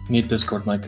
Mute this Discord mic.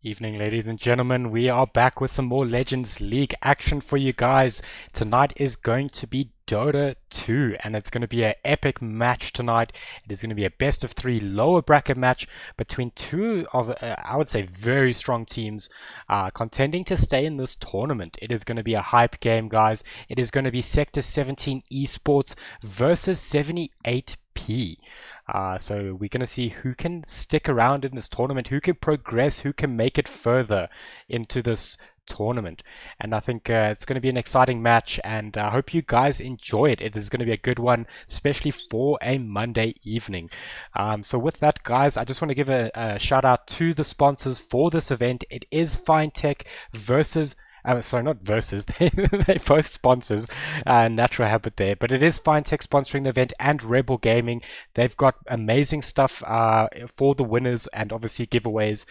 Evening, ladies and gentlemen. We are back with some more Legends League action for you guys. Tonight is going to be Dota 2, and it's going to be an epic match tonight. It is going to be a best of three lower bracket match between two of, I would say, very strong teams contending to stay in this tournament. It is going to be a hype game, guys. It is going to be Sector 17 Esports versus 78P. So we're going to see who can stick around in this tournament, who can progress, who can make it further into this tournament. And I think it's going to be an exciting match, and I hope you guys enjoy it. It is going to be a good one, especially for a Monday evening. So with that, guys, I just want to give a shout out to the sponsors for this event. It is Finetech versus sorry, not versus. They both sponsors Natural Habit there, but it is Finetech sponsoring the event and Rebel Gaming. They've got amazing stuff for the winners and obviously giveaways.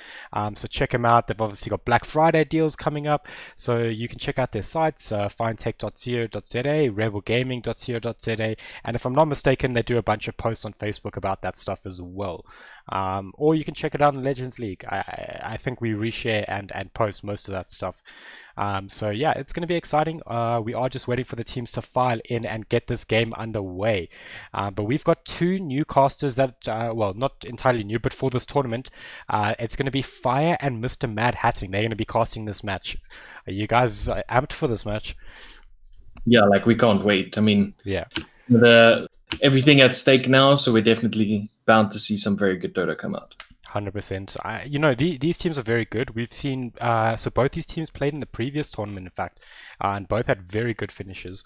So check them out. They've obviously got Black Friday deals coming up, so you can check out their sites: finetech.co.za, rebelgaming.co.za, and if I'm not mistaken, they do a bunch of posts on Facebook about that stuff as well. Or you can check it out in Legends League. I think we reshare and post most of that stuff. So yeah, it's going to be exciting. We are just waiting for the teams to file in and get this game underway. But we've got two new casters that, well, not entirely new, but for this tournament, it's going to be Fire and Mr. Mad Hatting. They're going to be casting this match. Are you guys amped for this match? Yeah, like we can't wait. I mean, yeah, everything at stake now, so we're definitely bound to see some very good Dota come out. 100%. These teams are very good. We've seen, so both these teams played in the previous tournament, in fact, and both had very good finishes.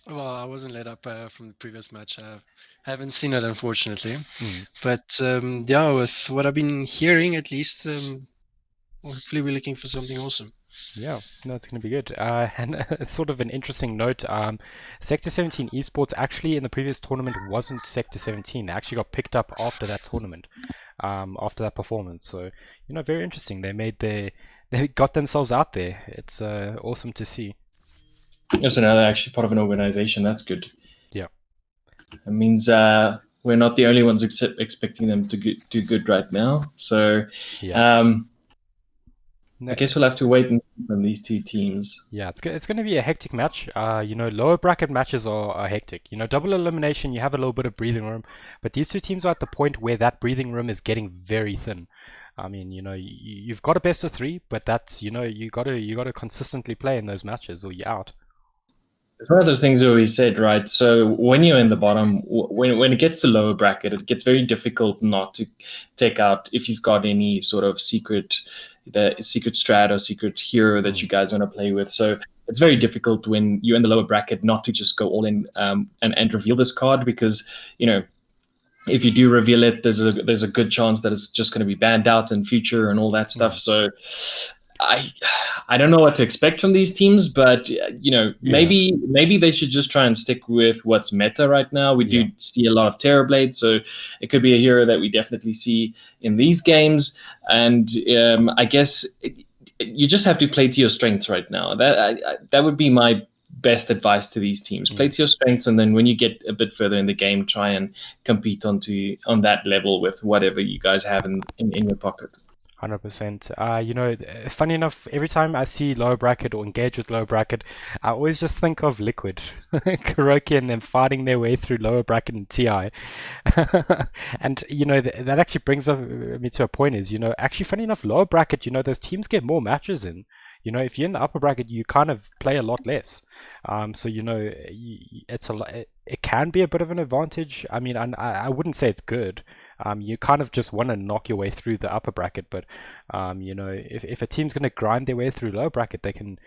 Well, I wasn't let up from the previous match. I haven't seen it, unfortunately. Mm. But yeah, with what I've been hearing, at least, hopefully we're looking for something awesome. Yeah, no, it's going to be good. And sort of an interesting note, Sector 17 Esports actually in the previous tournament wasn't Sector 17. They actually got picked up after that tournament, after that performance. So, very interesting. They got themselves out there. It's awesome to see. So now they're actually part of an organization. That's good. Yeah. It means we're not the only ones expecting them to do good right now. So, yeah. I guess we'll have to wait and see from these two teams. Yeah, it's going to be a hectic match. Lower bracket matches are hectic. Double elimination, you have a little bit of breathing room, but these two teams are at the point where that breathing room is getting very thin. I mean, you've got a best of three, but that's you got to consistently play in those matches or you're out. It's one of those things that we said, right? So when you're in the bottom, when it gets to lower bracket, it gets very difficult not to take out if you've got any sort of secret strat or secret hero that you guys want to play with. So it's very difficult when you're in the lower bracket not to just go all in and reveal this card, because if you do reveal it, there's a good chance that it's just going to be banned out in future and all that stuff. So I don't know what to expect from these teams, but maybe they should just try and stick with what's meta right now. We do see a lot of Terrorblade, so it could be a hero that we definitely see in these games. And I guess you just have to play to your strengths right now. That would be my best advice to these teams. Play to your strengths, and then when you get a bit further in the game, try and compete on that level with whatever you guys have in your pocket. 100%. Funny enough, every time I see lower bracket or engage with lower bracket, I always just think of Liquid, KuroKy, and them fighting their way through lower bracket and TI. And that actually brings me to a point is, actually funny enough, lower bracket, those teams get more matches in. If you're in the upper bracket, you kind of play a lot less. So it's it can be a bit of an advantage. I mean, I wouldn't say it's good. You kind of just want to knock your way through the upper bracket, but if a team's going to grind their way through lower bracket, they can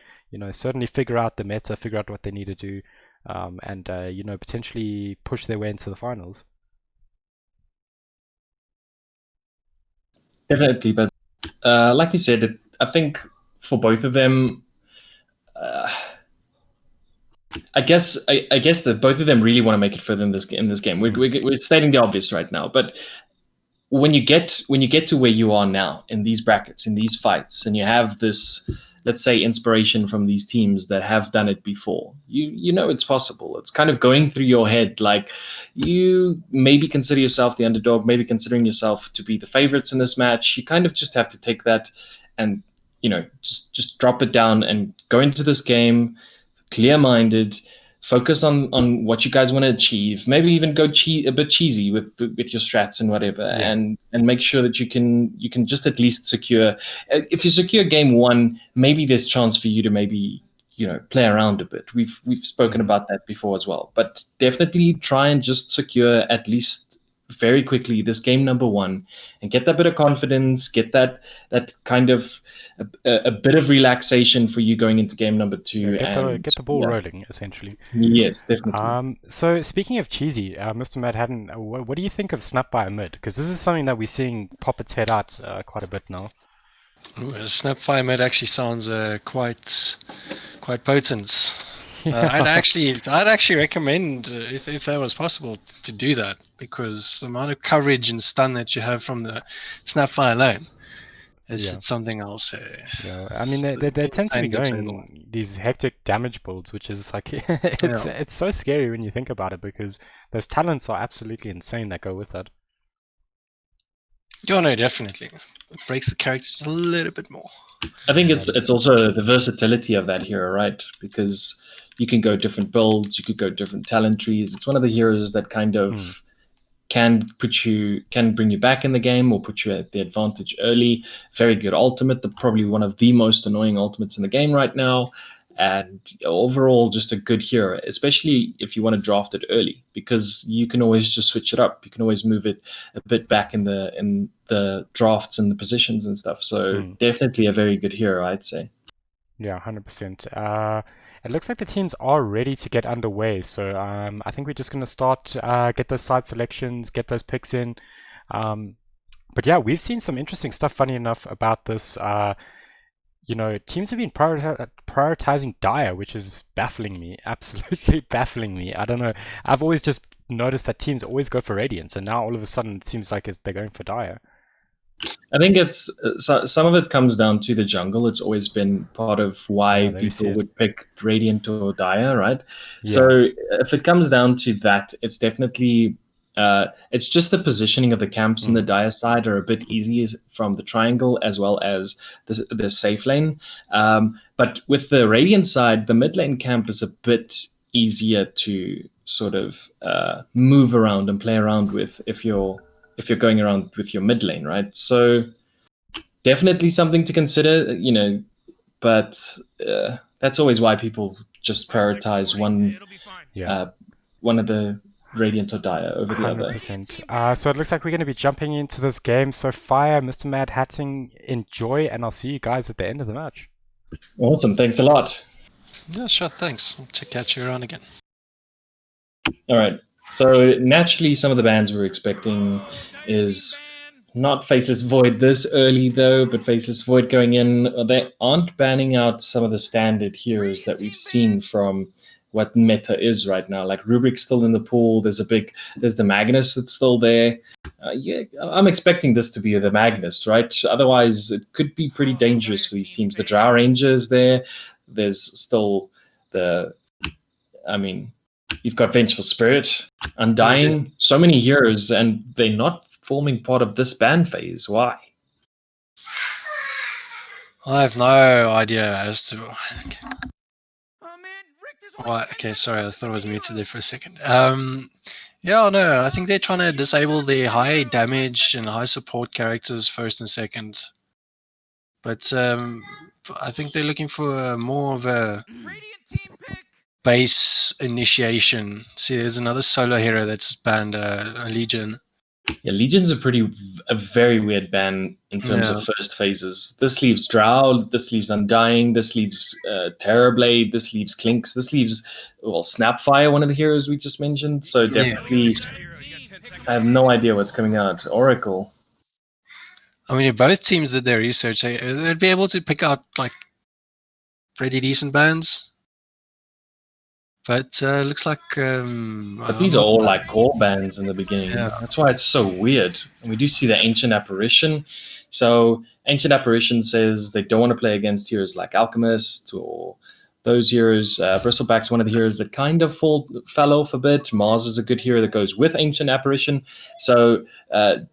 certainly figure out the meta, figure out what they need to do, and potentially push their way into the finals. Definitely, but like you said, I think for both of them, I guess that both of them really want to make it further in this game. We're stating the obvious right now, but when you get to where you are now in these brackets, in these fights, and you have this let's say, inspiration from these teams that have done it before. You know it's possible. It's kind of going through your head, like you maybe consider yourself the underdog, maybe considering yourself to be the favorites in this match. You kind of just have to take that and just drop it down and go into this game clear-minded, focus on what you guys want to achieve, maybe even go a bit cheesy with your strats and whatever, and make sure that you can just at least secure. If you secure game one, maybe there's chance for you to maybe play around a bit. We've spoken about that before as well, but definitely try and just secure at least very quickly this game number one and get that bit of confidence, get that kind of a bit of relaxation for you going into game number two. Get the ball rolling, essentially. Yes, definitely. So speaking of cheesy, Mr. Mad Hatten, what do you think of Snap by a mid? Because this is something that we're seeing pop its head out quite a bit now. Ooh, Snap by a mid actually sounds quite potent. I'd actually recommend if that was possible to do that, because the amount of coverage and stun that you have from the Snapfire alone is something else. I mean, they tend to be going these hectic damage builds, which is like it's so scary when you think about it, because those talents are absolutely insane that go with that. Yeah, no, definitely. It breaks the character just a little bit more. I think it's also the versatility of that hero, right? Because you can go different builds, you could go different talent trees. It's one of the heroes that kind of can bring you back in the game or put you at the advantage early. Very good ultimate, probably one of the most annoying ultimates in the game right now. And overall, just a good hero, especially if you want to draft it early, because you can always just switch it up. You can always move it a bit back in the drafts and the positions and stuff. So definitely a very good hero, I'd say. Yeah, 100%. It looks like the teams are ready to get underway, so I think we're just going to start, get those side selections, get those picks in. But yeah, we've seen some interesting stuff, funny enough, about this. Teams have been prioritizing Dire, which is baffling me, absolutely baffling me. I don't know. I've always just noticed that teams always go for Radiance, and now all of a sudden it seems like they're going for Dire. I think it's some of it comes down to the jungle. It's always been part of why people would pick Radiant or Dire, right? Yeah. So if it comes down to that, it's definitely it's just the positioning of the camps on the Dire side are a bit easier from the triangle as well as the safe lane. But with the Radiant side, the mid lane camp is a bit easier to sort of move around and play around with if you're going around with your mid lane, right? So definitely something to consider, but that's always why people just prioritize one of the Radiant or Dire over the 100%. other. So it looks like we're going to be jumping into this game. So Fire, Mr. Mad Hatting, enjoy, and I'll see you guys at the end of the match. Awesome. Thanks a lot. Yeah, sure. Thanks. I'll catch you around again. All right. So naturally, some of the bans we're expecting is not Faceless Void this early, though, but Faceless Void going in. They aren't banning out some of the standard heroes that we've seen from what meta is right now. Like Rubrik's still in the pool. There's the Magnus that's still there. I'm expecting this to be the Magnus, right? Otherwise, it could be pretty dangerous for these teams. The Drow Ranger is there. There's still you've got Vengeful Spirit, Undying, so many heroes, and they're not forming part of this ban phase. Why? I have no idea as to... Okay, sorry, I thought I was muted there for a second. Yeah, no, I think they're trying to disable the high damage and high support characters first and second. But I think they're looking for more of a base initiation. See, there's another solo hero that's banned, a Legion. Yeah, Legion's a very weird ban in terms of first phases. This leaves Drow, this leaves Undying, this leaves Terrorblade, this leaves Clinks, this leaves Snapfire, one of the heroes we just mentioned. So definitely, I have no idea what's coming out. Oracle. I mean, if both teams did their research, they'd be able to pick out like pretty decent bans. But looks like. But these are all like core bands in the beginning. Yeah. That's why it's so weird. And we do see the Ancient Apparition. So Ancient Apparition says they don't want to play against heroes like Alchemist or those heroes. Bristleback's one of the heroes that kind of fell off a bit. Mars is a good hero that goes with Ancient Apparition. So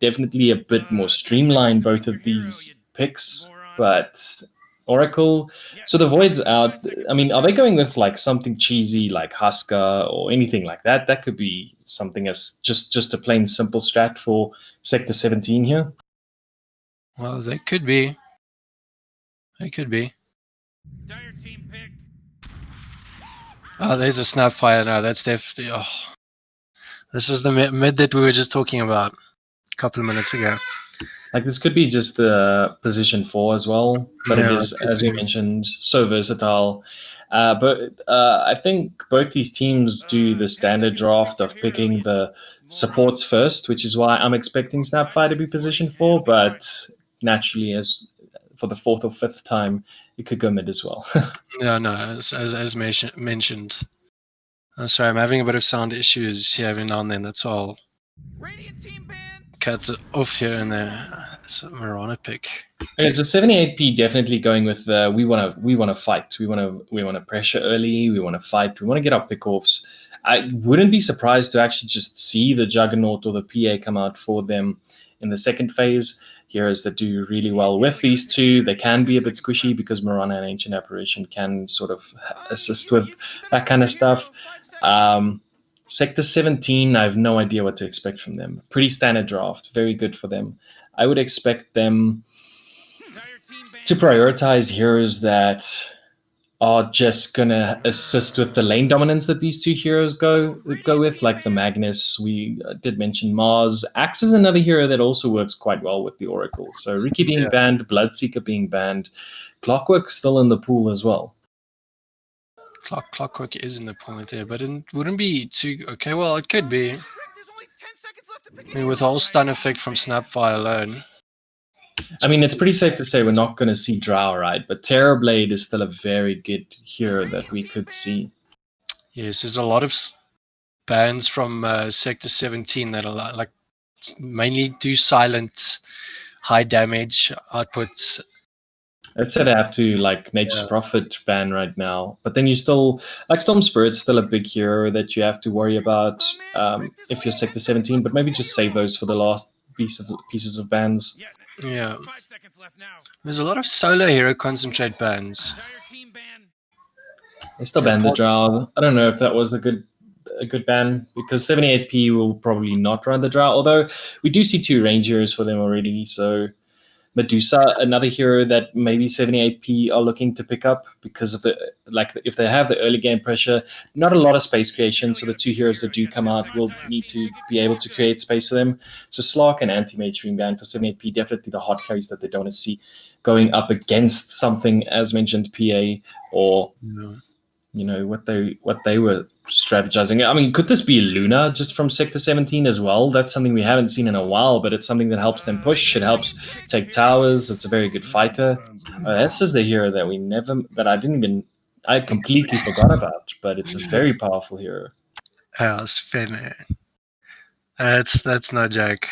definitely a bit more streamlined, both of these picks. But Oracle, so the Void's out. I mean, are they going with like something cheesy like Husker or anything like that? That could be something as just a plain simple strat for Sector 17 here. Well, they could be. They could be. Oh, there's a Snapfire now. That's definitely. Oh. This is the mid that we were just talking about a couple of minutes ago. Like this could be just the position 4 as well, but Yeah, it is, as we mentioned, so versatile. But I think both these teams do the standard draft of picking the supports first, which is why I'm expecting Snapfire to be position 4. But naturally, as for the 4th or 5th time, it could go mid as well. No, as mentioned. Sorry, I'm having a bit of sound issues here every now and then. That's all. Cut off here and there. It's a Mirana pick. Okay, so 78p definitely going with we want to fight. We want to pressure early. We want to fight. We want to get our pick-offs. I wouldn't be surprised to actually just see the Juggernaut or the PA come out for them in the second phase. Heroes that do really well with these two. They can be a bit squishy because Mirana and Ancient Apparition can sort of assist with that kind of stuff. Sector 17, I have no idea what to expect from them. Pretty standard draft, very good for them. I would expect them to prioritize heroes that are just going to assist with the lane dominance that these two heroes go with, like the Magnus. We did mention Mars. Axe is another hero that also works quite well with the Oracle. So Riki being banned, Bloodseeker being banned, Clockwork still in the pool as well. Clockwork is in the pool right there, but it wouldn't be too... Okay, well, it could be. I mean, with the whole stun effect from Snapfire alone. I mean, it's pretty safe to say we're not going to see Drow, right? But Terrorblade is still a very good hero that we could see. Yes, there's a lot of bans from Sector 17 that are like mainly do silent, high damage outputs. I'd say they have to like Nature's Prophet ban right now, but then you still like Storm Spirit's still a big hero that you have to worry about if you're Sector 17, but maybe just save those for the last pieces of bans. Yeah, there's a lot of solo hero concentrate bans. They still banned the Drow. I don't know if that was a good ban because 78p will probably not run the Drow, although we do see 2 range heroes for them already, so Medusa, another hero that maybe 78p are looking to pick up because of the if they have the early game pressure, not a lot of space creation. So the 2 heroes that do come out will need to be able to create space for them. So Slark and Anti-Mage being banned for 78p, definitely the hot carries that they don't want to see going up against something as mentioned PA or what they were strategizing. I mean, could this be Luna just from Sector 17 as well? That's something we haven't seen in a while, but it's something that helps them push. It helps take towers. It's a very good fighter. This is the hero that I completely forgot about, but it's a very powerful hero. Oh, Sven. That's no joke.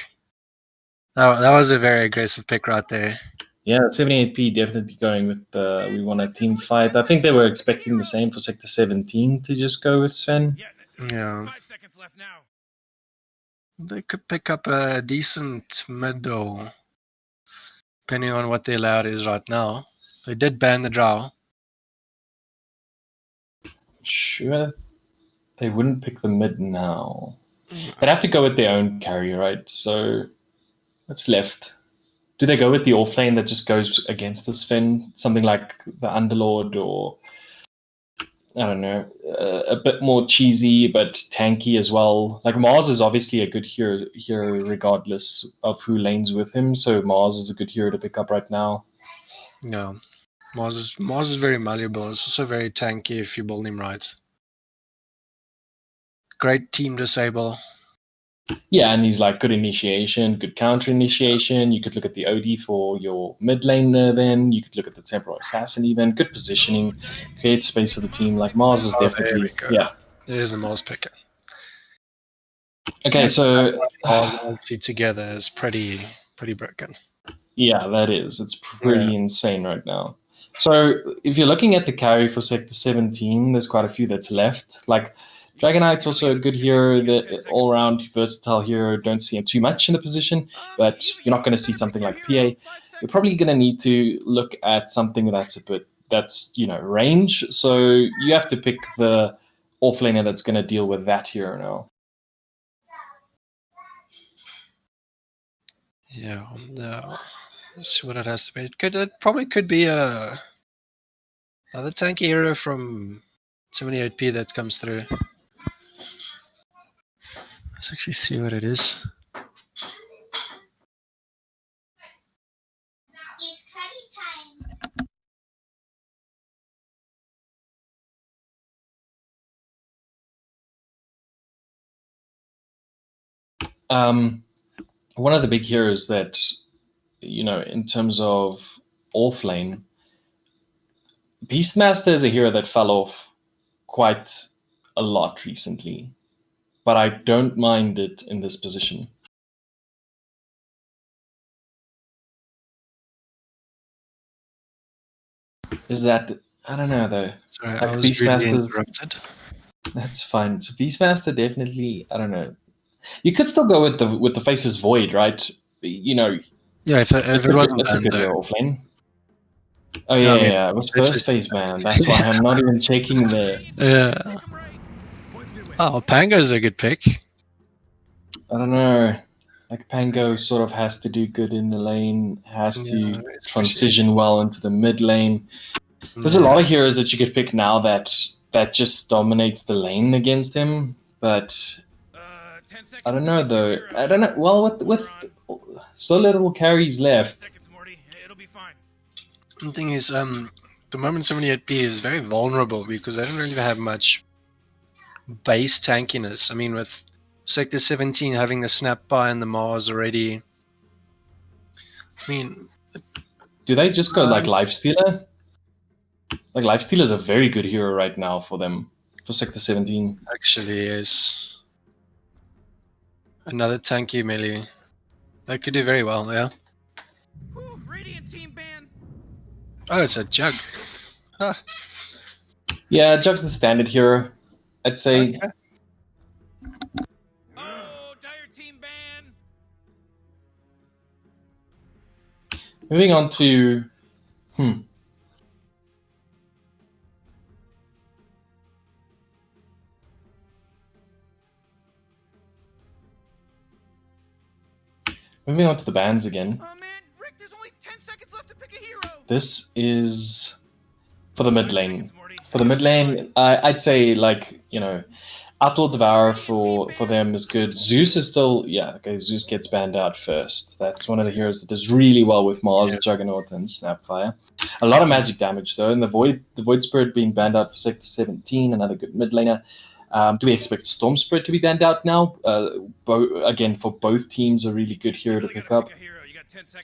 That was a very aggressive pick right there. Yeah, 78p definitely going with we want a team fight. I think they were expecting the same for Sector 17 to just go with Sven. Yeah. They could pick up a decent mid though, depending on what their layout is right now. They did ban the Drow. Sure, they wouldn't pick the mid now. They'd have to go with their own carry, right? So what's left? Do they go with the offlane that just goes against the Sven? Something like the Underlord or, I don't know, a bit more cheesy but tanky as well. Like Mars is obviously a good hero regardless of who lanes with him. So Mars is a good hero to pick up right now. Yeah, Mars is very malleable. It's also very tanky if you build him right. Great team disable. Yeah, and he's like good initiation, good counter initiation. You could look at the OD for your mid laner then. You could look at the Temporal Assassin even. Good positioning, create space for the team. Like Mars is definitely, There's the Mars picker. Okay, so Mars and Elixir together is pretty broken. yeah, that is. It's pretty insane right now. So if you're looking at the carry for Sector 17, there's quite a few that's left. Like Dragonite's also a good hero, the all-around versatile hero. Don't see him too much in the position, but you're not going to see something like PA. You're probably going to need to look at something that's range. So you have to pick the offlaner that's going to deal with that hero now. Yeah, let's see what it has to be. It probably could be another tanky hero from 78p that comes through. Let's actually see what it is. One of the big heroes that, in terms of offlane, Beastmaster is a hero that fell off quite a lot recently, but I don't mind it in this position. Is that, I don't know though. Sorry, Like I was really interrupted. That's fine. So Beastmaster definitely, I don't know. You could still go with the Faceless Void, right? Yeah, if it wasn't that's a banned good hero though. offlane. Oh yeah, it was first phase, man. That's why I'm not even checking the. Yeah. Oh, Pango's a good pick. I don't know. Like Pango sort of has to do good in the lane, has to transition well into the mid lane. There's a lot of heroes that you could pick now that just dominates the lane against him, but I don't know though. I don't know. Well, with so little carries left. The thing is, the moment 78p is very vulnerable because they don't really have much base tankiness. I mean, with Sector 17 having the Snapfire and the Mars already. I mean, do they just go like Lifestealer? Like Lifestealer is a very good hero right now for them for Sector 17. Actually, is another tanky melee. That could do very well, yeah. Ooh, Radiant team ban. Oh, it's a Jug. Huh. Yeah, Jug's the standard hero. I'd say. Okay. Oh, Dire team ban. Moving on to Moving on to the bans again. Oh man, Rick, there's only 10 seconds left to pick a hero. This is for the mid lane. For the mid lane, I'd say Outlaw Devour for them is good. Zeus is still Zeus gets banned out first. That's one of the heroes that does really well with Mars, Juggernaut, and Snapfire. A lot of magic damage though, and the Void Spirit being banned out for Sector 17, another good mid laner. Do we expect Storm Spirit to be banned out now? Again, for both teams, a really good hero to pick up.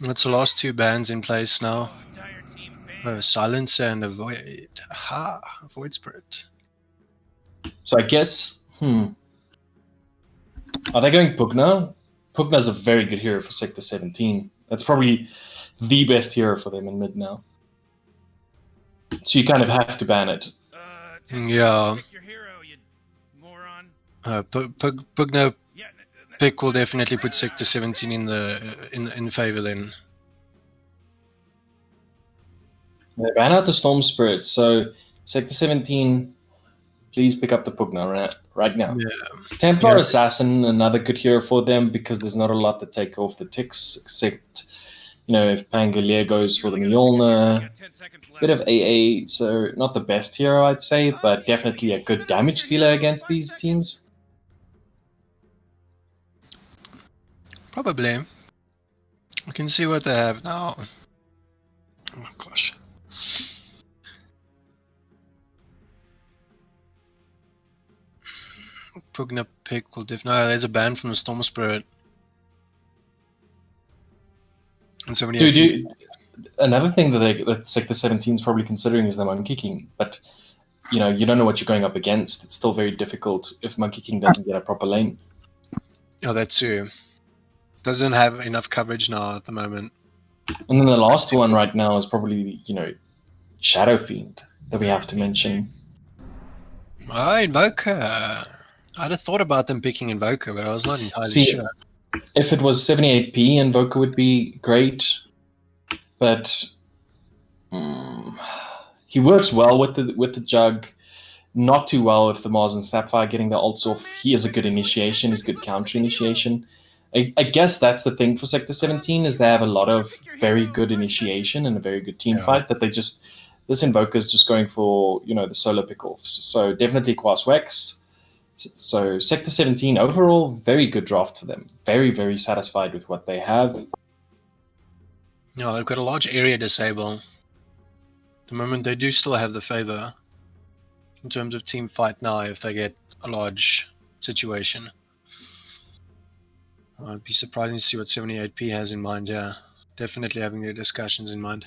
That's the last two bans in place now. Silencer and a Void. Aha, Void Spirit. So I guess, are they going Pugna? Pugna's a very good hero for Sector 17. That's probably the best hero for them in mid now. So you kind of have to ban it. Yeah. Pugna pick will definitely put Sector 17 in favor then. They ban out the Storm Spirit, so Sector 17, please pick up the Pugna right now. Yeah. Templar Assassin, another good hero for them because there's not a lot to take off the ticks, except, if Pangolier goes for the Mjolnir, bit of AA, so not the best hero, I'd say, but definitely a good damage dealer against these teams. Probably. We can see what they have now. Oh gosh. Pugna pick will no, there's a ban from the Storm Spirit. And somebody another thing that Sector 17 is probably considering is the Monkey King, but you know, you don't know what you're going up against. It's still very difficult if Monkey King doesn't get a proper lane. Oh, that too. Doesn't have enough coverage now at the moment. And then the last one right now is probably, you know, Shadow Fiend that we have to mention. Oh, Invoker. I'd have thought about them picking Invoker, but I was not entirely See, sure. if it was 78p, Invoker would be great, but he works well with the Jug, not too well with the Mars and Sapphire getting the ults off. He is a good initiation, he's good counter initiation. I guess that's the thing for Sector 17 is they have a lot of very good initiation and a very good team fight that they just, this Invoker is just going for, you know, the solo pick-offs. So definitely Quas Wex. So Sector 17 overall, very good draft for them. Very, very satisfied with what they have. No, they've got a large area disable. At the moment, they do still have the favor in terms of team fight now if they get a large situation. I'd be surprised to see what 78p has in mind, yeah. Definitely having their discussions in mind.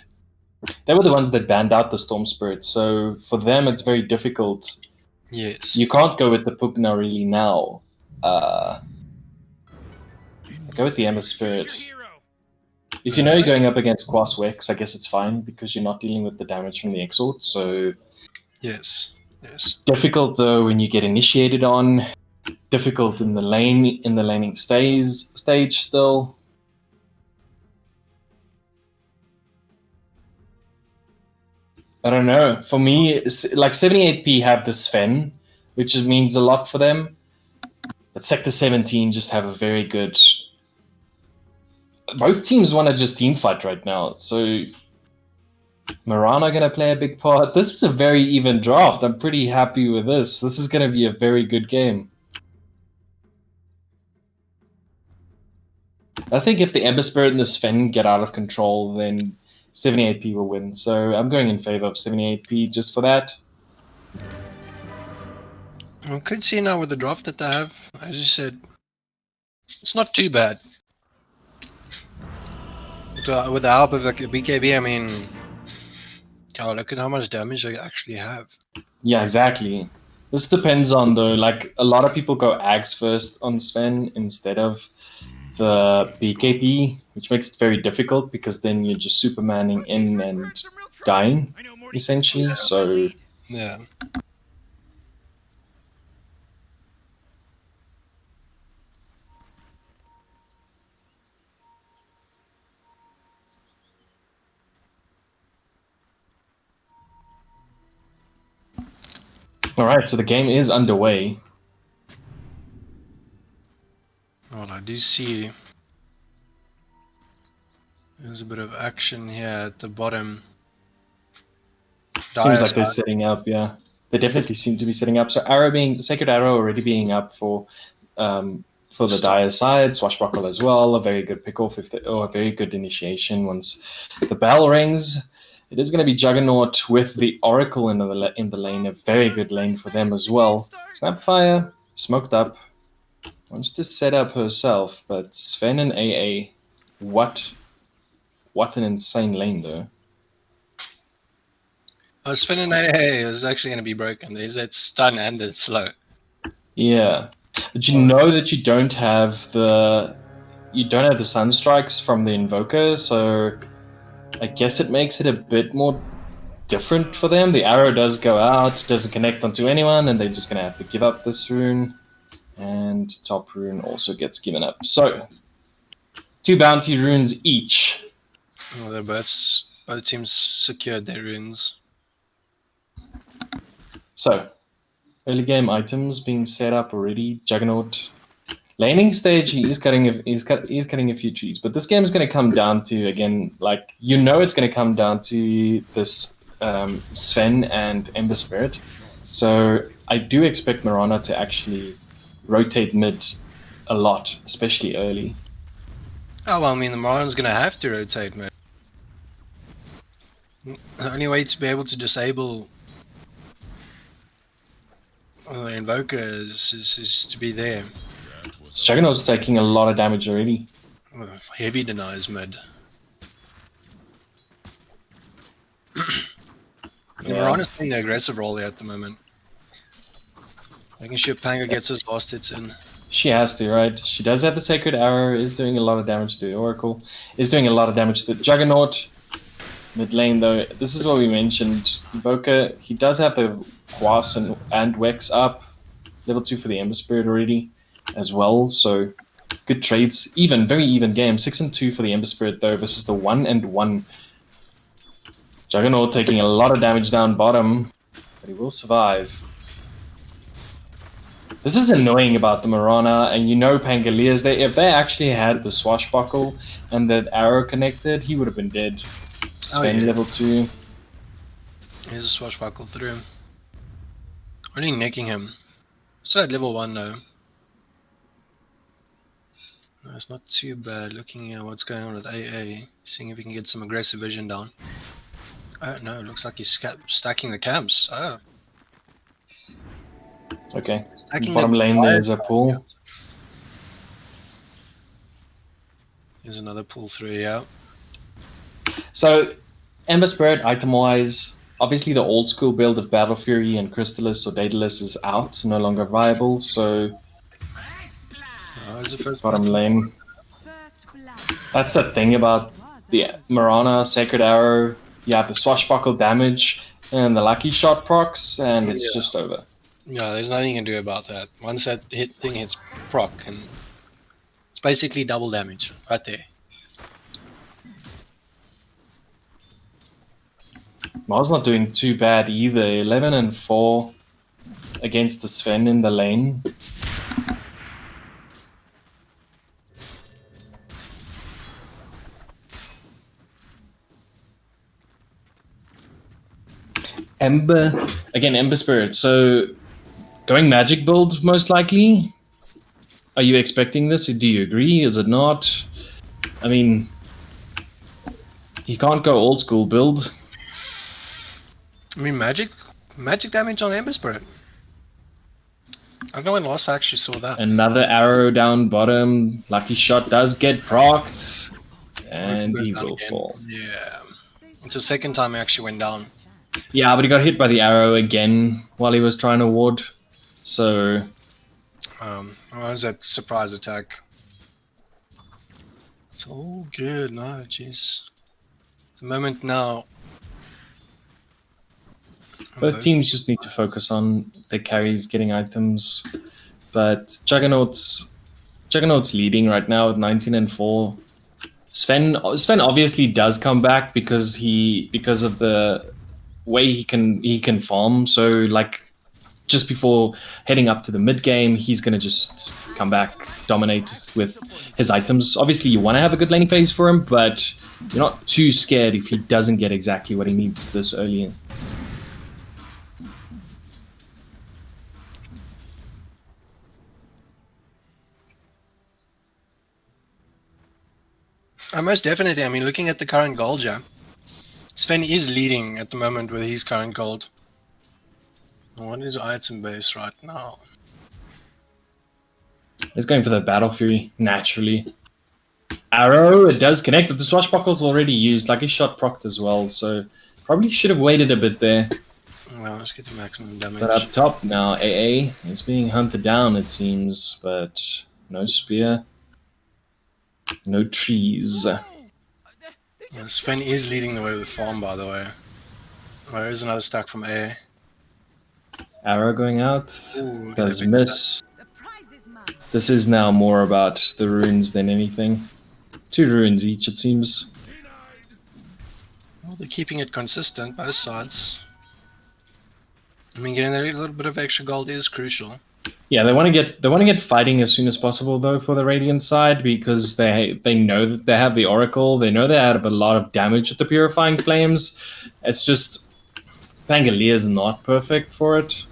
They were the ones that banned out the Storm Spirit, so for them it's very difficult. Yes. You can't go with the Pugna really now. Go with the Ember Spirit. If you know you're going up against Quas Wex, I guess it's fine because you're not dealing with the damage from the Exort, so... Yes, yes. Difficult though when you get initiated on. Difficult in the laning stage still. I don't know. For me, like 78p have the Sven, which means a lot for them. But Sector 17 just have a very good... Both teams want to just team fight right now, so... Mirana going to play a big part. This is a very even draft. I'm pretty happy with this. This is going to be a very good game. I think if the Ember Spirit and the Sven get out of control, then 78p will win. So I'm going in favor of 78p just for that. We could see now with the draft that they have, as you said, it's not too bad. With the help of like a BKB, I mean, oh, look at how much damage they actually have. Yeah, exactly. This depends on though, like a lot of people go Ags first on Sven instead of the BKB, which makes it very difficult because then you're just supermanning in and dying, essentially. So yeah. Alright, so the game is underway. Well, I do see there's a bit of action here at the bottom. Seems like they're setting up, yeah. They definitely seem to be setting up. So Sacred Arrow already being up for the Dire side, Swashbuckle as well, a very good pick-off or a very good initiation once the bell rings. It is going to be Juggernaut with the Oracle in the lane, a very good lane for them as well. Snapfire, smoked up, wants to set up herself, but Sven and AA, what an insane lane though. Oh, Sven and AA is actually going to be broken. There's that stun and it's slow. Yeah, but you know that you don't have the Sunstrikes from the Invoker, so I guess it makes it a bit more different for them. The arrow does go out, doesn't connect onto anyone, and they're just going to have to give up this rune. And top rune also gets given up. So, 2 bounty runes each. Well, both teams secured their runes. So, early game items being set up already. Juggernaut. Laning stage, he's cutting a few trees, but this game is going to come down to, again, like, you know it's going to come down to this Sven and Ember Spirit. So I do expect Mirana to actually rotate mid a lot, especially early. Oh, well, I mean, the Mirana's going to have to rotate mid. The only way to be able to disable the Invoker is to be there. Juggernaut's taking a lot of damage already. Heavy denies mid. Mirana's playing the aggressive role there at the moment. Making sure Panga gets his last hits in. She has to, right? She does have the Sacred Arrow, is doing a lot of damage to the Oracle, is doing a lot of damage to the Juggernaut. Mid lane, though, this is what we mentioned. Invoker, he does have the Quas and Wex up. Level 2 for the Ember Spirit already as well, so good trades. Even, very even game. 6 and 2 for the Ember Spirit, though, versus the 1 and 1. Juggernaut taking a lot of damage down bottom, but he will survive. This is annoying about the Mirana, and you know Pangoliers, if they actually had the Swashbuckle and that arrow connected, he would have been dead. Sven level 2. Here's a Swashbuckle through him. Only nicking him. Still at level 1 though. No, it's not too bad. Looking at what's going on with AA, seeing if we can get some aggressive vision down. Oh no, it looks like he's stacking the camps. Oh. Okay. Stacking Bottom the lane there is a pool. Here's another pull through, yeah. So, Ember Spirit, item-wise, obviously the old school build of Battle Fury and Crystallis or Daedalus is out, no longer viable, so It's the first bottom one. lane. That's the thing about the Mirana, Sacred Arrow, you have the Swashbuckle damage and the Lucky Shot procs, and it's just over. Yeah, there's nothing you can do about that. Once that thing hits proc, and it's basically double damage right there. Mar's not doing too bad either. 11 and 4 against the Sven in the lane. Ember Spirit. So, going magic build most likely. Are you expecting this? Do you agree? Is it not? I mean, you can't go old school build. I mean, magic damage on Ember Spirit. I don't know when last I actually saw that. Another arrow down bottom. Lucky Shot does get procced. And he will fall. Yeah. It's the second time he actually went down. Yeah, but he got hit by the arrow again while he was trying to ward. So, What was that surprise attack? It's all good. No, jeez. The moment now. both teams just need to focus on their carries, getting items. But Juggernaut's leading right now with 19 and 4. Sven obviously does come back because of the way he can farm. So like just before heading up to the mid game, he's gonna just come back, dominate with his items. Obviously you want to have a good laning phase for him, but you're not too scared if he doesn't get exactly what he needs this early. Most definitely. I mean, looking at the current gold, yeah, Sven is leading at the moment with his current gold. What is item base right now? He's going for the Battle Fury, naturally. Arrow, it does connect, but the Swashbuckle's already used. Lucky Shot procced as well, so probably should have waited a bit there. Well, let's get the maximum damage. But up top now, AA is being hunted down, it seems, but no spear. No trees. Yeah, Sven is leading the way with farm, by the way. There is another stack from A. Arrow going out. Ooh, Does big miss. This is now more about the runes than anything. 2 runes each, it seems. Well, they're keeping it consistent, both sides. I mean, getting a little bit of extra gold is crucial. Yeah, they want to get fighting as soon as possible though for the Radiant side, because they know that they have the Oracle. They know they add a lot of damage with the Purifying Flames. It's just Pangolier is not perfect for it,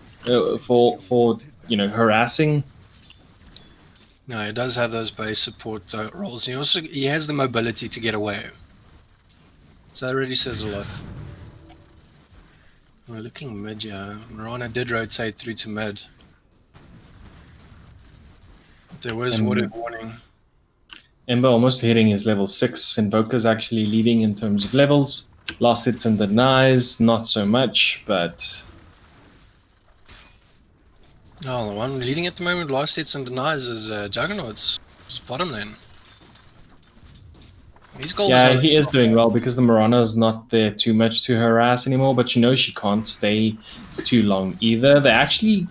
for harassing. No, he does have those base support roles. He has the mobility to get away. So that really says a lot. We're looking mid, yeah. Mirana did rotate through to mid. There was water warning. Ember almost hitting his level 6. Invoker's actually leading in terms of levels. Last hits and denies, not so much, but No, the one leading at the moment, last hits and denies, is Juggernauts. It's bottom lane. He's gold. yeah, he is doing well because the Mirana is not there too much to harass anymore, but you know she can't stay too long either. They're actually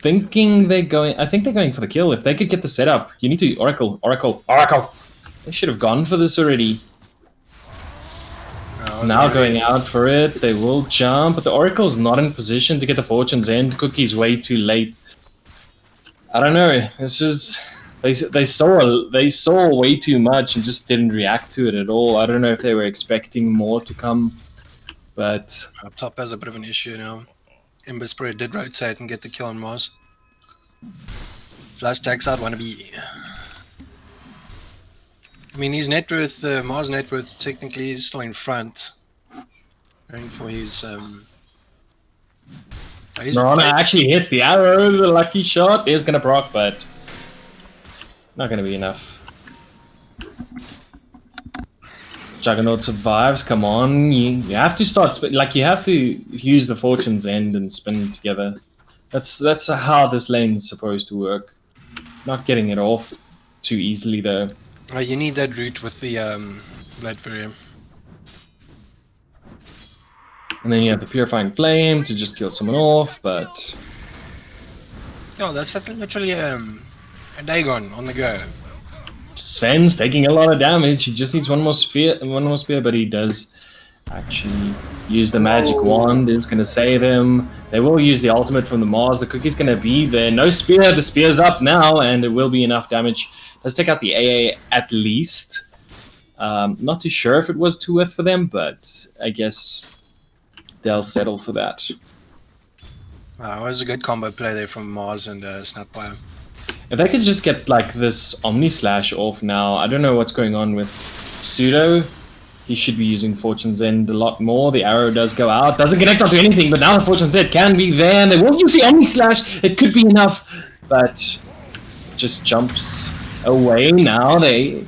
thinking they're going, I think they're going for the kill. If they could get the setup, you need to Oracle. They should have gone for this already. Now going out for it, they will jump, but the Oracle's not in position to get the Fortune's End. Cookie's way too late. I don't know. It's just they saw way too much and just didn't react to it at all. I don't know if they were expecting more to come, but Up top has a bit of an issue now. Ember Spirit did rotate and get the kill on Mars. Flash tags out wannabe. I mean, his net worth, Mars' net worth, technically is still in front. Going for his Mirana actually hits the arrow. The lucky shot is gonna proc, but not gonna be enough. Juggernaut survives. Come on, you have to start you have to use the Fortune's End and spin together. That's how this lane is supposed to work. Not getting it off too easily though. You need that route with the Blade Fury. And then you have the Purifying Flame to just kill someone off, but Oh, that's literally a Dagon on the go. Sven's taking a lot of damage. He just needs one more spear, but he does actually use the magic wand. It's gonna save him. They will use the ultimate from the Mars. The Cookie's gonna be there. No spear. The spear's up now, and it will be enough damage. Let's take out the AA at least. Not too sure if it was too worth for them, but I guess they'll settle for that. It was a good combo play there from Mars and Snapfire. If they could just get like this Omni Slash off now, I don't know what's going on with Pseudo. He should be using Fortune's End a lot more. The arrow does go out, doesn't connect onto anything, but now the Fortune's End can be there, and they will use the Omni Slash. It could be enough, but just jumps away now. They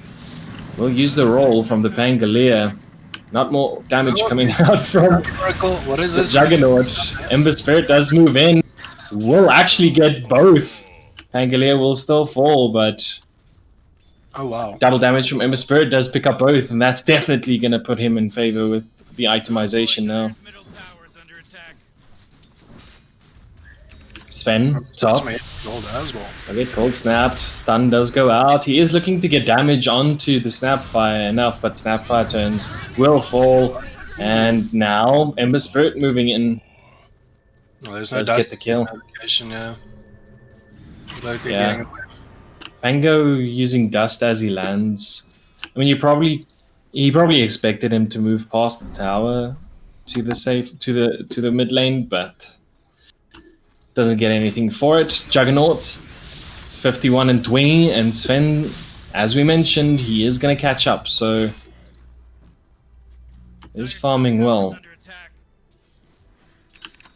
will use the roll from the Pangolier. Not more damage coming out from Oracle, what is the this? Juggernaut. Ember Spirit does move in. Will actually get both. Pangolier will still fall, but Oh wow. double damage from Ember Spirit does pick up both, and that's definitely going to put him in favor with the itemization now. Middle tower is under attack. Sven, top. Gold as well. I get cold snapped. Stun does go out. He is looking to get damage onto the Snapfire enough, but Snapfire turns will fall. And now Ember Spirit moving in. No, there's no Let's dust get the kill. notification, yeah. Loki Yeah. getting Pango using dust as he lands. I mean, he probably expected him to move past the tower to the mid lane, but doesn't get anything for it. Juggernauts 51 and 20, and Sven, as we mentioned, he is going to catch up, so is farming well. Under attack.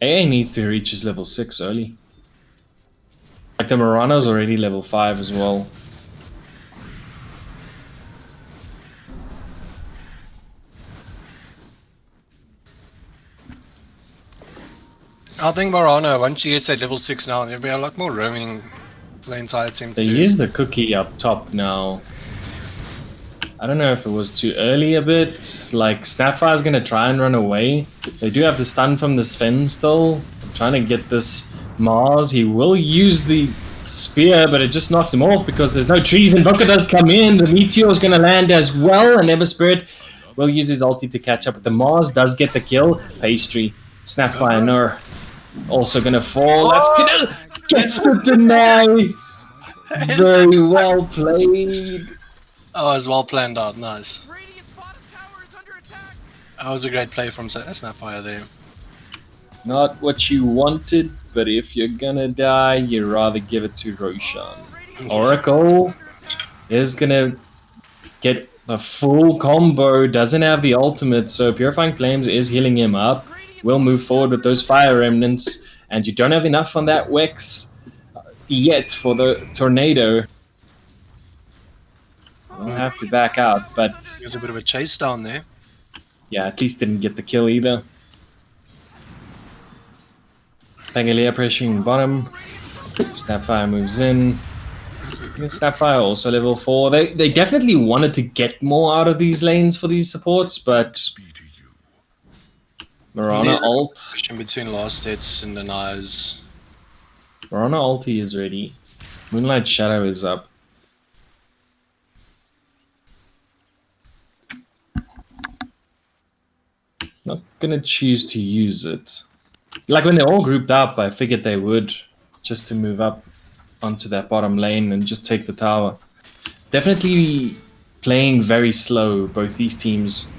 AA needs to reach his level 6 early. Like the Mirana's already level 5 as well. I think Marana, once she gets at level 6 now, there'll be a lot more roaming lane side seem to They do. use the cookie up top now. I don't know if it was too early a bit. Like, Snapfire's gonna try and run away. They do have the stun from the Sven still. Trying to get this Mars. He will use the spear, but it just knocks him off because there's no trees. Invoker does come in. The Meteor is gonna land as well. And Ember Spirit will use his ulti to catch up. But the Mars does get the kill. Pastry. Snapfire, no. Also gonna fall. That's gonna gets the deny. Very well played. Oh, it was well planned out, nice. Radiant's bottom tower is under attack. That was a great play from Snapfire there. Not what you wanted, but if you're gonna die, you'd rather give it to Roshan. Oracle is gonna get a full combo, doesn't have the ultimate, so Purifying Flames is healing him up. We'll move forward with those Fire Remnants, and you don't have enough on that Wex yet for the Tornado. We'll have to back out, but There's a bit of a chase down there. Yeah, at least didn't get the kill either. Pangalia pressuring bottom. Snapfire moves in. Snapfire also level 4. They definitely wanted to get more out of these lanes for these supports, but Mirana ult. In between last hits and denies. Mirana ulti is ready. Moonlight Shadow is up. Not gonna choose to use it. Like when they're all grouped up, I figured they would, just to move up onto that bottom lane and just take the tower. Definitely playing very slow, both these teams.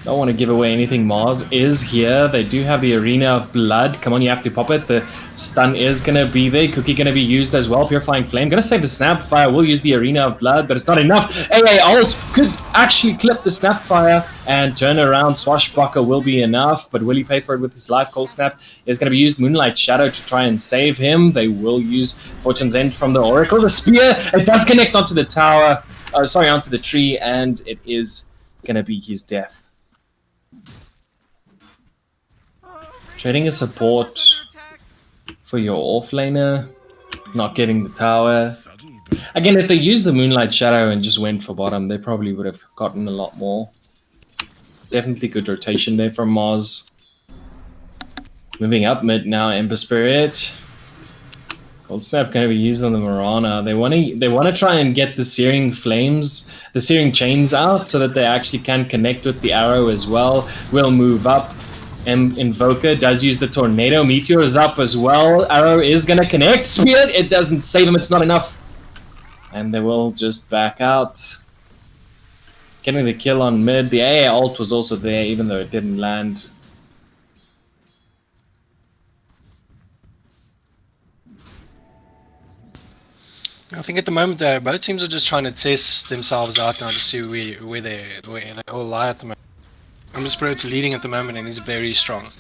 Don't want to give away anything. Mars is here. They do have the Arena of Blood. Come on, you have to pop it. The stun is going to be there. Cookie going to be used as well. Purifying Flame. Going to save the Snapfire. Will use the Arena of Blood, but it's not enough. AA ult could actually clip the Snapfire and turn around. Swashbuckler will be enough, but will he pay for it with his life? Cold Snap is going to be used. Moonlight Shadow to try and save him. They will use Fortune's End from the Oracle. The Spear, it does connect onto the tower. Onto the tree, and it is going to be his death. Trading a support for your offlaner, not getting the tower. Again, if they used the Moonlight Shadow and just went for bottom, they probably would have gotten a lot more. Definitely good rotation there from Mars. Moving up mid now, Ember Spirit. Cold Snap going to be used on the Mirana. They want to try and get the Searing Flames, the Searing Chains out so that they actually can connect with the arrow as well. Will move up. And Invoker does use the Tornado. Meteor is up as well. Arrow is going to connect. Spear, it doesn't save him. It's not enough. And they will just back out. Getting the kill on mid. The AA ult was also there, even though it didn't land. I think at the moment both teams are just trying to test themselves out now to see where they all lie at the moment. Ember Spirit's leading at the moment and he's very strong.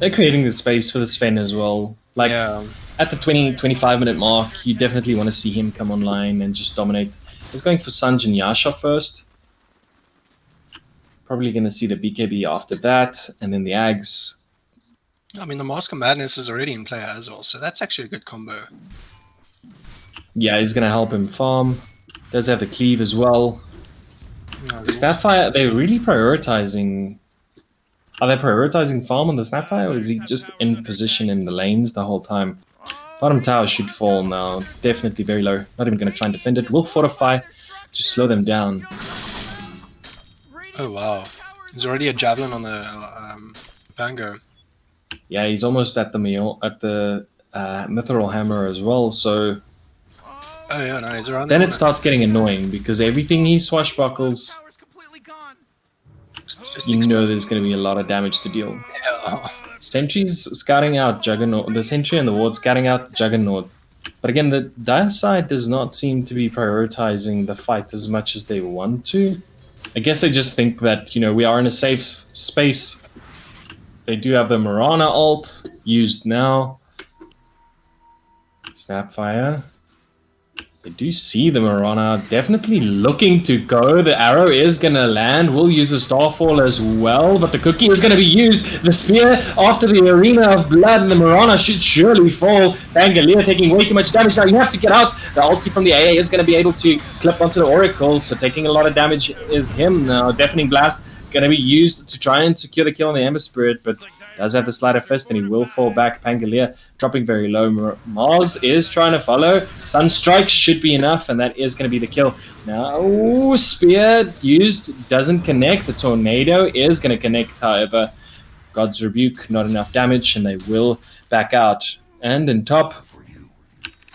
They're creating the space for the Sven as well. Like at the 20-25 minute mark, you definitely want to see him come online and just dominate. He's going for Sanj and Yasha first. Probably going to see the BKB after that, and then the Ags. I mean, the Mask of Madness is already in play as well, so that's actually a good combo. Yeah, he's going to help him farm. Does have the cleave as well. No, Snapfire, they're really prioritizing. Are they prioritizing farm on the Snapfire, or is he just in position in the lanes the whole time? Bottom tower should fall now. Definitely very low. Not even going to try and defend it. Will fortify to slow them down. Oh wow, there's already a javelin on the Vango. Yeah, he's almost at the Mithril Hammer as well. So Oh yeah, no, he's around. then it starts getting annoying because everything he swashbuckles, you know there's going to be a lot of damage to deal. Yeah. Sentry's scouting out Juggernaut. The Sentry and the Ward scouting out Juggernaut. But again, the Dire side does not seem to be prioritizing the fight as much as they want to. I guess they just think that, you know, we are in a safe space. They do have the Mirana ult used now. Snapfire. They do see the Mirana definitely looking to go. The arrow is going to land. We'll use the Starfall as well, but the cookie is going to be used. The spear after the Arena of Blood, and the Mirana should surely fall. Pangalia taking way too much damage. Now you have to get out. The ulti from the AA is going to be able to clip onto the Oracle, so taking a lot of damage is him now. Deafening Blast going to be used to try and secure the kill on the Ember Spirit, but does have the Sleight of Fist, and he will fall back. Pangalia dropping very low. Mars is trying to follow. Sunstrike should be enough, and that is going to be the kill. Now, Spear used, doesn't connect. The Tornado is going to connect, however. God's Rebuke, not enough damage, and they will back out. And in top,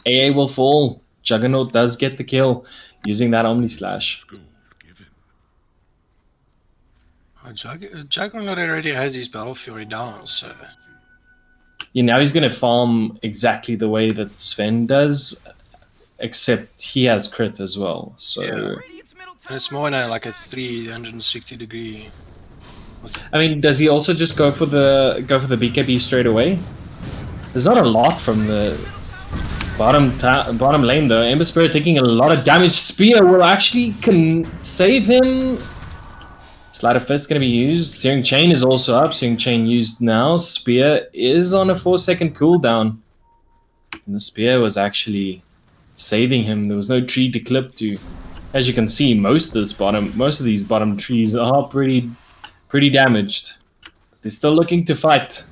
AA will fall. Juggernaut does get the kill using that Omni Slash. Juggernaut already has his Battle Fury down, so... Yeah, now he's going to farm exactly the way that Sven does, except he has crit as well, so... Yeah. And it's more now like a 360 degree... I mean, does he also just go for the BKB straight away? There's not a lot from the bottom lane though. Ember Spirit taking a lot of damage. Spear will actually save him. Sleight of Fist going to be used. Searing Chain is also up. Searing Chain used now. Spear is on a 4-second cooldown. And the Spear was actually saving him. There was no tree to clip to. As you can see, most of these bottom trees are pretty damaged. They're still looking to fight.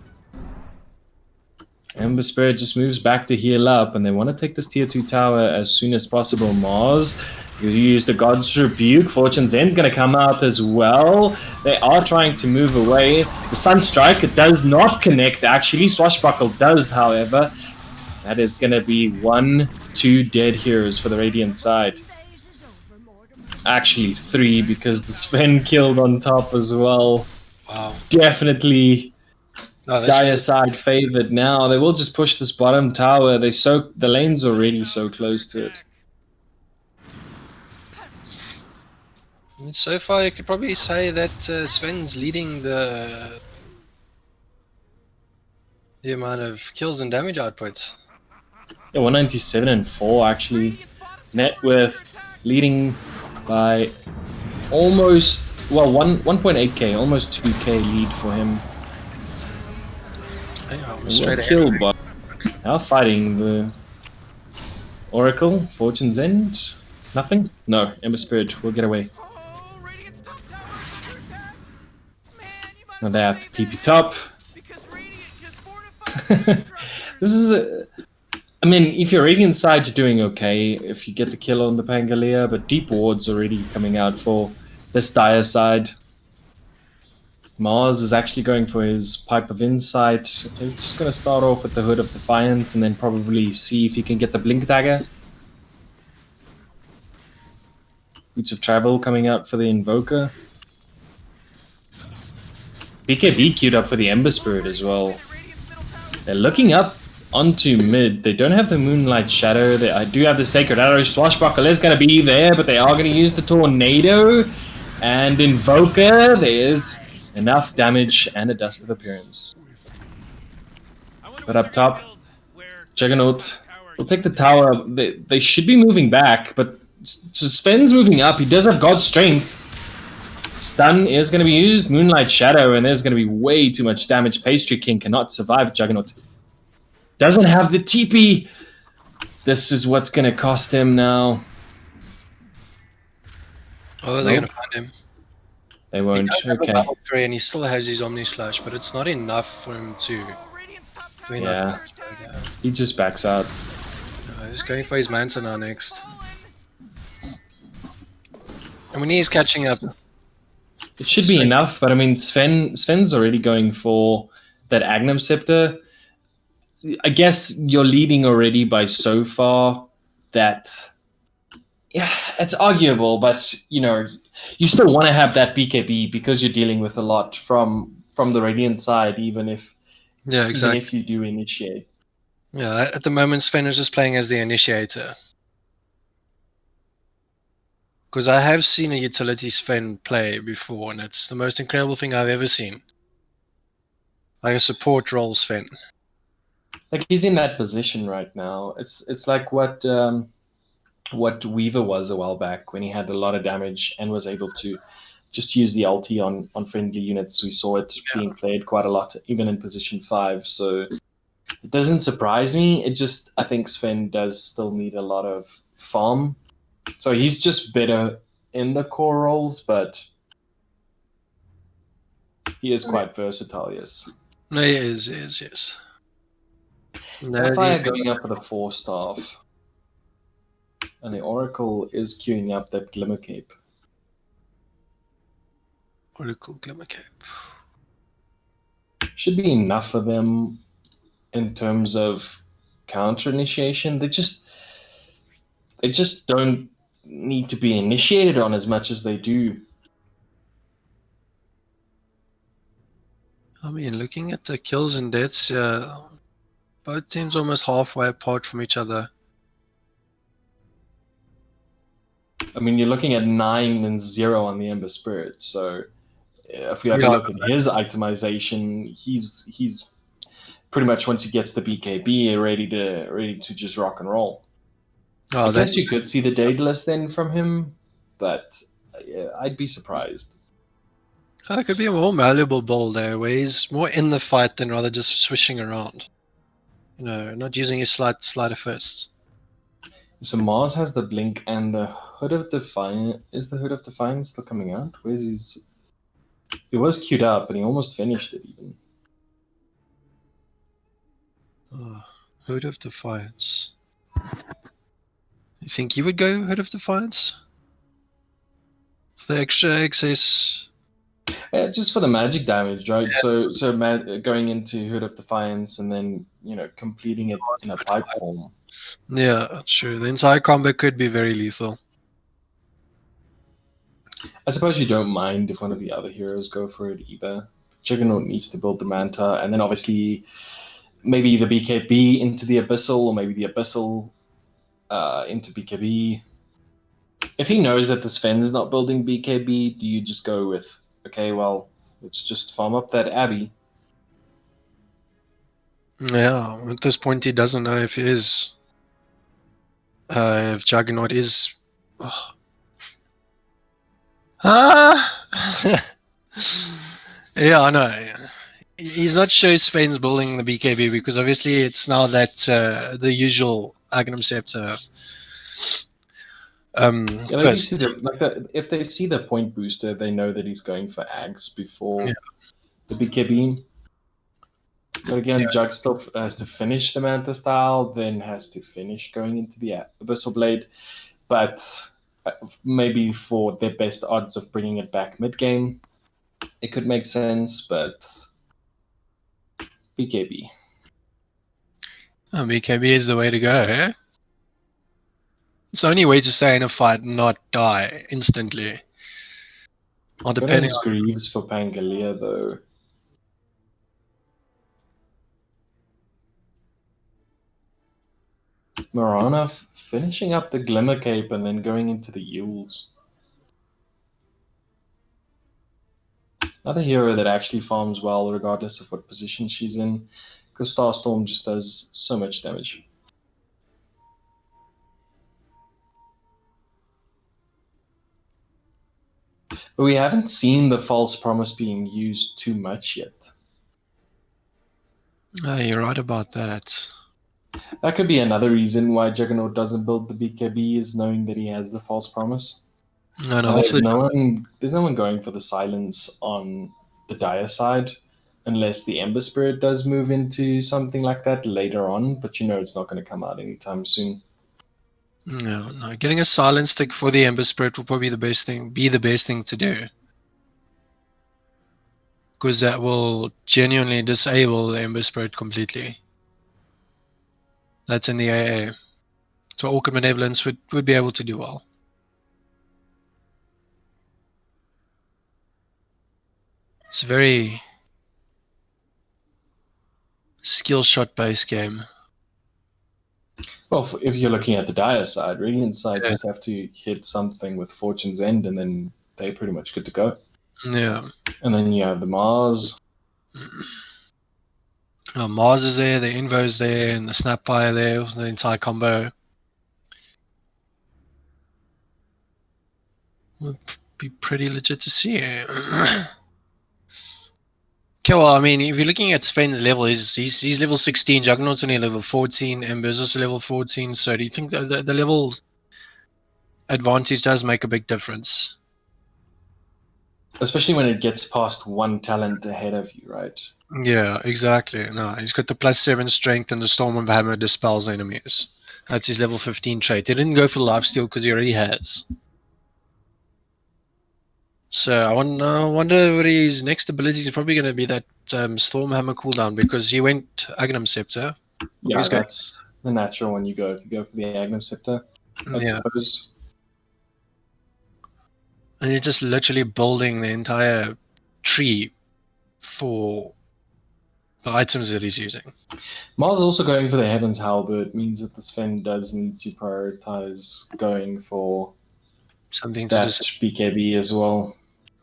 Ember Spirit just moves back to heal up, and they want to take this tier 2 tower as soon as possible. Mars, you use the God's Rebuke. Fortune's End going to come out as well. They are trying to move away. The Sunstrike, it does not connect actually. Swashbuckle does, however. That is going to be 1-2 dead heroes for the Radiant side. Actually 3, because the Sven killed on top as well. Wow. Definitely No, Dire side favored now. They will just push this bottom tower. The lane's already so close to it. I mean, so far, you could probably say that Sven's leading the amount of kills and damage outputs. Yeah, 197 and 4 actually. Net worth leading by almost 1.8k, almost 2k lead for him. Straight ahead. Kill, but now fighting the Oracle, Fortune's End. Nothing? No, Ember Spirit will get away. Oh, Radiant's top tower is under attack. Man, you might Now they have to saved TP top. because Radiant just fortified their structures. This is I mean, if you're Radiant side, you're doing okay if you get the kill on the Pangaea, but deep ward's already coming out for this Dire side. Mars is actually going for his Pipe of Insight. He's just going to start off with the Hood of Defiance and then probably see if he can get the Blink Dagger. Boots of Travel coming out for the Invoker. BKB queued up for the Ember Spirit as well. Radiant's middle tower They're looking up onto mid. They don't have the Moonlight Shadow. I do have the Sacred Arrow. Swashbuckle is going to be there, but they are going to use the Tornado. And Invoker, there's enough damage and a Dust of Appearance. I wonder But what up they're gonna top, build where Juggernaut tower will take the tower. They should be moving back, but so Sven's moving up. He does have God's Strength. Stun is going to be used. Moonlight Shadow, and there's going to be way too much damage. Pastry King cannot survive Juggernaut. Doesn't have the TP. This is what's going to cost him now. Oh, they're Nope. gonna find him. They He won't. does have a Okay. battle three, and he still has his Omni Slash, but it's not enough for him to Oh, Radiant's top do tower enough Yeah. damage. But, He just backs out. he's going for his Manta now next. fallen. And when he's catching up, It should be enough, but I mean, Sven's already going for that Agnum Scepter. I guess you're leading already by so far that, yeah, it's arguable, but you know, you still want to have that BKB because you're dealing with a lot from the Radiant side, even if yeah, exactly. even if you do initiate. Yeah, at the moment, Sven is just playing as the initiator. Because I have seen a utility Sven play before, and it's the most incredible thing I've ever seen. Like a support role Sven. Like he's in that position right now. It's like what Weaver was a while back when he had a lot of damage and was able to just use the ulti on friendly units. We saw it being played quite a lot, even in position 5. So it doesn't surprise me. I think Sven does still need a lot of farm. So he's just better in the core roles, but he is quite versatile, yes. No, he is, yes. Sapphire going up for the 4-staff. And the Oracle is queuing up that Glimmer Cape. Oracle Glimmer Cape. Should be enough for them in terms of counter initiation. They just don't need to be initiated on as much as they do. I mean, looking at the kills and deaths, both teams almost halfway apart from each other. I mean, you're looking at 9 and 0 on the Ember Spirit. So if you have a look at his itemization, he's pretty much, once he gets the BKB, ready to just rock and roll. Oh, I guess you could see the Daedalus then from him, but I'd be surprised. It could be a more malleable build there, where he's more in the fight than rather just swishing around. You know, not using his slider first. So Mars has the blink and the Hood of Defiance. Is the Hood of Defiance still coming out? Where's his? It was queued up, but he almost finished it even. Oh, Hood of Defiance. You think you would go Hood of Defiance? For the extra access? Just for the magic damage, right? So going into Hood of Defiance and then completing it in a pipe form. Yeah, true. The entire combo could be very lethal. I suppose you don't mind if one of the other heroes go for it either. Juggernaut needs to build the Manta, and then obviously maybe the BKB into the Abyssal, or maybe the Abyssal into BKB. If he knows that the Sven's not building BKB, do you just go with, okay, well, let's just farm up that Abbey? Yeah, at this point he doesn't know if he is. If Juggernaut is. Oh. Ah! Yeah, I know. He's not sure Sven's building the BKB because obviously it's now that the usual Agnum Scepter. Yeah, they First. see if they see the point booster, they know that he's going for Ags before the BKB. But again, Jug still has to finish the Manta style, then has to finish going into the Abyssal Blade. But maybe for their best odds of bringing it back mid game, it could make sense. But BKB. Oh, BKB is the way to go, eh? It's the only way to stay in a fight and not die instantly. Or depending on Greaves for Pangalia though. Mirana finishing up the Glimmer Cape and then going into the Yules. Another hero that actually farms well regardless of what position she's in, because Starstorm just does so much damage. But we haven't seen the False Promise being used too much yet. You're right about that. That could be another reason why Juggernaut doesn't build the BKB, is knowing that he has the False Promise. No, there's no one going for the silence on the Dire side, unless the Ember Spirit does move into something like that later on, but it's not going to come out anytime soon. No. Getting a silence stick for the Ember Spirit will probably be the best thing to do. Because that will genuinely disable the Ember Spirit completely. That's in the AA. So Orchid Benevolence would be able to do well. It's a very skill shot based game. Well, if you're looking at the Dire side, Radiant side just have to hit something with Fortune's End, and then they're pretty much good to go. Yeah. And then you have the Mars. Mars is there, the Invo's there, and the Snapfire there, the entire combo. Would be pretty legit to see. Okay, well, I mean, if you're looking at Sven's level, he's level 16, Juggernaut's only level 14, Ember's also level 14, so do you think the level advantage does make a big difference? Especially when it gets past one talent ahead of you, right? Yeah, exactly. No, he's got the +7 strength and the Storm of Hammer dispels enemies. That's his level 15 trait. He didn't go for lifesteal because he already has. So I wonder what his next ability is probably going to be that Storm Hammer cooldown, because he went Agnum Scepter. Yeah, that's the natural one you go if you go for the Agnum Scepter, I suppose. And you're just literally building the entire tree for the items that he's using. Mars also going for the Heaven's Halberd means that the Sven does need to prioritize going for something to that BKB as well.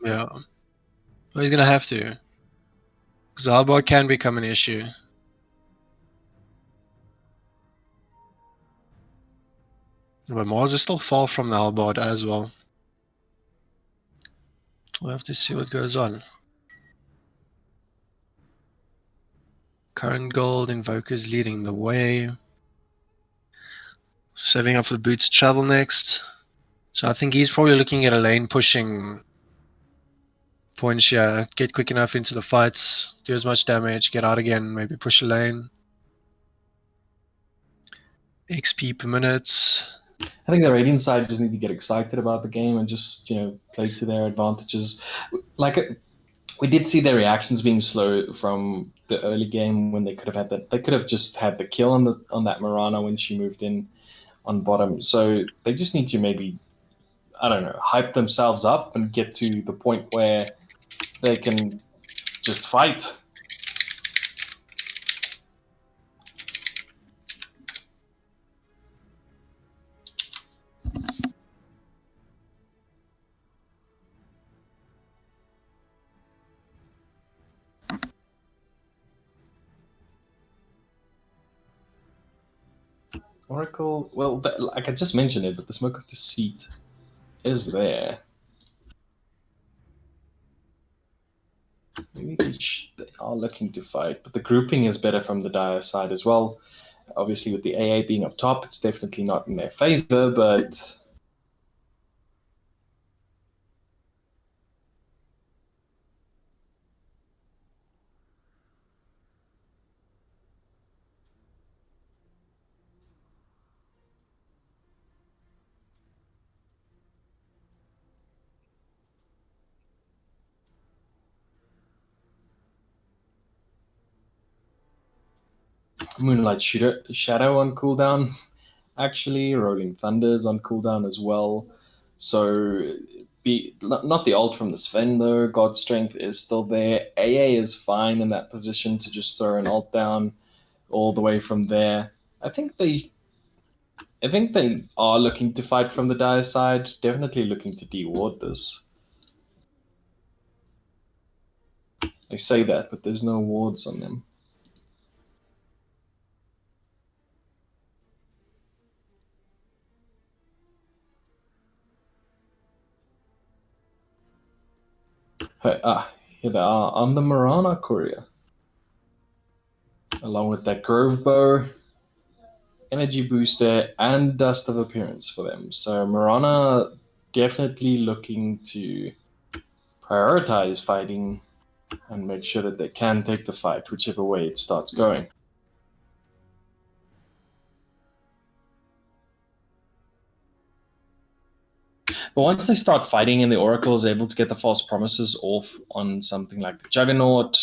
Yeah. Well, he's going to have to. Because the halberd can become an issue. But Mars is still far from the halberd as well. We'll have to see what goes on. Current gold, Invoker's leading the way. Saving up for the boots travel next. So I think he's probably looking at a lane pushing points here. Get quick enough into the fights, do as much damage, get out again, maybe push a lane. XP per minute. I think the Radiant side just need to get excited about the game and just, play to their advantages. We did see their reactions being slow from the early game when they could have had that. They could have just had the kill on that Mirana when she moved in on bottom. So they just need to maybe, I don't know, hype themselves up and get to the point where they can just fight. Oracle, well, like I just mentioned it, but the Smoke of Deceit is there. Maybe they are looking to fight, but the grouping is better from the Dire side as well. Obviously, with the AA being up top, it's definitely not in their favor, but... Moonlight Shadow on cooldown, actually. Rolling Thunders on cooldown as well. So, not the ult from the Sven though. God's Strength is still there. AA is fine in that position to just throw an ult down all the way from there. I think they are looking to fight from the Dire side. Definitely looking to deward this. They say that, but there's no wards on them. Here they are on the Mirana courier. Along with that Grove Bow, Energy Booster, and Dust of Appearance for them. So Mirana definitely looking to prioritize fighting and make sure that they can take the fight, whichever way it starts going. But once they start fighting and the Oracle is able to get the false promises off on something like the Juggernaut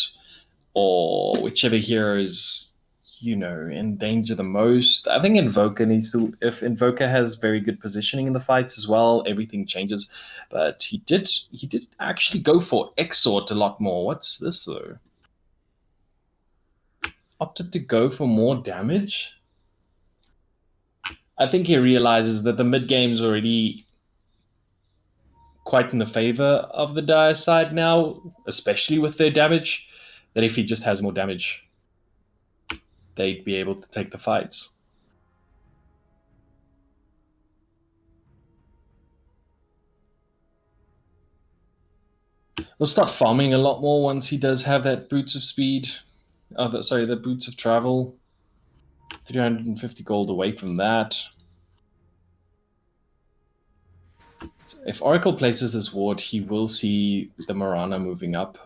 or whichever hero is, in danger the most, I think Invoker needs to, if Invoker has very good positioning in the fights as well, everything changes. But he did actually go for Exort a lot more. What's this though? Opted to go for more damage? I think he realizes that the mid game's already quite in the favor of the Dire side now, especially with their damage, that if he just has more damage, they'd be able to take the fights. We'll start farming a lot more once he does have that Boots of Speed. The Boots of Travel. 350 gold away from that. If Oracle places this ward, he will see the Mirana moving up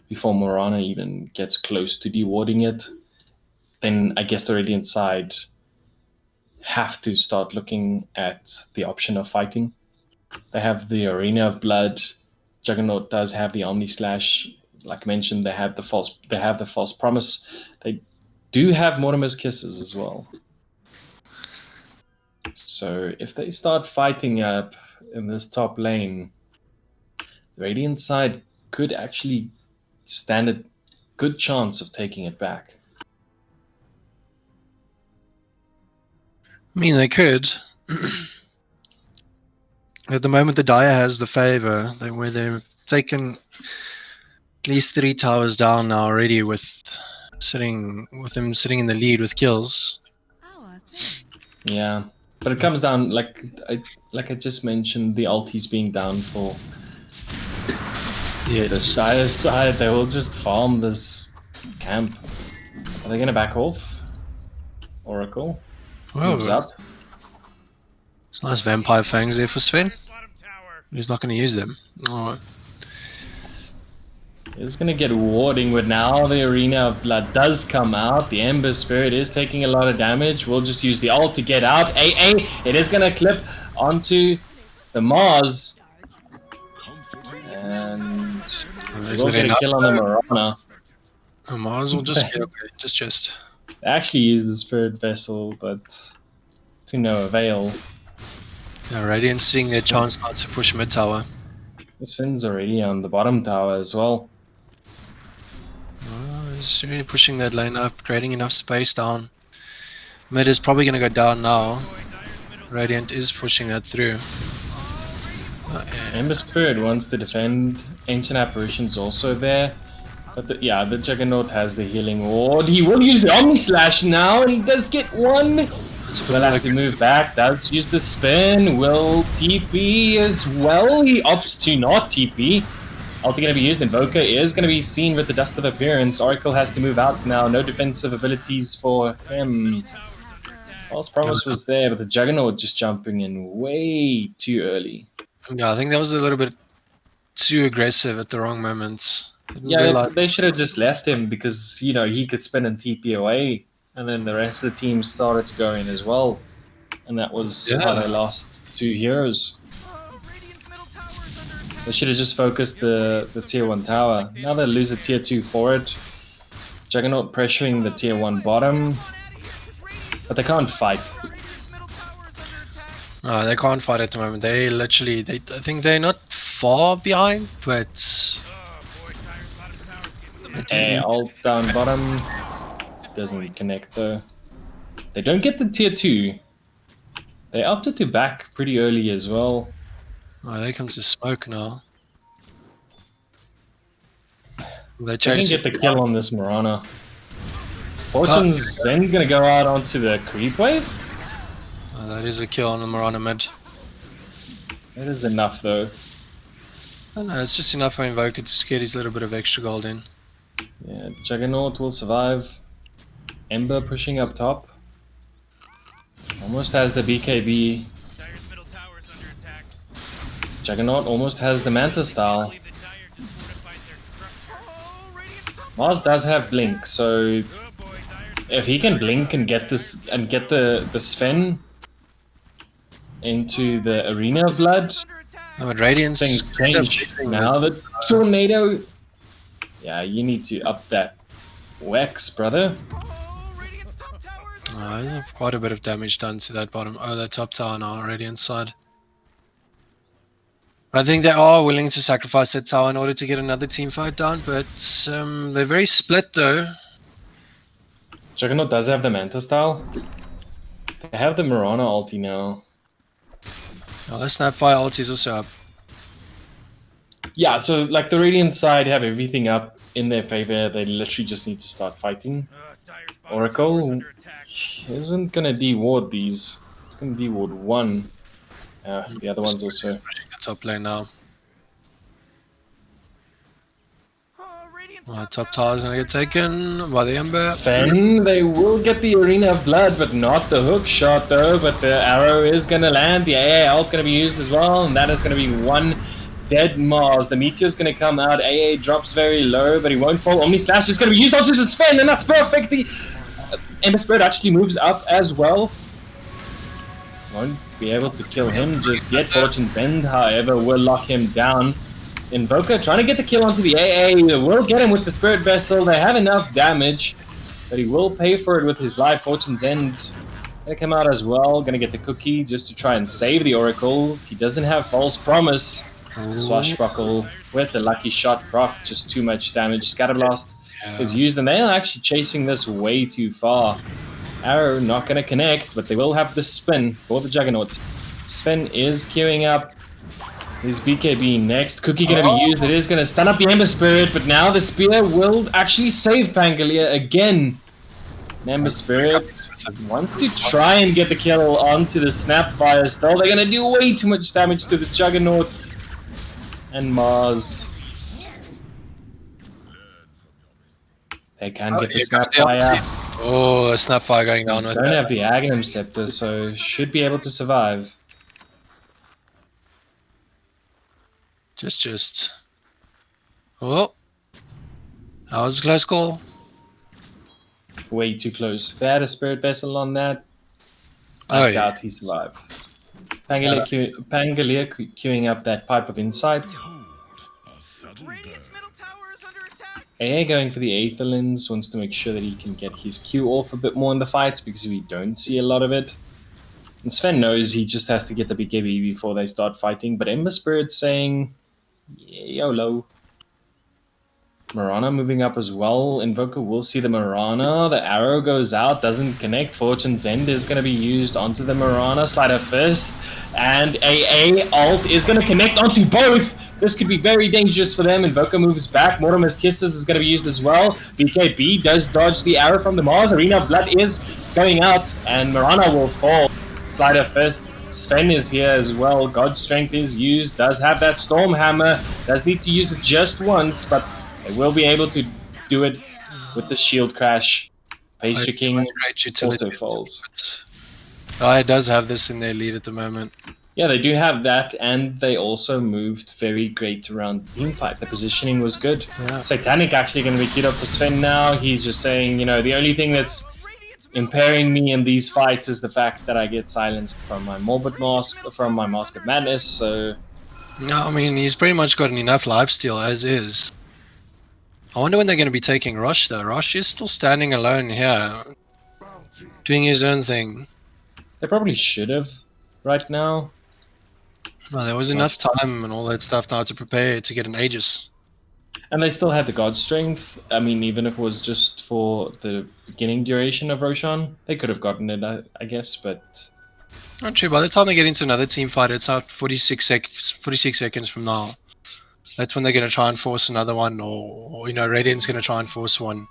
before Mirana even gets close to dewarding it. Then I guess the Radiant side have to start looking at the option of fighting. They have the Arena of Blood. Juggernaut does have the Omni Slash. Like I mentioned, they have the false promise. They do have Mortimer's Kisses as well. So if they start fighting up in this top lane, the Radiant side could actually stand a good chance of taking it back. I mean, they could. At the moment, the Dire has the favor, where they've taken at least 3 towers down now already, with them sitting in the lead with kills. Yeah, but it comes down, like I just mentioned, the ultis being down for Yeah, The Shire side, they will just farm this camp. Are they gonna back off? Oracle moves up. It's nice vampire fangs there for Sven. Bottom tower. He's not going to use them. Oh, It's gonna get warding, but now the Arena of Blood does come out. The Ember Spirit is taking a lot of damage. We'll just use the ult to get out. AA, it is gonna clip onto the Mars. And is we'll it get a enough? kill on the Marana. Mars will just be okay. Just. They actually used the Spirit Vessel, but to no avail. Yeah, Radiant seeing their chance not to push mid tower. This Finn's already on the bottom tower as well. Oh, he's really pushing that lane up, creating enough space down. Mid is probably going to go down now. Radiant is pushing that through. Ember Spirit wants to defend. Ancient Apparition's also there. But the Juggernaut has the healing ward. He will use the Omni Slash now, and he does get one. Will have to move back. Does use the spin. Will TP as well. He opts to not TP. Ulti going to be used. Invoker is going to be seen with the Dust of Appearance. Oracle has to move out now. No defensive abilities for him. False Promise was there, but the Juggernaut just jumping in way too early. Yeah, I think that was a little bit too aggressive at the wrong moments. Yeah, they should have just left him because, you know, he could spin and TP away. And then the rest of the team started to go in as well. And that was how they lost 2 heroes. They should have just focused the tier 1 tower. Now they lose a tier 2 forward. Juggernaut pressuring the tier 1 bottom. But they can't fight. No, they can't fight at the moment. They literally, I think they're not far behind, but... Ult down bottom. Doesn't connect though. They don't get the tier 2. They opted to back pretty early as well. Oh, they come to smoke now. They can get the kill on this Marana. Fortune's then gonna go out onto the creep wave. Oh, that is a kill on the Marana mid. That is enough though. Oh, no, it's just enough for Invoker to get his little bit of extra gold in. Yeah, Juggernaut will survive. Ember pushing up top. Almost has the BKB. Juggernaut almost has the Manta style. Mars does have blink, so if he can blink and get this and get the Sven into the Arena of Blood, Radiance things change. Now the tornado. Yeah, you need to up that Wex, brother. There's quite a bit of damage done to that bottom. Oh, that top tower now, Radiant side. I think they are willing to sacrifice that tower in order to get another team fight down, but they're very split though. Juggernaut does have the Manta style. They have the Marana ulti now. Oh, the Snapfire ulti is also up. Yeah, so like the Radiant side have everything up in their favor. They literally just need to start fighting. Oracle isn't gonna de-ward these. It's gonna de-ward one. The other one's also top lane now. Top tower is gonna get taken by the Ember. Sven, they will get the Arena of Blood, but not the hook shot though. But the arrow is gonna land. The AA ult gonna be used as well, and that is gonna be one dead Mars. The Meteor's gonna come out. AA drops very low, but he won't fall. Omni Slash is gonna be used onto the Sven, and that's perfect. The Ember Spirit actually moves up as well. Won't be able to kill him just yet. Fortune's End, however, will lock him down. Invoker trying to get the kill onto the AA. Will get him with the Spirit Vessel. They have enough damage, but he will pay for it with his life. Fortune's End gonna come out as well. Gonna get the cookie just to try and save the Oracle. He doesn't have False Promise. Swashbuckle with the lucky shot proc. Just too much damage. Scatterblast is used, and they are actually chasing this way too far. Arrow not going to connect, but they will have the spin for the Juggernaut. Sven is queuing up his BKB next. Cookie going to be used. It is going to stun up the Ember Spirit, but now the Spear will actually save Pangalia again. Ember Spirit wants to try and get the kill onto the Snapfire still. They're going to do way too much damage to the Juggernaut. And Mars They can Oh, get the here comes the Snapfire. Oh, a Snapfire going down with Don't that. have the Agnum Scepter, so should be able to survive. Just. Oh. That was a close call. Way too close. If they had a Spirit Vessel on that, Oh, I yeah. doubt he survives. Pangolier queuing up that Pipe of Insight. Radiant's middle tower is under attack. AA going for the Aetherlins, wants to make sure that he can get his Q off a bit more in the fights because we don't see a lot of it. And Sven knows he just has to get the BKB before they start fighting, but Ember Spirit's saying, yeah, YOLO. Mirana moving up as well. Invoker will see the Mirana. The arrow goes out, doesn't connect. Fortune's End is going to be used onto the Mirana. Slider Fist. And AA ult is going to connect onto both. This could be very dangerous for them. Invoker moves back. Mortimer's Kisses is going to be used as well. BKB does dodge the arrow from the Mars. Arena of Blood is going out. And Mirana will fall. Slider Fist. Sven is here as well. God's Strength is used. Does have that Storm Hammer. Does need to use it just once, but they will be able to do it with the shield crash. Pastry King also falls. Oh, it does have this in their lead at the moment. Yeah, they do have that, and they also moved very great around the team fight. The positioning was good. Yeah. Satanic actually going to be queued up for Sven now. He's just saying, you know, the only thing that's impairing me in these fights is the fact that I get silenced from my Morbid Mask, from my Mask of Madness, so... No, I mean, he's pretty much gotten enough lifesteal as is. I wonder when they're going to be taking Rosh though. Rosh is still standing alone here, doing his own thing. They probably should have right now. Well, there was enough time and all that stuff now to prepare to get an Aegis. And they still had the God Strength. I mean, even if it was just for the beginning duration of Roshan, they could have gotten it, I guess, but... Not true, by the time they get into another team fight, it's out 46 seconds from now. That's when they're going to try and force another one, or you know, Radiant's going to try and force one.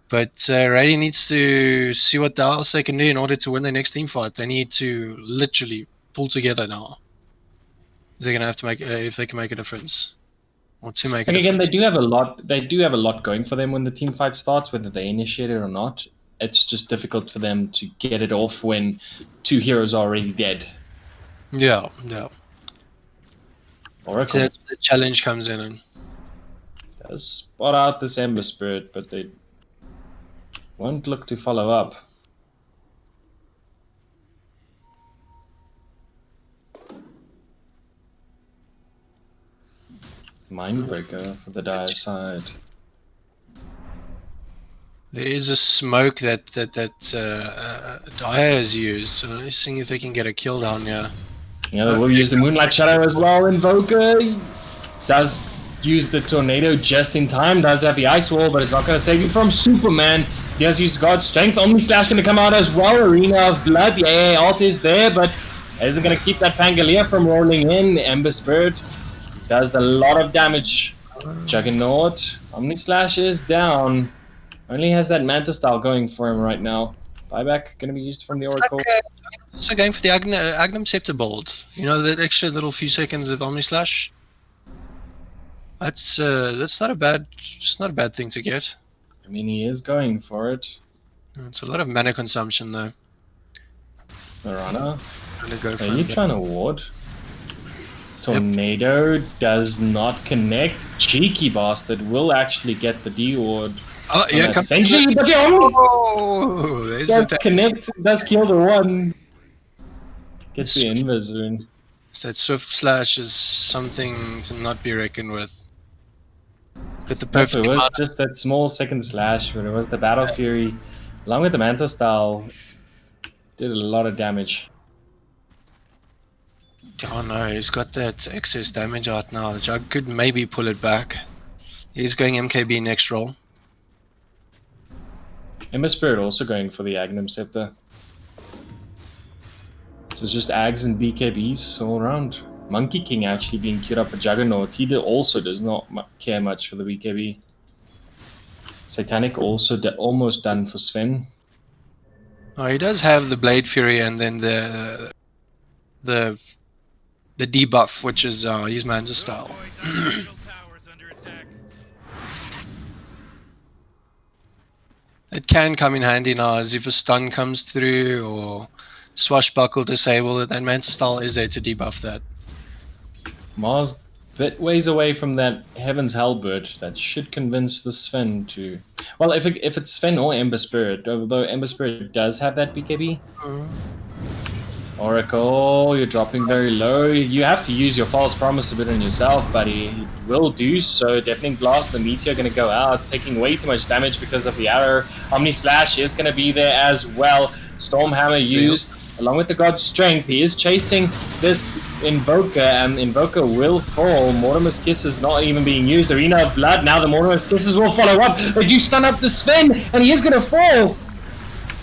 But Radiant needs to see what else they can do in order to win their next team fight. They need to literally pull together now. They're going to have to make, if they can make a difference. Or to make a And again, difference. they do have a lot going for them when the team fight starts, whether they initiate it or not. It's just difficult for them to get it off when two heroes are already dead. Yeah. Oracle So that's where the challenge comes in. And does spot out this Ember Spirit, but they won't look to follow up. Mindbreaker for the Dire side. there is a smoke that Dire has used, so let's see if they can get a kill down here. Yeah, they will use the Moonlight Shadow as well. Invoker does use the Tornado just in time, does have the Ice Wall, but it's not going to save you from Superman. He does use God's Strength. Omni Slash going to come out as well. Arena of Blood, the AA ult is there, but it isn't going to keep that Pangolier from rolling in. Ember Spirit does a lot of damage. Juggernaut, Omni Slash is down. Only has that Manta style going for him right now. Buyback going to be used from the Oracle. So going for the Agnum Scepter build, you know, that extra little few seconds of Omni Slash. That's not a bad, it's not a bad thing to get. I mean, he is going for it. It's a lot of mana consumption though. Mirana, Gonna go for are you it. trying to ward? Tornado does not connect. Cheeky bastard will actually get the D ward. Oh yeah, come Essentially, but yeah, Oh, there's a does connect, does kill the one. Gets the invis rune. So that Swift Slash is something to not be reckoned with. But the If perfect it was amount- just that small second slash, but it was the Battle Fury, along with the Manta style, did a lot of damage. Oh no, he's got that excess damage out now. Jug could maybe pull it back. He's going MKB next roll. Ember Spirit also going for the Agnum Scepter. So it's just Ags and BKBs all around. Monkey King actually being queued up for Juggernaut. He also does not care much for the BKB. Satanic also almost done for Sven. Oh, he does have the Blade Fury and then the debuff, which is his Manta style. Middle tower is under attack. It can come in handy now, as if a stun comes through or swashbuckle disable. That Manta style is there to debuff that. Mars bit ways away from that Heaven's Halberd. That should convince the Sven to. Well, if it's Sven or Ember Spirit, although Ember Spirit does have that BKB. Oracle, you're dropping very low. You have to use your false promise a bit on yourself, buddy. It will do so. Deafening Blast, the Meteor going to go out, taking way too much damage because of the arrow. Omni Slash is going to be there as well. Stormhammer used along with the God's Strength. He is chasing this Invoker, and Invoker will fall. Mortimer's Kiss is not even being used. Arena of Blood, now the Mortimer's Kisses will follow up. They do stun up the Sven, and he is going to fall.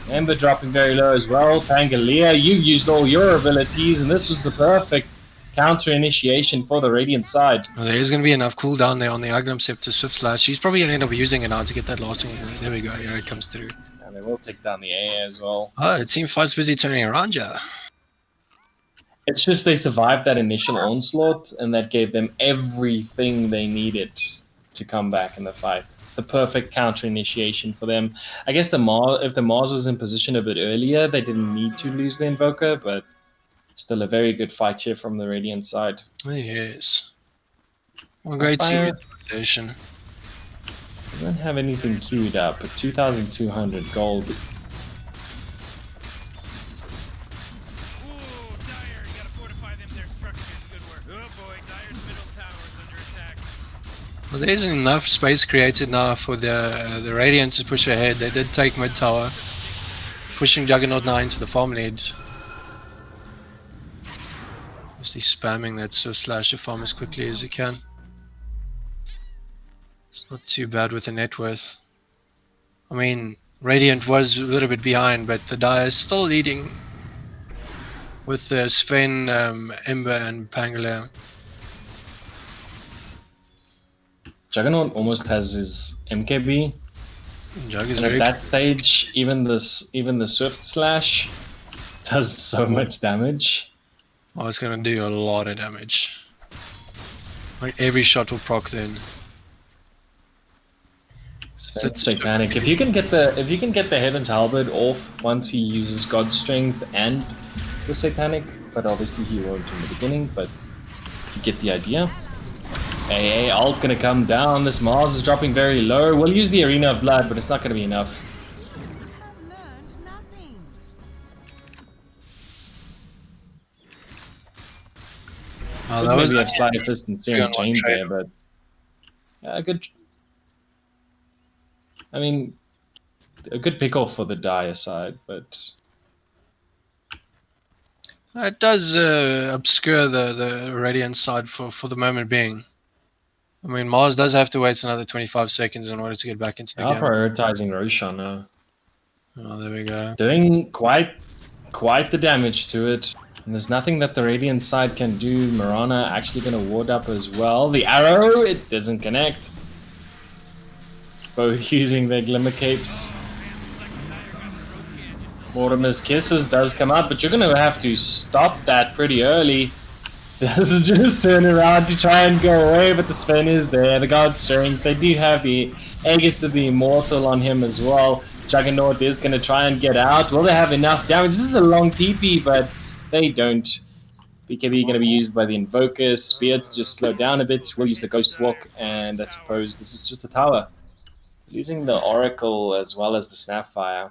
Ember dropping very low as well. Pangalia, you used all your abilities, and this was the perfect counter initiation for the Radiant side. Well, there is going to be enough cooldown there on the Agnum Scepter Swift Slash. He's probably going to end up using it now to get that last one. There we go, here it comes through. And they will take down the AA as well. Oh, it seems Fight's busy turning around, yeah. It's just they survived that initial onslaught, and that gave them everything they needed to come back in the fight. It's the perfect counter initiation for them. I guess if the Mars was in position a bit earlier, they didn't need to lose the Invoker, but still a very good fight here from the Radiant side. Yes. Well, great team utilization. I don't have anything queued up, but 2,200 gold. Ooh, Dire, you gotta fortify them their structures. Good work. Oh boy, Dire's middle tower is under attack. Well, there's enough space created now for the Radiant to push ahead. They did take mid tower, pushing Juggernaut now into the farm lead. Obviously spamming that Swift Slash to farm as quickly as he can. It's not too bad with the net worth. I mean, Radiant was a little bit behind, but the Dire is still leading with Sven, Ember, and Pangalia. Juggernaut almost has his MKB. Jug is And at very that stage, even the Swift Slash does so much damage. Oh, it's gonna do a lot of damage. Like every shot will proc then. It's satanic. If you can get the Heaven's Halberd off once he uses God's Strength and the Satanic, but obviously he won't in the beginning, but you get the idea. AA ult gonna come down. This Mars is dropping very low. We'll use the Arena of Blood, but it's not gonna be enough. have learned nothing. Oh, that was Maybe have Sleight of Fist and Searing 3-on-1 Chain trade. there, but good. I mean, a good pick off for the Dire side, but it does obscure the Radiant side for the moment being. I mean, Mars does have to wait another 25 seconds in order to get back into the I'm game. prioritizing Roshan now. Oh, there we go. Doing quite the damage to it. And there's nothing that the Radiant side can do. Mirana actually going to ward up as well. The arrow, it doesn't connect. Both using their Glimmer Capes. Mortimer's Kisses does come out, but you're going to have to stop that pretty early. Doesn't just turn around to try and go away, but the Sven is there. The God's Strength. They do have the Aegis of the Immortal on him as well. Juggernaut is going to try and get out. Will they have enough damage? This is a long TP, but they don't. BKB going to be used by the Invoker. Spear to just slow down a bit. We'll use the Ghost Walk, and I suppose this is just a tower. Using the Oracle as well as the Snapfire.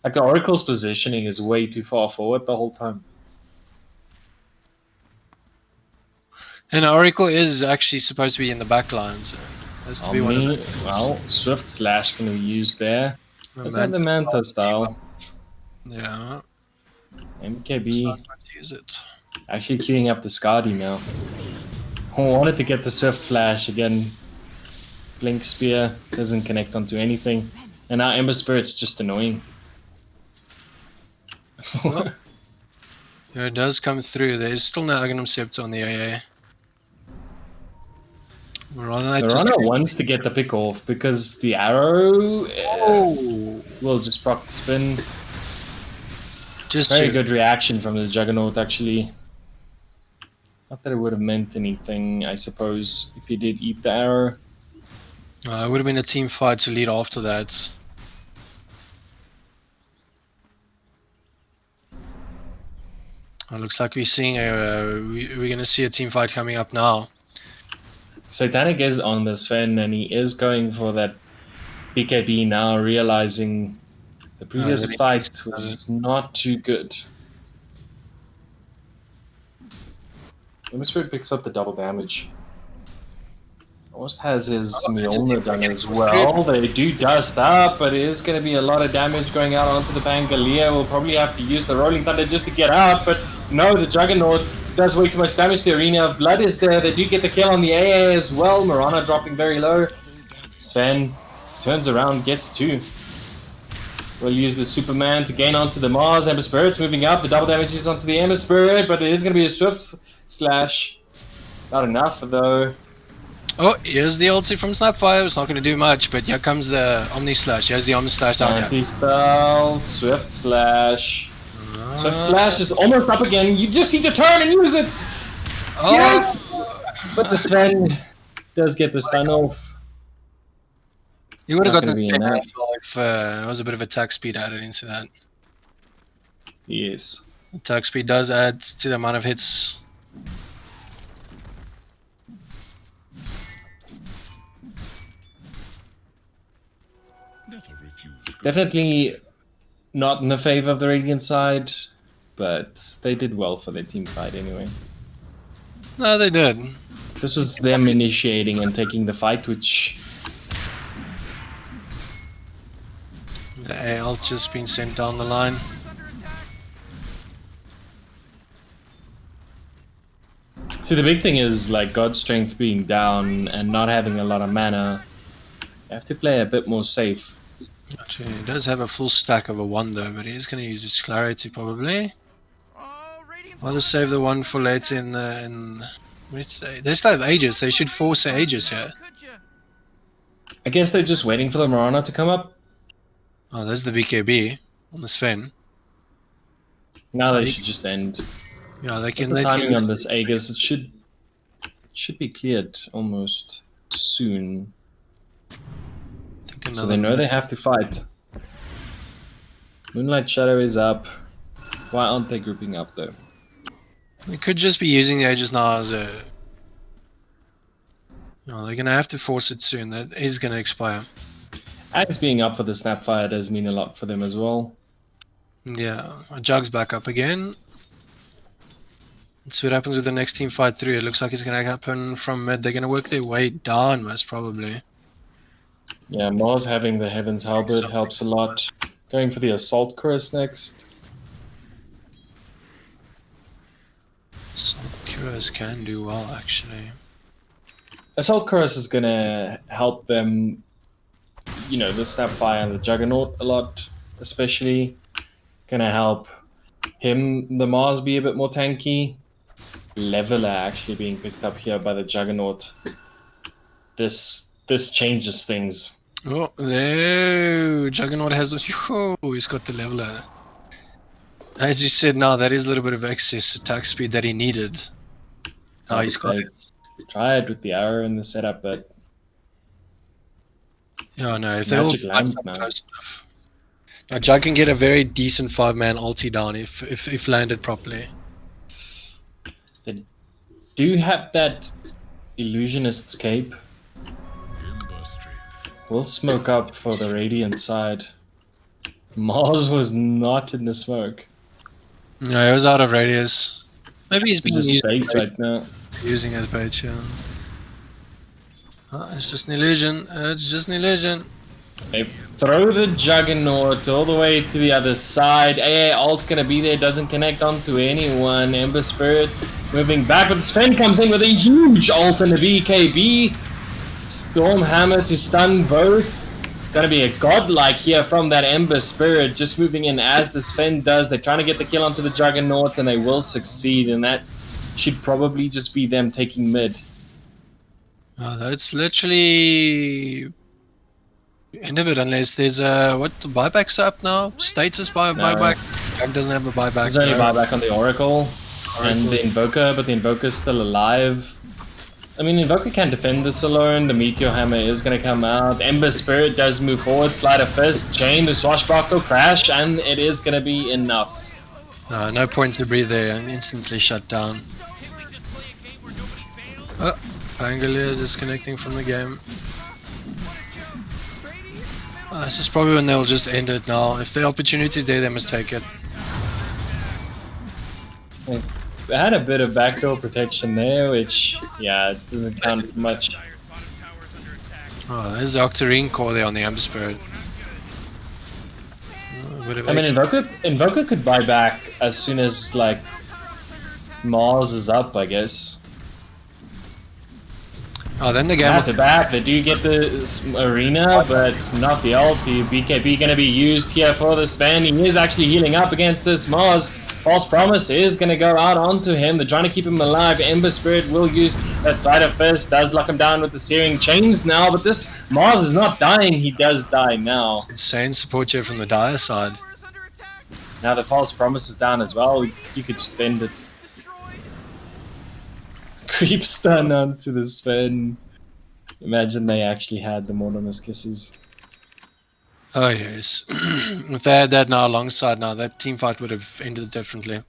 Like the Oracle's positioning is way too far forward the whole time. And Oracle is actually supposed to be in the back line, so has to be one of the. Well, Swift Slash can be used there. Is that the Manta style? Yeah. MKB. Let's use it. Actually queuing up the Skadi now. I wanted to get the Swift Flash again. Blink Spear doesn't connect onto anything. And now Ember Spirit's just annoying. Well, yeah, it does come through. There is still no Agnum Scepter on the AA. The runner wants to get the pick off because the arrow will just proc the spin. Just Very good reaction from the Juggernaut actually. Not that it would have meant anything, I suppose, if he did eat the arrow. It would have been a team fight to lead after that. Looks like we're seeing we're gonna see a team fight coming up now. Satanic is on the Sven, and he is going for that BKB now, realizing the previous really fight was not too good. Ember picks up the double damage. Almost has his Mjolnir done as well. They do dust up, but it is going to be a lot of damage going out onto the Pangalia. Will probably have to use the Rolling Thunder just to get out, but no, the Juggernaut does way too much damage. The Arena of Blood is there. They do get the kill on the AA as well. Mirana dropping very low. Sven turns around, gets 2. We'll use the Superman to gain onto the Mars. Ember Spirit's moving up. The double damage is onto the Ember Spirit, but it is going to be a Swift Slash. Not enough, though. Oh, here's the ulti from Snapfire. It's not going to do much, but here comes the Omni Slash. Here's the Omni Slash down here. Anti-stealth, Swift Slash. Swift Slash is almost up again. You just need to turn and use it. Oh. Yes! But the Sven does get the stun off. You would have Not got the gonna be same enough. if there was a bit of attack speed added into that. Yes. Attack speed does add to the amount of hits. Definitely not in the favor of the Radiant side, but they did well for their team fight anyway. No, they did. This was them initiating and taking the fight, which The AL just been sent down the line. see, the big thing is like God's strength being down and not having a lot of mana. You have to play a bit more safe. Actually, he does have a full stack of a 1 though, but he's going to use his Clarity probably. Rather save the 1 for later in they still have Aegis. They should force the Aegis here. I guess they're just waiting for the Mirana to come up. Oh, there's the BKB on the Sven. Now they should just end. Yeah, they What's can. the They timing can on this Aegis? It should be cleared almost soon. take So they know they have to fight. Moonlight Shadow is up. Why aren't they grouping up though? They could just be using the Aegis now as a. No, they're gonna have to force it soon. That is gonna expire. Axe being up for the Snapfire does mean a lot for them as well. Yeah, Jug's back up again. Let's see what happens with the next team fight through. It looks like it's gonna happen from mid. They're gonna work their way down, most probably. Yeah, Mars having the Heaven's Halberd helps a lot. Going for the Assault Chorus next. So Curious can do well, actually. Assault Chorus is gonna help them, you know, the Snapfire and the Juggernaut a lot, especially. Gonna help him, the Mars, be a bit more tanky. Leveler actually being picked up here by the Juggernaut. This changes things. Oh, there! Juggernaut has. Oh, he's got the leveler. As you said, now that is a little bit of excess attack speed that he needed. Now he's got it. Tried with the arrow in the setup, but Yeah, no, if they all Magic Lamp now. close enough. Now Jug can get a very decent 5-man ulti down if landed properly. they do have that Illusionist's Cape. We'll smoke up for the Radiant side. Mars was not in the smoke. No, he was out of radius. Maybe he's been He's just using, bait right now. using as bait, yeah. Oh, it's just an illusion. It's just an illusion. They throw the Juggernaut all the way to the other side. AA ult's gonna be there, doesn't connect onto anyone. Ember Spirit moving back, but Sven comes in with a huge ult and a BKB. Stormhammer to stun both. Gonna be a godlike here from that Ember Spirit, just moving in as the Sven does. They're trying to get the kill onto the Juggernaut, and they will succeed, and that should probably just be them taking mid. Oh, that's literally end of it unless there's a what buybacks up now? Status buyback. Jug doesn't have a buyback. There's only no. buyback on the Oracle and Oracle's- the Invoker, but the Invoker's still alive. I mean, Invoker can defend this alone. The Meteor Hammer is going to come out. Ember Spirit does move forward. Slide of Fist, Chain, the Swashbuckle, Crash, and it is going to be enough. No point to breathe there, and instantly shut down. Oh, Pangolier disconnecting from the game. This is probably when they'll just end it now. If the opportunity is there, they must take it. They had a bit of backdoor protection there, which, yeah, it doesn't count for much. Oh, there's the Octarine core there on the Ember Spirit. I mean, Invoker could buy back as soon as, like, Mars is up, I guess. Oh, then the game. After back, they do get the arena, but not the ult. The BKB going to be used here for the Sven. He is actually healing up against this Mars. False Promise is going to go out onto him. They're trying to keep him alive. Ember Spirit will use that Slider first. Does lock him down with the Searing Chains now. But this Mars is not dying. He does die now. Insane support here from the Dire side. Now the False Promise is down as well. You could just end it. Creep stun onto the Sven. Imagine they actually had the Mortimer's Kisses. Oh yes. If they had that now alongside now, that team fight would have ended differently.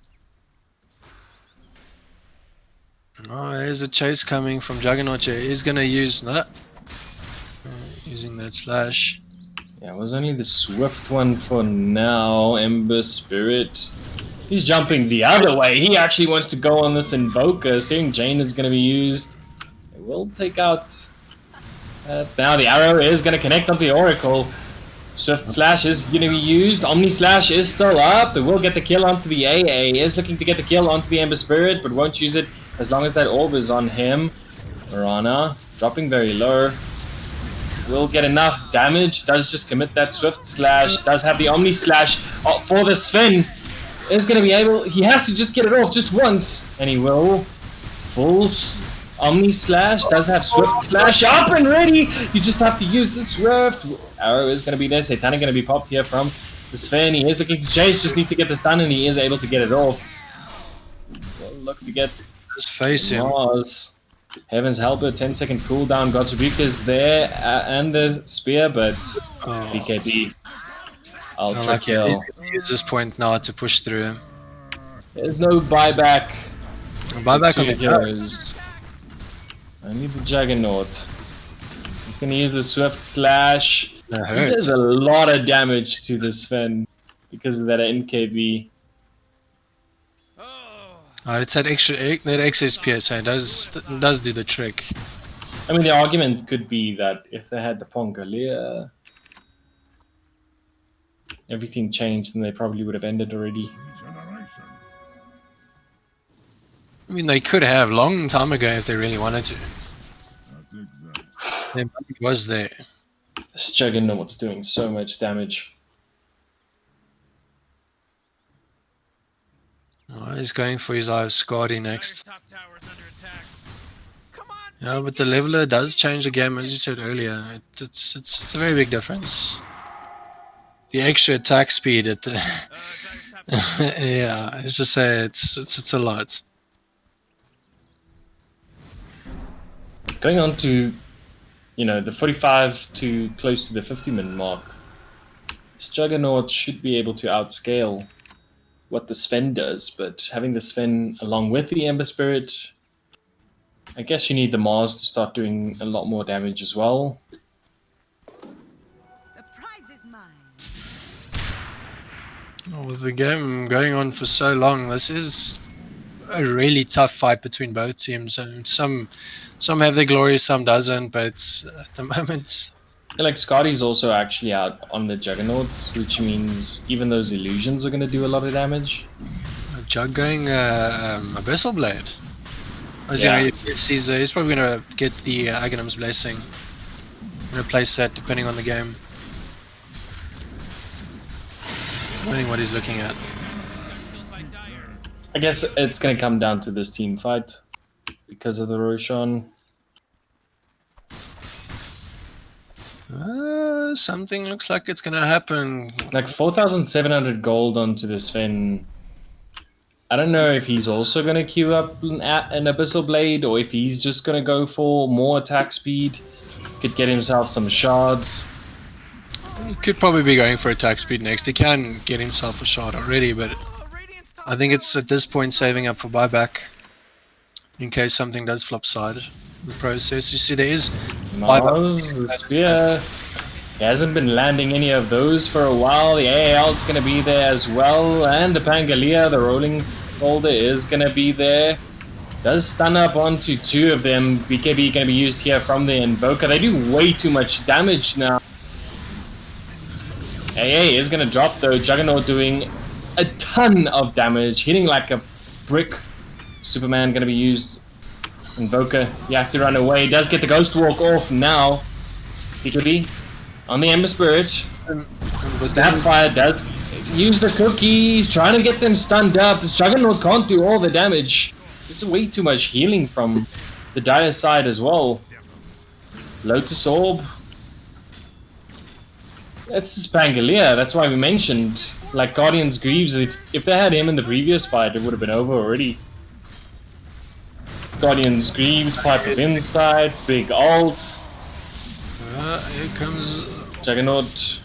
Oh, there's a chase coming from Juggernaut here. He's gonna use that. Using that slash. Yeah, it was only the Swift one for now. Ember Spirit. He's jumping the other way. He actually wants to go on this Invoker. Seeing Jane is going to be used. It will take out. Now the arrow is going to connect onto the Oracle. Swift Slash is going to be used. Omni Slash is still up. They will get the kill onto the AA. He is looking to get the kill onto the Ember Spirit, but won't use it as long as that orb is on him. Mirana dropping very low. Will get enough damage. Does just commit that Swift Slash. Does have the Omni Slash for the Sven. Is going to be able. He has to just get it off just once, and he will. Full Omni Slash does have Swift Slash up and ready. You just have to use the Swift. Arrow is going to be there. Satanic going to be popped here from the Sven. He is looking to chase. Just needs to get the stun, and he is able to get it off. Will look to get Just face him. Mars. Heaven's Helper, 10-second cooldown. God's Rebuke is there, and the spear, but BKB. Ultra kill. He's gonna use this point now to push through. There's no buyback. Buyback on the heroes. Only the Juggernaut. He's gonna use the Swift Slash. That hurts. There's a lot of damage to the Sven because of that NKB. It's that extra that excess PSA does do the trick. I mean, the argument could be that if they had the Pongolier, everything changed and they probably would have ended already. I mean, they could have long time ago if they really wanted to. Their money was there. This Juggernaut's doing so much damage. Oh, he's going for his Eye of Skadi next. Yeah, but the leveler does change the game, as you said earlier. It's a very big difference. The extra attack speed at the yeah, it's just say it's a lot. Going on to, you know, the 45 to close to the 50-minute mark, this Juggernaut should be able to outscale what the Sven does, but having the Sven along with the Ember Spirit, I guess you need the Mars to start doing a lot more damage as well. The prize is mine. Oh, with the game going on for so long, this is a really tough fight between both teams. And some have their glory, some doesn't, but at the moment... Like, Scotty's also actually out on the Juggernaut, which means even those illusions are going to do a lot of damage. Jug going Abyssal Blade. Yeah. He's probably going to get the Aghanim's Blessing. Replace that depending on the game. Depending what he's looking at. I guess it's going to come down to this team fight because of the Roshan. Something looks like it's gonna happen. Like 4,700 gold onto the Sven. I don't know if he's also going to queue up an Abyssal Blade or if he's just going to go for more attack speed. Could get himself some shards. He could probably be going for attack speed next. He can get himself a shot already, but I think it's at this point saving up for buyback in case something does flop side the process. You see, there is Mars, the spear. He hasn't been landing any of those for a while. The AAL's going to be there as well. And the Pangalia, the rolling boulder, is going to be there. Does stun up onto 2 of them. BKB going to be used here from the Invoker. They do way too much damage now. AA is going to drop though. Juggernaut doing a ton of damage. Hitting like a brick. Superman going to be used. Invoker, you have to run away. Does get the Ghost Walk off now. BKB on the Ember Spirit. Snapfire does use the cookies, trying to get them stunned up. This Juggernaut can't do all the damage. There's way too much healing from the Dire side as well. Lotus Orb. That's Pangalia, that's why we mentioned. Like Guardian's Greaves, if they had him in the previous fight, it would have been over already. Guardian's Greaves, Pipe of Insight, big ult. Here comes Juggernaut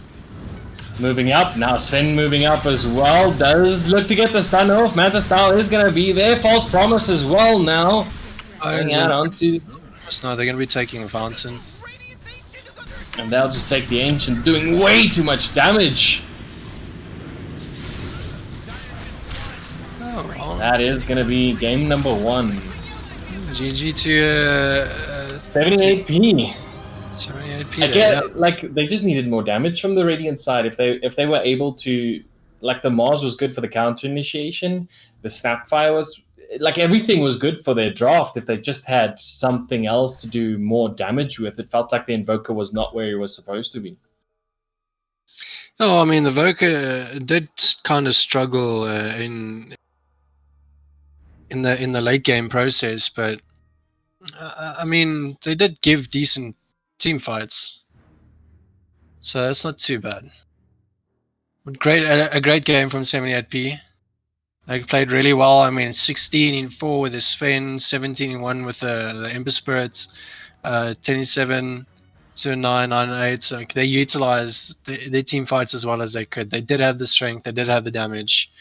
moving up. Now Sven moving up as well. Does look to get the stun off. Manta Style is going to be there. False Promise as well now. Going out onto... No, they're going to be taking Vanson. And they'll just take the Ancient, doing way too much damage. Oh, well. That is going to be game number 1. GG to 78p. 78p. I get like they just needed more damage from the Radiant side. If they were able to, like the Mars was good for the counter initiation, the Snapfire was like everything was good for their draft. If they just had something else to do more damage with, it felt like the Invoker was not where he was supposed to be. No, I mean the Invoker did kind of struggle in the late game process, but I mean they did give decent team fights, so that's not too bad. But a great game from 78p. They played really well. I mean, 16-4 with the Sven, 17-1 with the Ember Spirits, 10-7, 2-9, 9-8. So they utilized their team fights as well as they could. They did have the strength. They did have the damage.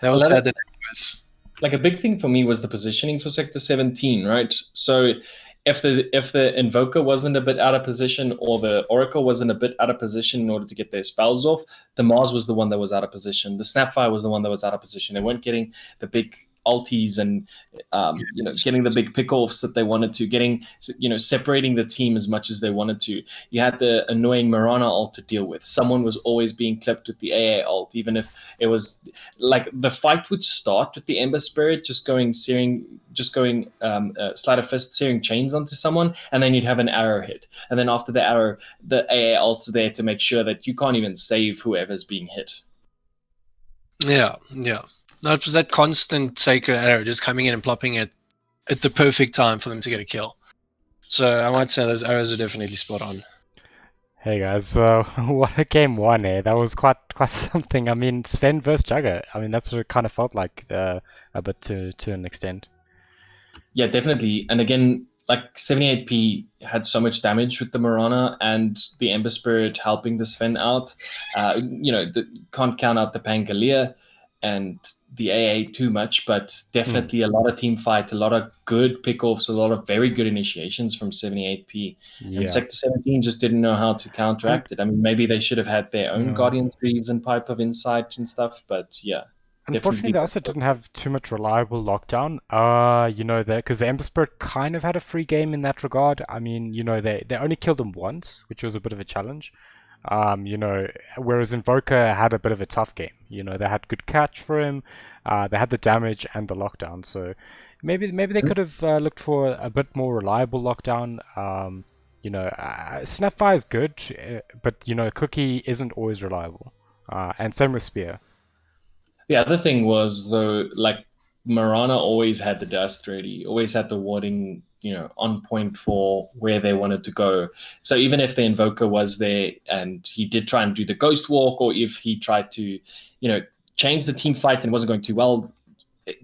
They also had the with. Like a big thing for me was the positioning for Sector 17, right? So if the Invoker wasn't a bit out of position or the Oracle wasn't a bit out of position in order to get their spells off, the Mars was the one that was out of position. The Snapfire was the one that was out of position. They weren't getting the big ulties and getting the big pick-offs that they wanted to, getting separating the team as much as they wanted to. You had the annoying Mirana ult to deal with. Someone was always being clipped with the AA ult, even if it was like the fight would start with the Ember Spirit just going Sleight of Fist, searing chains onto someone, and then you'd have an arrow hit, and then after the arrow, the AA ult's there to make sure that you can't even save whoever's being hit. Yeah. No, it was that constant sacred arrow just coming in and plopping it at the perfect time for them to get a kill. So I might say those arrows are definitely spot on. Hey guys, what a game 1 eh? That was quite something. I mean, Sven versus Jugger. I mean, that's what it kind of felt like a bit to an extent. Yeah, definitely. And again, like 78p had so much damage with the Mirana and the Ember Spirit helping the Sven out. Can't count out the Pangalia and the AA too much, but definitely a lot of team fight, a lot of good pickoffs, a lot of very good initiations from 78p. Yeah. And Sector 17 just didn't know how to counteract it. I mean, maybe they should have had their own Guardian's Greaves and Pipe of Insight and stuff, but yeah. Unfortunately, they also didn't have too much reliable lockdown. Because the Ember Spirit kind of had a free game in that regard. I mean, they only killed him once, which was a bit of a challenge. Whereas Invoker had a bit of a tough game. They had good catch for him, they had the damage and the lockdown. So maybe they could have looked for a bit more reliable lockdown. Snapfire is good, but Cookie isn't always reliable. And same with Spear. The other thing was though, like Mirana always had the dust ready, always had the warding, on point for where they wanted to go. So even if the Invoker was there and he did try and do the Ghost Walk, or if he tried to, change the team fight and wasn't going too well,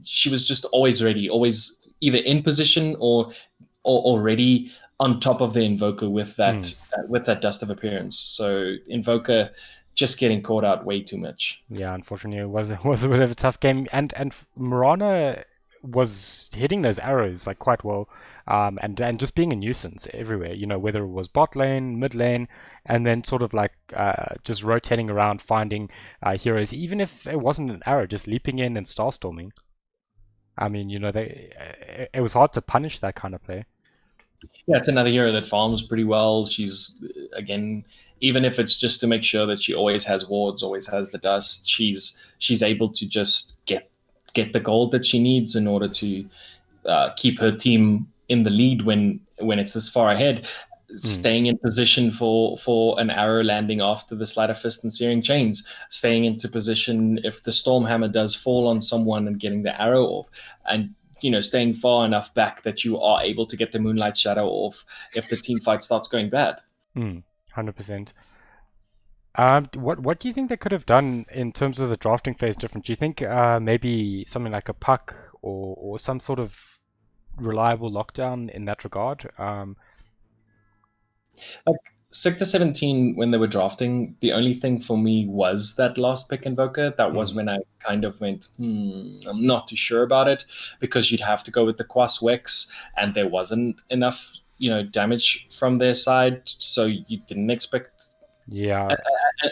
she was just always ready, always either in position or already on top of the Invoker with that Dust of Appearance. So Invoker just getting caught out way too much. Yeah, unfortunately, it was a bit of a tough game, and Mirana was hitting those arrows like quite well, and just being a nuisance everywhere. You know, whether it was bot lane, mid lane, and then sort of like just rotating around, finding heroes, even if it wasn't an arrow, just leaping in and starstorming. I mean, you know, it was hard to punish that kind of play. Yeah, it's another hero that farms pretty well. She's, again, even if it's just to make sure that she always has wards, always has the dust, she's able to just get the gold that she needs in order to keep her team in the lead when it's this far ahead. Staying in position for an arrow landing after the Sleight of Fist and Searing Chains, staying into position if the Stormhammer does fall on someone and getting the arrow off, and staying far enough back that you are able to get the Moonlight Shadow off if the team fight starts going bad. 100%. What do you think they could have done in terms of the drafting phase different? Do you think maybe something like a puck or some sort of reliable lockdown in that regard? Like Sector 17, when they were drafting, the only thing for me was that last pick Invoker. That was when I kind of went, I'm not too sure about it, because you'd have to go with the Quas Wex, and there wasn't enough, damage from their side, so you didn't expect. Yeah.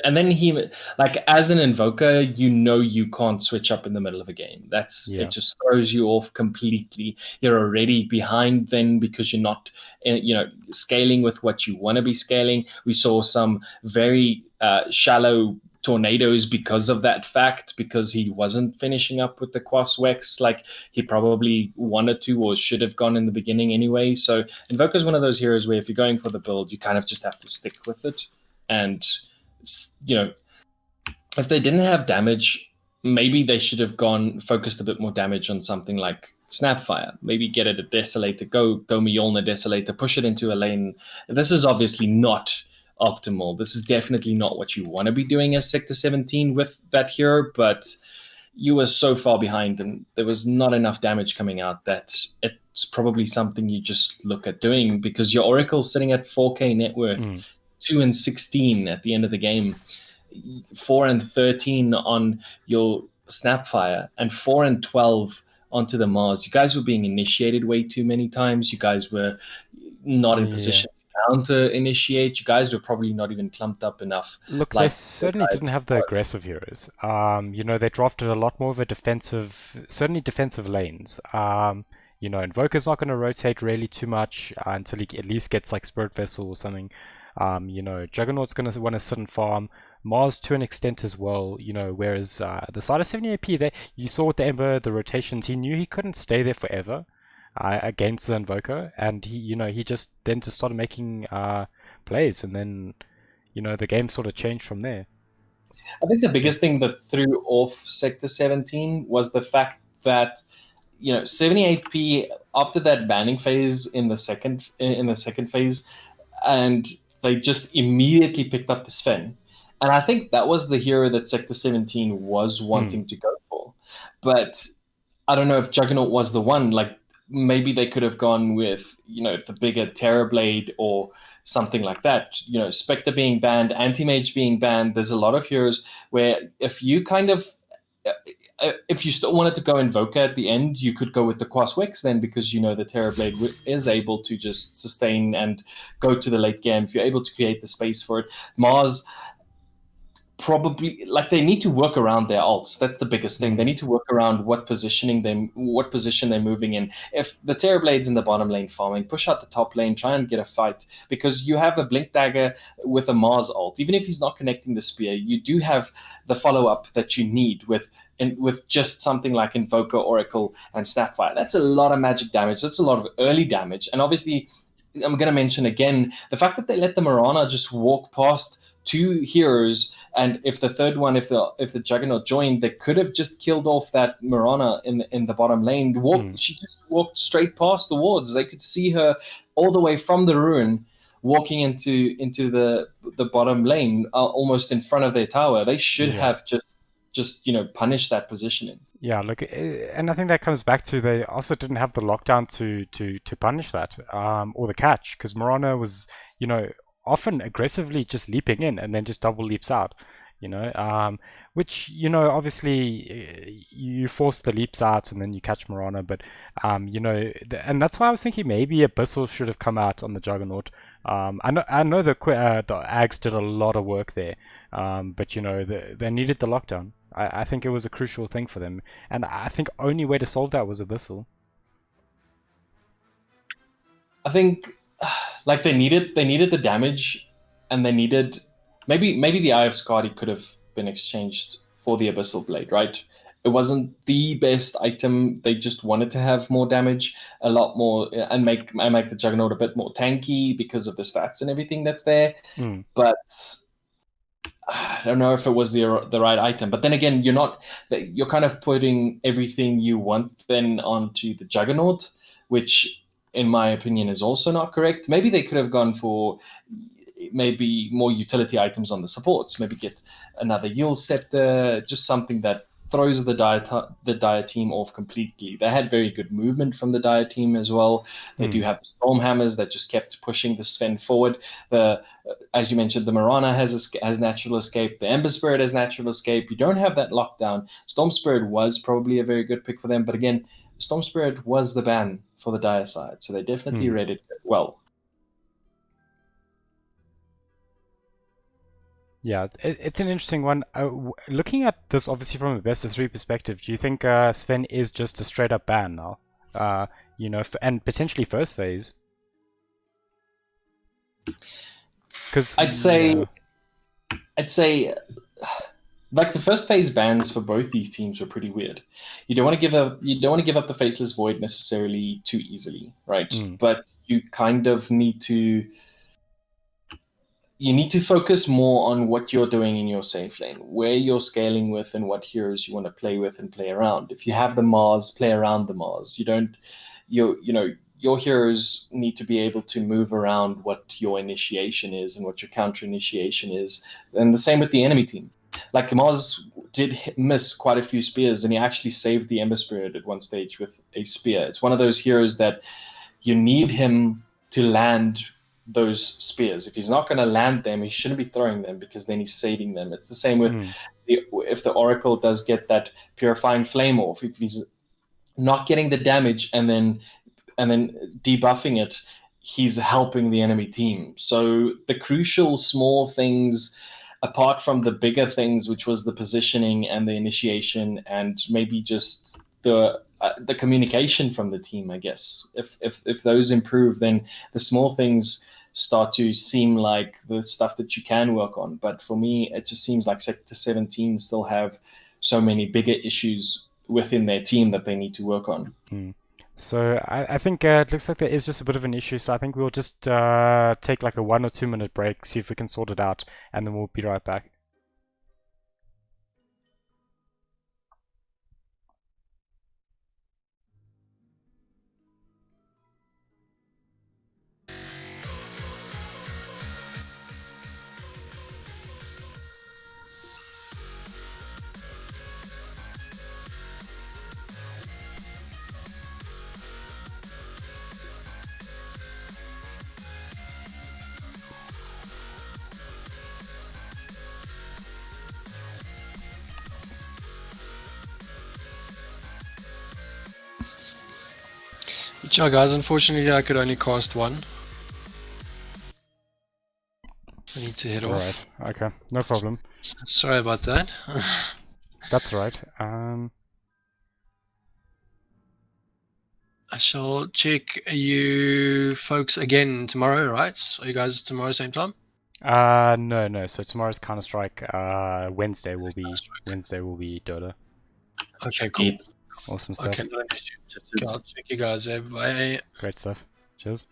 And then he, like, as an Invoker, you can't switch up in the middle of a game. It just throws you off completely. You're already behind then because you're not, scaling with what you want to be scaling. We saw some very shallow tornadoes because of that fact, because he wasn't finishing up with the Quas Wex like he probably wanted to or should have gone in the beginning anyway. So Invoker is one of those heroes where if you're going for the build, you kind of just have to stick with it. And if they didn't have damage, maybe they should have focused a bit more damage on something like Snapfire. Maybe get it a Desolator, go Mjolnir Desolator, push it into a lane. This is obviously not optimal. This is definitely not what you want to be doing as Sector 17 with that hero, but you were so far behind and there was not enough damage coming out that it's probably something you just look at doing, because your Oracle's sitting at 4k net worth. 2-16 at the end of the game, 4-13 on your Snapfire, and 4-12 onto the Mars. You guys were being initiated way too many times. You guys were not in position to counter initiate. You guys were probably not even clumped up enough. Look, they certainly didn't have the aggressive heroes. They drafted a lot more of a defensive lanes. Invoker's not going to rotate really too much until he at least gets like Spirit Vessel or something. Juggernaut's going to want to sit and farm. Mars to an extent as well, whereas the side of 70 AP, you saw with the Ember, the rotations, he knew he couldn't stay there forever against the Invoker, and he just started making plays, and then, the game sort of changed from there. I think the biggest thing that threw off Sector 17 was the fact that 78P, after that banning phase in the second phase, and they just immediately picked up the Sven. And I think that was the hero that Sector 17 was wanting to go for. But I don't know if Juggernaut was the one. Like, maybe they could have gone with, the bigger Terrorblade or something like that. Spectre being banned, Anti-Mage being banned. There's a lot of heroes where if you still wanted to go Invoker at the end, you could go with the Quas Wex then, because the Terrorblade is able to just sustain and go to the late game if you're able to create the space for it. Mars, probably, they need to work around their ults. That's the biggest thing. They need to work around what position they're moving in. If the Terrorblade's in the bottom lane farming, push out the top lane, try and get a fight, because you have a Blink Dagger with a Mars ult. Even if he's not connecting the spear, you do have the follow-up that you need with just something like Invoker, Oracle, and Snapfire. That's a lot of magic damage. That's a lot of early damage. And obviously, I'm going to mention again, the fact that they let the Mirana just walk past two heroes, and if the third one, if the Juggernaut joined, they could have just killed off that Mirana in the bottom lane. She just walked straight past the wards. They could see her all the way from the ruin, walking into the bottom lane, almost in front of their tower. They should have just just punish that positioning. Yeah, look, and I think that comes back to they also didn't have the lockdown to punish that, or the catch, because Morana was, often aggressively just leaping in and then just double leaps out, which, obviously you force the leaps out and then you catch Morana, but, and that's why I was thinking maybe Abyssal should have come out on the Juggernaut. I know the Ags did a lot of work there, but they needed the lockdown. I think it was a crucial thing for them, and I think only way to solve that was Abyssal. I think like they needed the damage, and they needed maybe the Eye of Skadi could have been exchanged for the Abyssal Blade, right? It wasn't the best item. They just wanted to have more damage, a lot more, and make the Juggernaut a bit more tanky because of the stats and everything that's there. Mm. But I don't know if it was the right item. But then again, you're kind of putting everything you want then onto the Juggernaut, which in my opinion is also not correct. Maybe they could have gone for maybe more utility items on the supports. Maybe get another Yule Scepter, just something that throws the Dire team off completely. They had very good movement from the Dire team as well. They do have Storm Hammers that just kept pushing the Sven forward. As you mentioned, the Morana has natural escape. The Ember Spirit has natural escape. You don't have that lockdown. Storm Spirit was probably a very good pick for them, but again, Storm Spirit was the ban for the Dire side, so they definitely read it well. Yeah, it's an interesting one. Looking at this, obviously from a best of 3 perspective, do you think Sven is just a straight up ban now? And potentially first phase? Because I'd say like the first phase bans for both these teams were pretty weird. You don't want to give up the Faceless Void necessarily too easily, right? But you kind of need to focus more on what you're doing in your safe lane, where you're scaling with, and what heroes you want to play with and play around. If you have the Mars, play around the Mars. Your heroes need to be able to move around what your initiation is and what your counter initiation is. And the same with the enemy team. Like Mars did miss quite a few spears, and he actually saved the Ember Spirit at one stage with a spear. It's one of those heroes that you need him to land those spears. If he's not going to land them, he shouldn't be throwing them, because then he's saving them. It's the same with if the Oracle does get that Purifying Flame off. If he's not getting the damage and then debuffing it, he's helping the enemy team. So the crucial small things, apart from the bigger things, which was the positioning and the initiation, and maybe just the communication from the team, I guess. If those improve, then the small things start to seem like the stuff that you can work on. But for me, it just seems like Sector 17 still have so many bigger issues within their team that they need to work on. So I think it looks like there is just a bit of an issue. So I think we'll just take like a 1 or 2 minute break, see if we can sort it out, and then we'll be right back. Yeah, guys, unfortunately I could only cast one. I need to head off. Right. Okay. No problem. Sorry about that. That's right. I shall check you folks again tomorrow, right? Are you guys tomorrow same time? No. So tomorrow's Counter-Strike. Wednesday will be Dota. Okay, cool. Awesome stuff. Okay, no issue. Okay, I'll check you guys. Bye. Great stuff. Cheers.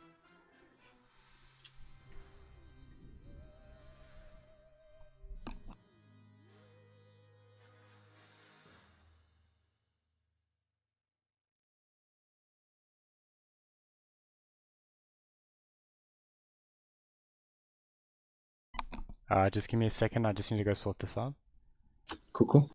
Just give me a second. I just need to go sort this out. Cool.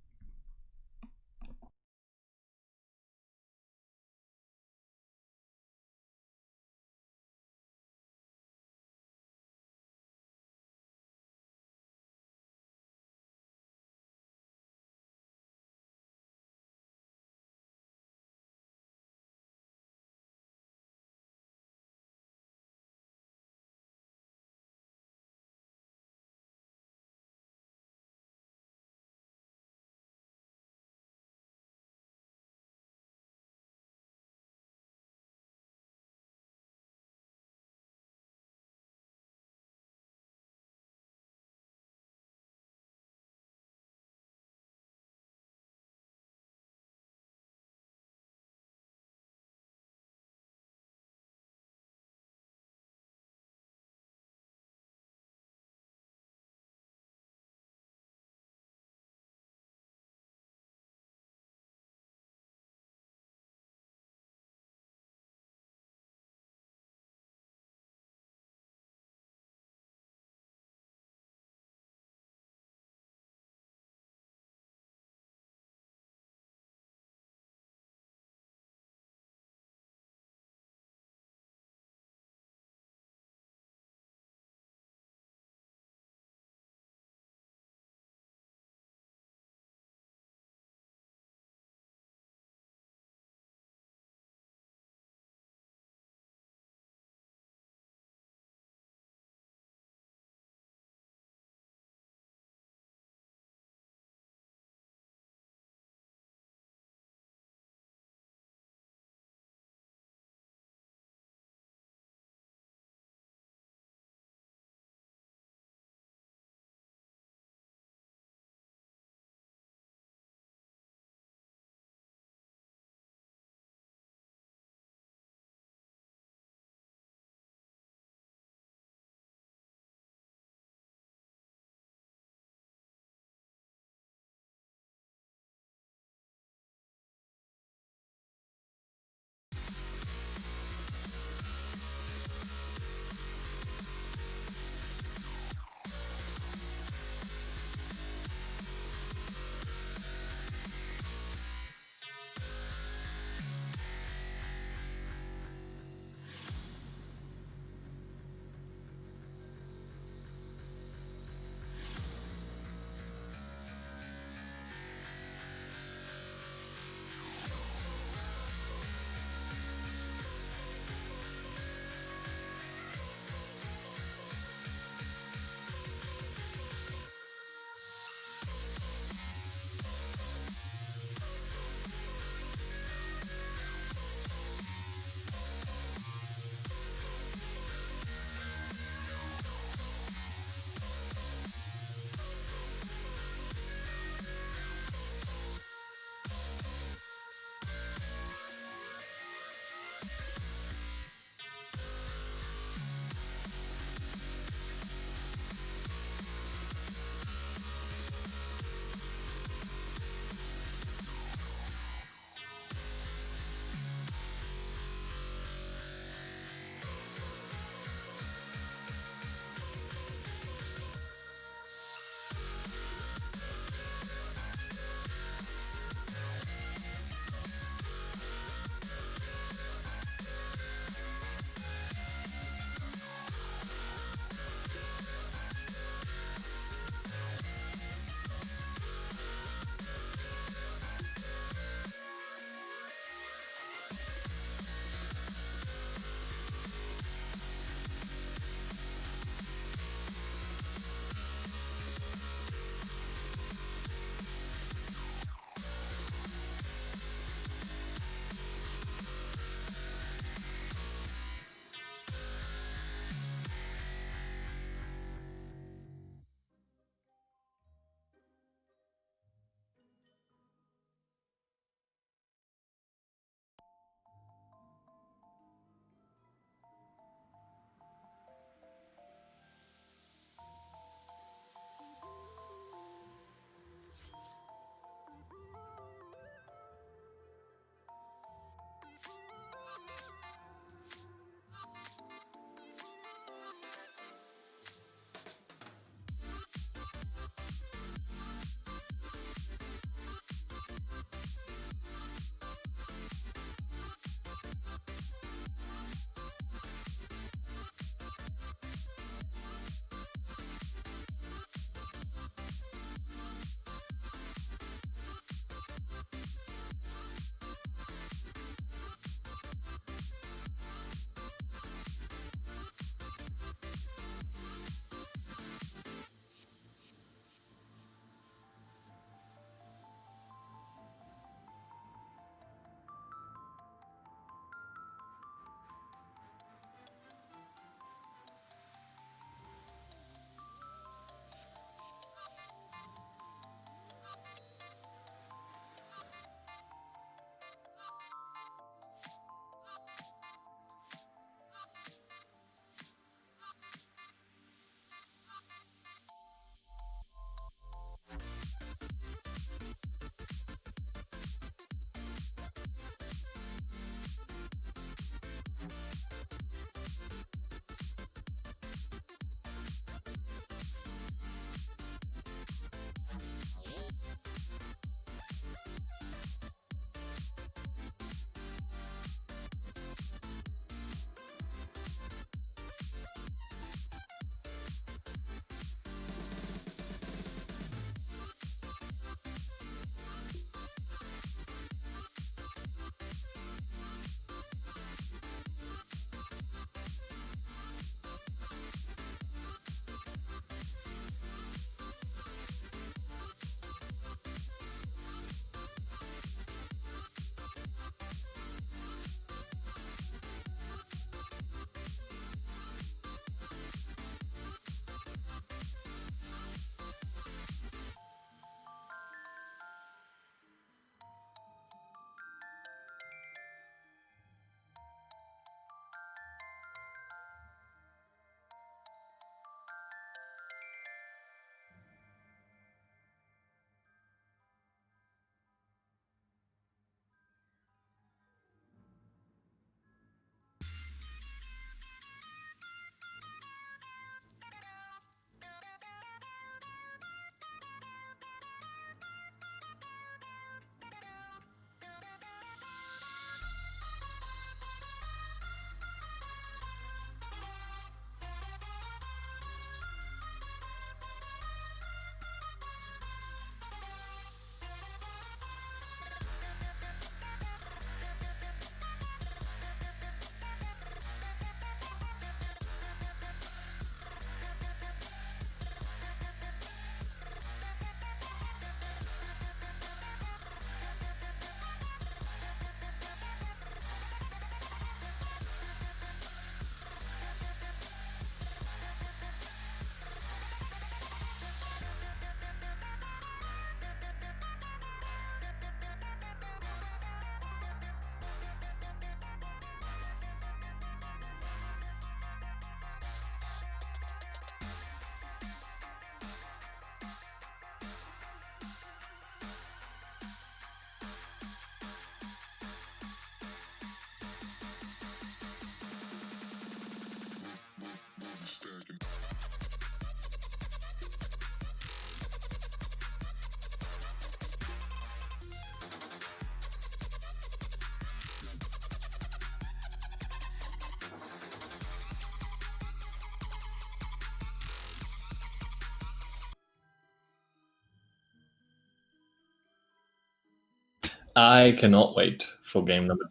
I cannot wait for game number 2.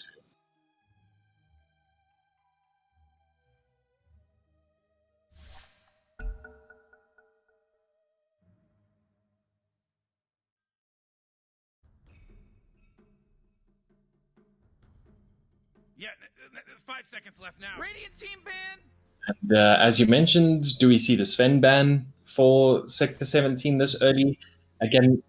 Yeah, 5 seconds left now. Radiant team ban. And as you mentioned, do we see the Sven ban for Sector 17 this early? Again,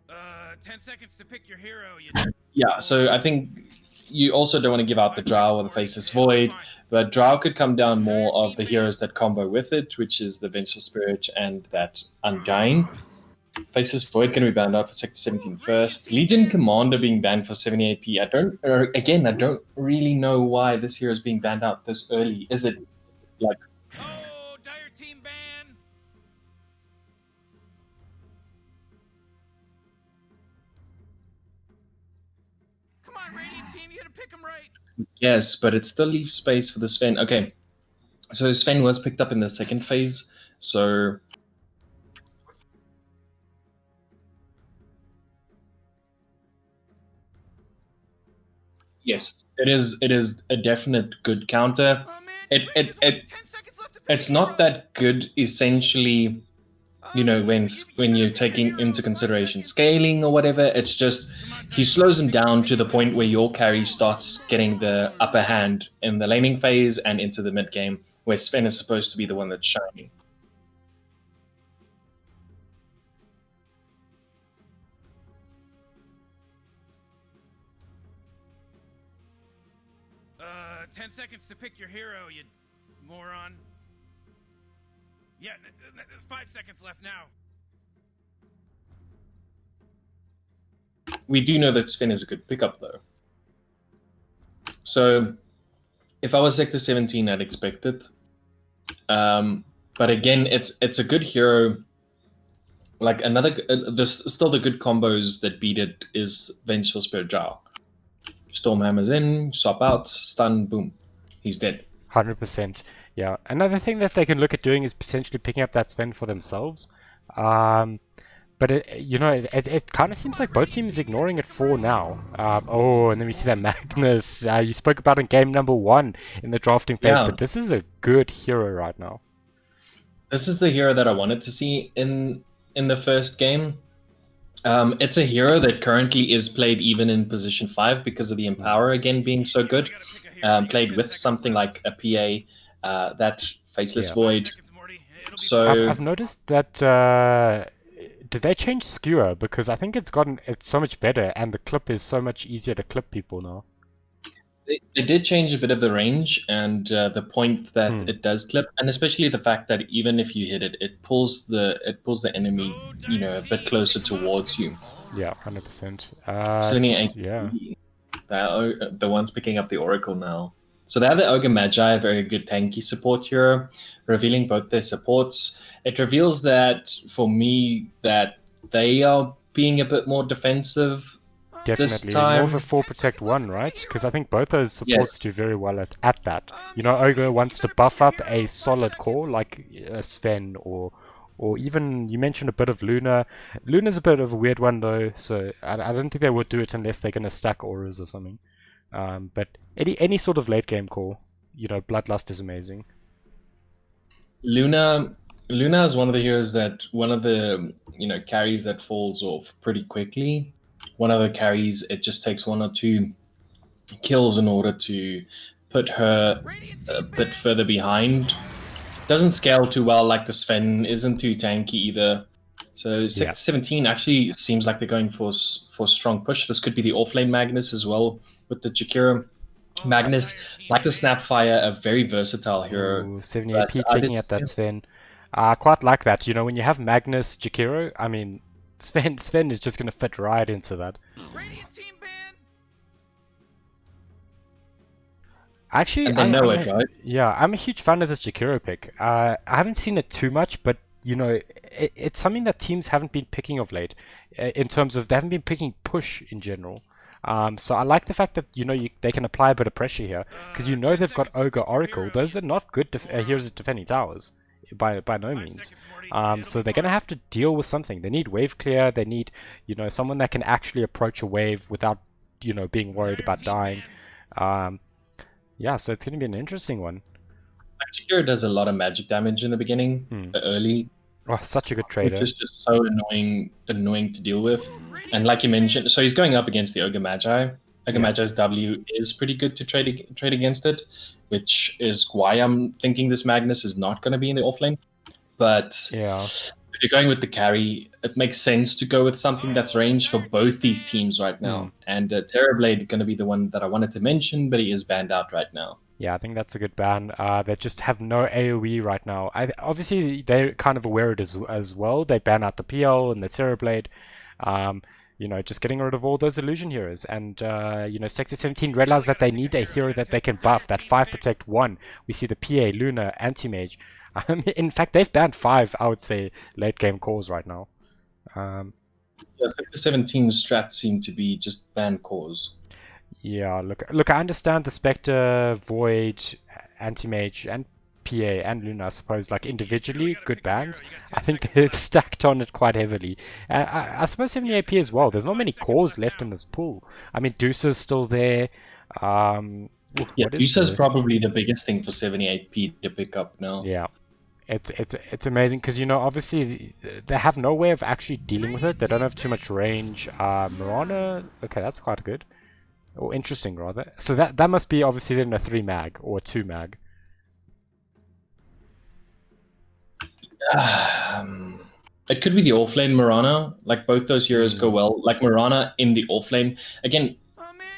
Uh, 10 seconds to pick your hero. yeah, so I think you also don't want to give out the Drow or the Faceless Void, but Drow could come down more of the heroes that combo with it, which is the Vengeful Spirit and that Undying. Faceless Void going to be banned out for Sector 17 first. Legion Commander being banned for 70 AP. I don't really know why this hero is being banned out this early. Is it like... Oh, Dire team ban. Come on, Radiant team, you gotta pick them right. Yes, but it still leaves space for the Sven. Okay, so Sven was picked up in the second phase, so... Yes, it is a definite good counter. Oh, man, It- Drake, it- there's only it- 10 seconds left to pick It's your not hero. that good essentially, you know, when you're taking into consideration scaling or whatever. It's just he slows him down to the point where your carry starts getting the upper hand in the laning phase and into the mid game, where Sven is supposed to be the one that's shining. Uh, 10 seconds to pick your hero, you moron. Yeah, 5 seconds left now. We do know that Sven is a good pickup though. So if I was Sector 17, I'd expect it. But again, it's a good hero. Like another, there's still the good combos that beat it is Vengeful Spirit Drow. Stormhammer's in, swap out, stun, boom, he's dead. 100%. Yeah. Another thing that they can look at doing is potentially picking up that Sven for themselves. But it kind of seems like both teams ignoring it for now. Oh, and then we see that Magnus you spoke about in game number 1 in the drafting phase, Yeah. but this is a good hero right now. This is the hero that I wanted to see in the first game. It's a hero that currently is played even in position 5 because of the Empower again being so good. Played with something like a PA, that Faceless Yeah. Void. So I've noticed that did they change skewer? Because I think it's so much better and the clip is so much easier to clip people now. they did change a bit of the range and the point that it does clip, and especially the fact that even if you hit it, it pulls the enemy, you know, a bit closer towards you. Yeah, 100%. Certainly ain't Yeah. the ones picking up the Oracle now. So they have the Ogre Magi, a very good tanky support hero, revealing both their supports. It reveals that, for me, that they are being a bit more defensive this Definitely. More of a time. 4 protect 1, right? Because I think both those supports Yes. do very well at that. You know, Ogre wants to buff up a solid core like Sven or even, you mentioned a bit of Luna. Luna's a bit of a weird one though, so I don't think they would do it unless they're going to stack auras or something. But any sort of late game core, you know, Bloodlust is amazing. Luna is one of the heroes that one of the, you know, carries that falls off pretty quickly. One of the carries, it just takes 1 or 2 kills in order to put her a bit further behind. Doesn't scale too well like the Sven, isn't too tanky either. So Sector 17 actually seems like they're going for strong push. This could be the offlane Magnus as well with the Jakiro. Magnus, like the Snapfire, a very versatile hero. Ooh, 70 but AP I taking did- at that Sven. I quite like that. You know, when you have Magnus, Jakiro, I mean, Sven is just going to fit right into that. Radiant team ban. Actually, And they know it, right? Yeah, I'm a huge fan of this Jakiro pick. I haven't seen it too much, but you know, it's something that teams haven't been picking of late. In terms of they haven't been picking push in general. So I like the fact that they can apply a bit of pressure here because they've got Ogre Oracle. Those are not good heroes at defending towers by no means. So they're gonna have to deal with something. They need wave clear. They need someone that can actually approach a wave without being worried about dying. Yeah, so it's gonna be an interesting one. Magic Hero does a lot of magic damage in the beginning, early. Oh, such a good trader. Which is just so annoying to deal with. And like you mentioned, so he's going up against the Ogre Magi. Ogre Magi's W is pretty good to trade against it, which is why I'm thinking this Magnus is not going to be in the offlane. But yeah, if you're going with the carry, it makes sense to go with something that's ranged for both these teams right now. And Terrorblade going to be the one that I wanted to mention, but he is banned out right now. Yeah, I think that's a good ban. They just have no AoE right now. Obviously, they're kind of aware of it as well. They ban out the PL and the Terrorblade. Just getting rid of all those illusion heroes. And, Sector 17 realized that they need a hero that they can buff. That 5 Protect 1. We see the PA, Luna, Anti-Mage. In fact, they've banned 5, I would say, late game cores right now. Sector 17 strats seem to be just ban cores. Yeah, look, I understand the Spectre, Void, Anti-Mage, and PA and Luna, I suppose, like individually, good bans. I think they've stacked on it quite heavily. I suppose 78p as well. There's not many cores left in this pool. I mean, Deuce's still there. Deuce is probably the biggest thing for 78p to pick up now. Yeah. It's amazing because obviously they have no way of actually dealing with it. They don't have too much range. Mirana, okay, that's quite good. Or interesting, rather. So that must be obviously then a 3 mag or a 2 mag. It could be the offlane Mirana. Like both those heroes go well. Like Mirana in the offlane. Again,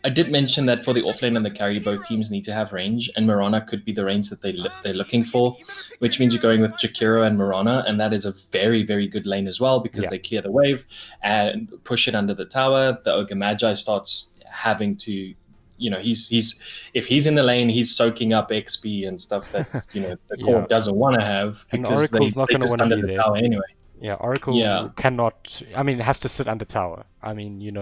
I did mention that for the offlane and the carry, both teams need to have range, and Mirana could be the range that they're looking for, which means you're going with Jakiro and Mirana, and that is a very, very good lane as well because they clear the wave and push it under the tower. The Ogre Magi starts having to, he's if he's in the lane, he's soaking up XP and stuff that the core doesn't want to have because Oracle's not going to want to be there anyway. Yeah, Oracle cannot. I mean, it has to sit under tower. I mean,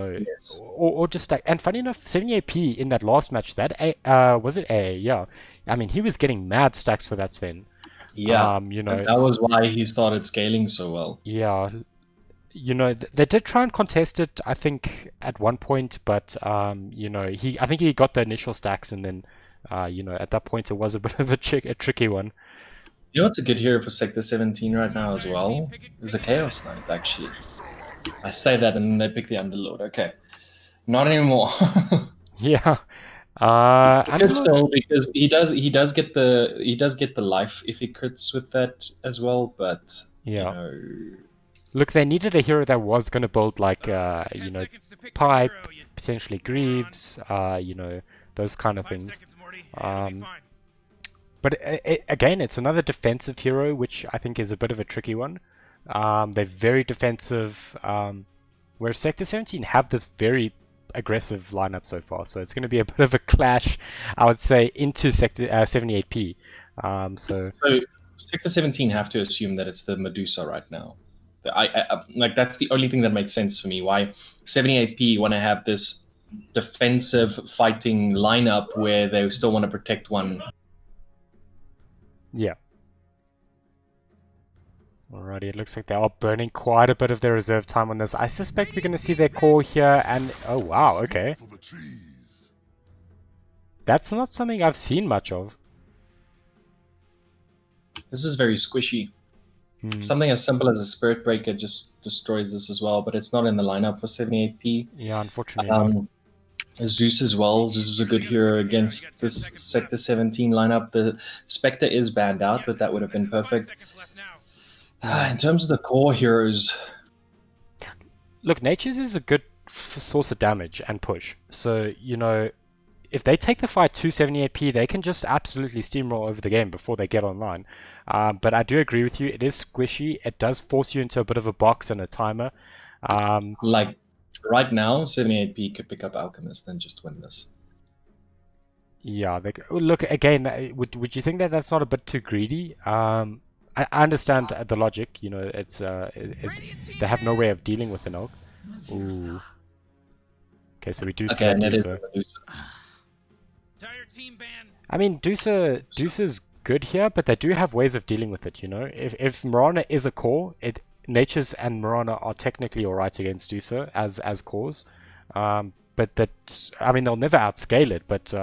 or just stack. And funny enough, 78p in that last match, was it AA? Yeah. I mean, he was getting mad stacks for that Sven. Yeah. That was why he started scaling so well. Yeah. They did try and contest it, I think, at one point, but I think he got the initial stacks, and then at that point it was a bit of a tricky one. You know what's a good hero for Sector 17 right now as well? Is a Chaos Knight, actually. I say that and then they pick the Underlord. Okay. Not anymore. Yeah. Could still, because he does get the life if he crits with that as well, but Look, they needed a hero that was going to build like Pipe, potentially Greaves, those kind of things. But again, it's another defensive hero, which I think is a bit of a tricky one. They're very defensive, whereas Sector 17 have this very aggressive lineup so far. So it's going to be a bit of a clash, I would say, into Sector 78p. So Sector 17 have to assume that it's the Medusa right now. I like that's the only thing that makes sense for me. Why 78p want to have this defensive fighting lineup where they still want to protect one. Yeah. Alrighty, it looks like they are burning quite a bit of their reserve time on this. I suspect we're going to see their core here, and oh wow, okay. That's not something I've seen much of. This is very squishy. Something as simple as a Spirit Breaker just destroys this as well, but it's not in the lineup for 78p. Yeah, unfortunately. Zeus as well. Zeus is a good hero against this Sector 17 lineup. The Spectre is banned out, but that would have been perfect. In terms of the core heroes... Look, Nature's is a good source of damage and push. So, if they take the fight to 78p, they can just absolutely steamroll over the game before they get online. But I do agree with you, it is squishy. It does force you into a bit of a box and a timer. Like, right now, 78p could pick up Alchemist and just win this. Yeah, look, again, would you think that that's not a bit too greedy? I understand the logic, it's they have no way of dealing with the Nog. Ooh. Okay, so we do see Okay, a and it is Dusa. the Medusa. Tire team ban. I mean, Dusa's good here, but they do have ways of dealing with it, you know? If Mirana is a core, Nature's and Mirana are technically alright against Dusa as cores. But I mean, they'll never outscale it, but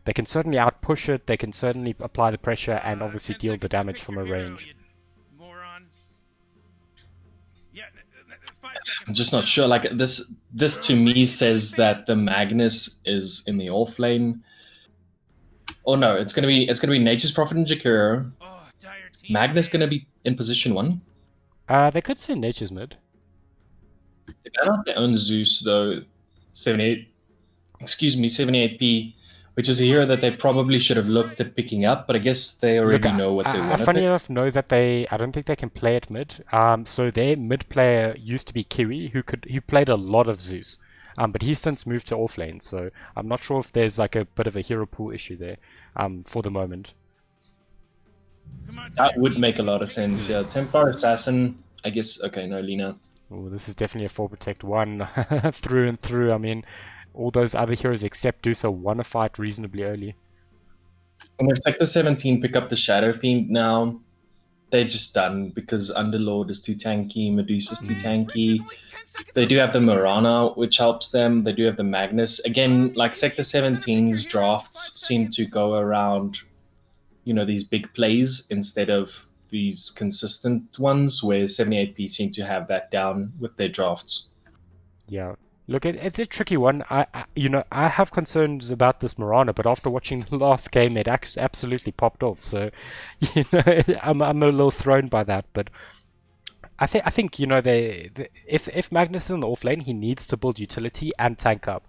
they can certainly outpush it, they can certainly apply the pressure and obviously 10 deal the seconds to damage pick from your a hero, range. you moron. Yeah, 5 I'm seconds just left not now. sure. Like this to me says that the Magnus is in the off lane. Oh no, it's gonna be Nature's Prophet and Jakiro. Oh, dire team Magnus ban. gonna be in position 1. They could send Nature's mid. They got out their own Zeus though, 78p, which is a hero that they probably should have looked at picking up, but I guess they already know what they want to Funny pick. enough, know that I don't think they can play at mid. So their mid player used to be Kiwi, who played a lot of Zeus. But he's since moved to off lane, so I'm not sure if there's like a bit of a hero pool issue there. For the moment. Come on, That dire would team, make a lot of sense. Yeah, Templar Assassin. I guess. Okay, no, Lina. Oh, this is definitely a 4 protect 1 through and through. I mean, all those other heroes except Dusa won a fight reasonably early. And if Sector 17 pick up the Shadow Fiend now, they're just done because Underlord is too tanky, Medusa's too tanky. They do have the Mirana, which helps them. They do have the Magnus. Again, like Sector 17's drafts seem to go around, you know, these big plays instead of these consistent ones where 78p seem to have that down with their drafts. Yeah. Look, it's a tricky one. I have concerns about this Mirana, but after watching the last game, it absolutely popped off. So, you know, I'm a little thrown by that. But I think you know if Magnus is in the off lane, he needs to build utility and tank up.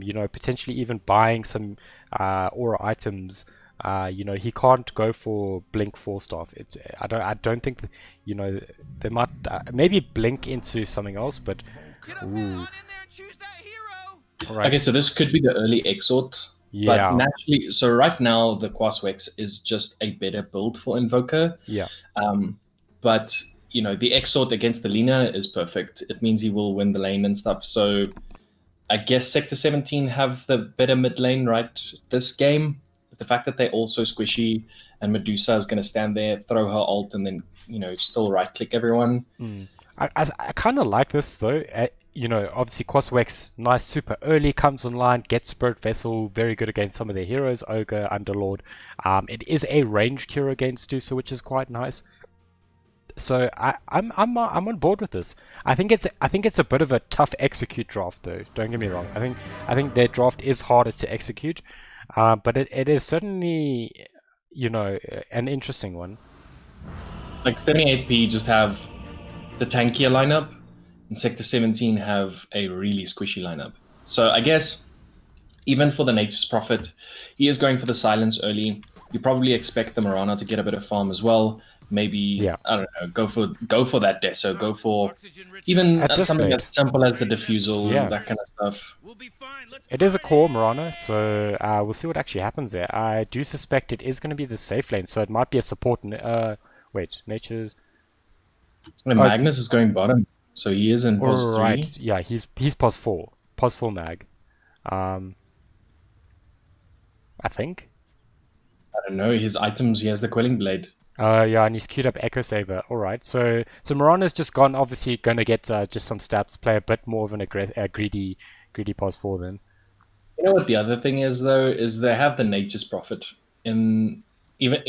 You know, potentially even buying some aura items. You know, he can't go for Blink 4-staff. I don't think you know they might maybe blink into something else, but. Get up and on in there and choose that hero. Right. Okay, so this could be the early Exort. Yeah. But naturally, so right now the Quaswex is just a better build for Invoker. Yeah. But you know, the Exort against the Lina is perfect. It means he will win the lane and stuff. So I guess Sector 17 have the better mid lane right this game. But the fact that they're also squishy and Medusa is going to stand there, throw her ult, and then, you know, still right click everyone. I kind of like this though. You know, obviously Quaswex, nice super early, comes online, gets Spirit Vessel, very good against some of their heroes, Ogre, Underlord. It is a ranged hero against Dusa, which is quite nice. So I'm on board with this. I think it's a bit of a tough execute draft though. Don't get me wrong. I think their draft is harder to execute, but it is certainly, you know, an interesting one. Like 78p just have the tankier lineup, and Sector 17 have a really squishy lineup. So I guess even for the Nature's Prophet, he is going for the silence early. You probably expect the Mirana to get a bit of farm as well. Maybe, I don't know, go for that Deso, go for even something as simple as the Diffusal, that kind of stuff. It is a core Mirana, so we'll see what actually happens there. I do suspect it is going to be the safe lane, so it might be a support. Wait, Nature's. And Magnus is going bottom, so he is in pos 3. Right, yeah, he's pos 4. Pos 4 mag. I think. I don't know, his items, he has the Quelling Blade. Yeah, and he's queued up Echo Saber. Alright, so Mirana's just gone, obviously going to get just some stats, play a bit more of a greedy pos 4 then. You know what the other thing is, though, is they have the Nature's Prophet. Even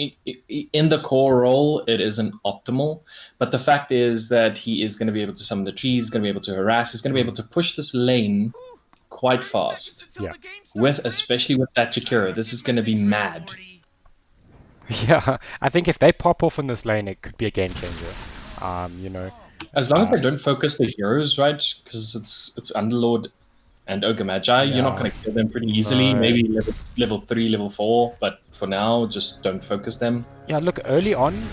in the core role, it isn't optimal. But the fact is that he is going to be able to summon the trees, he's going to be able to harass, he's going to be able to push this lane quite fast. Yeah. Especially with that Jakiro, this is going to be mad. Yeah, I think if they pop off in this lane, it could be a game changer. You know, as long as they don't focus the heroes, right? Because it's Underlord and Ogre Magi, you're not going to kill them pretty easily. No. Maybe level 3, level 4, but for now, just don't focus them. Yeah, look, early on,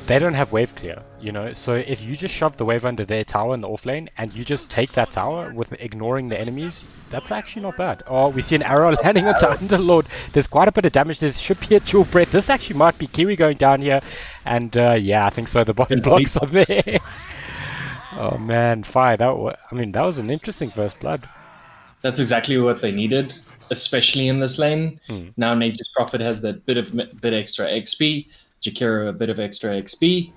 they don't have wave clear, you know, so if you just shove the wave under their tower in the off lane, and you just take that tower with ignoring the enemies, that's actually not bad. Oh, we see an arrow landing onto Underlord. There's quite a bit of damage. There should be a dual breath. This actually might be Kiwi going down here, and yeah, I think so. The bottom blocks are there. Oh man, fire! That was an interesting first blood. That's exactly what they needed, especially in this lane. Now Nature's Prophet has that bit extra XP. Jakiro a bit of extra XP.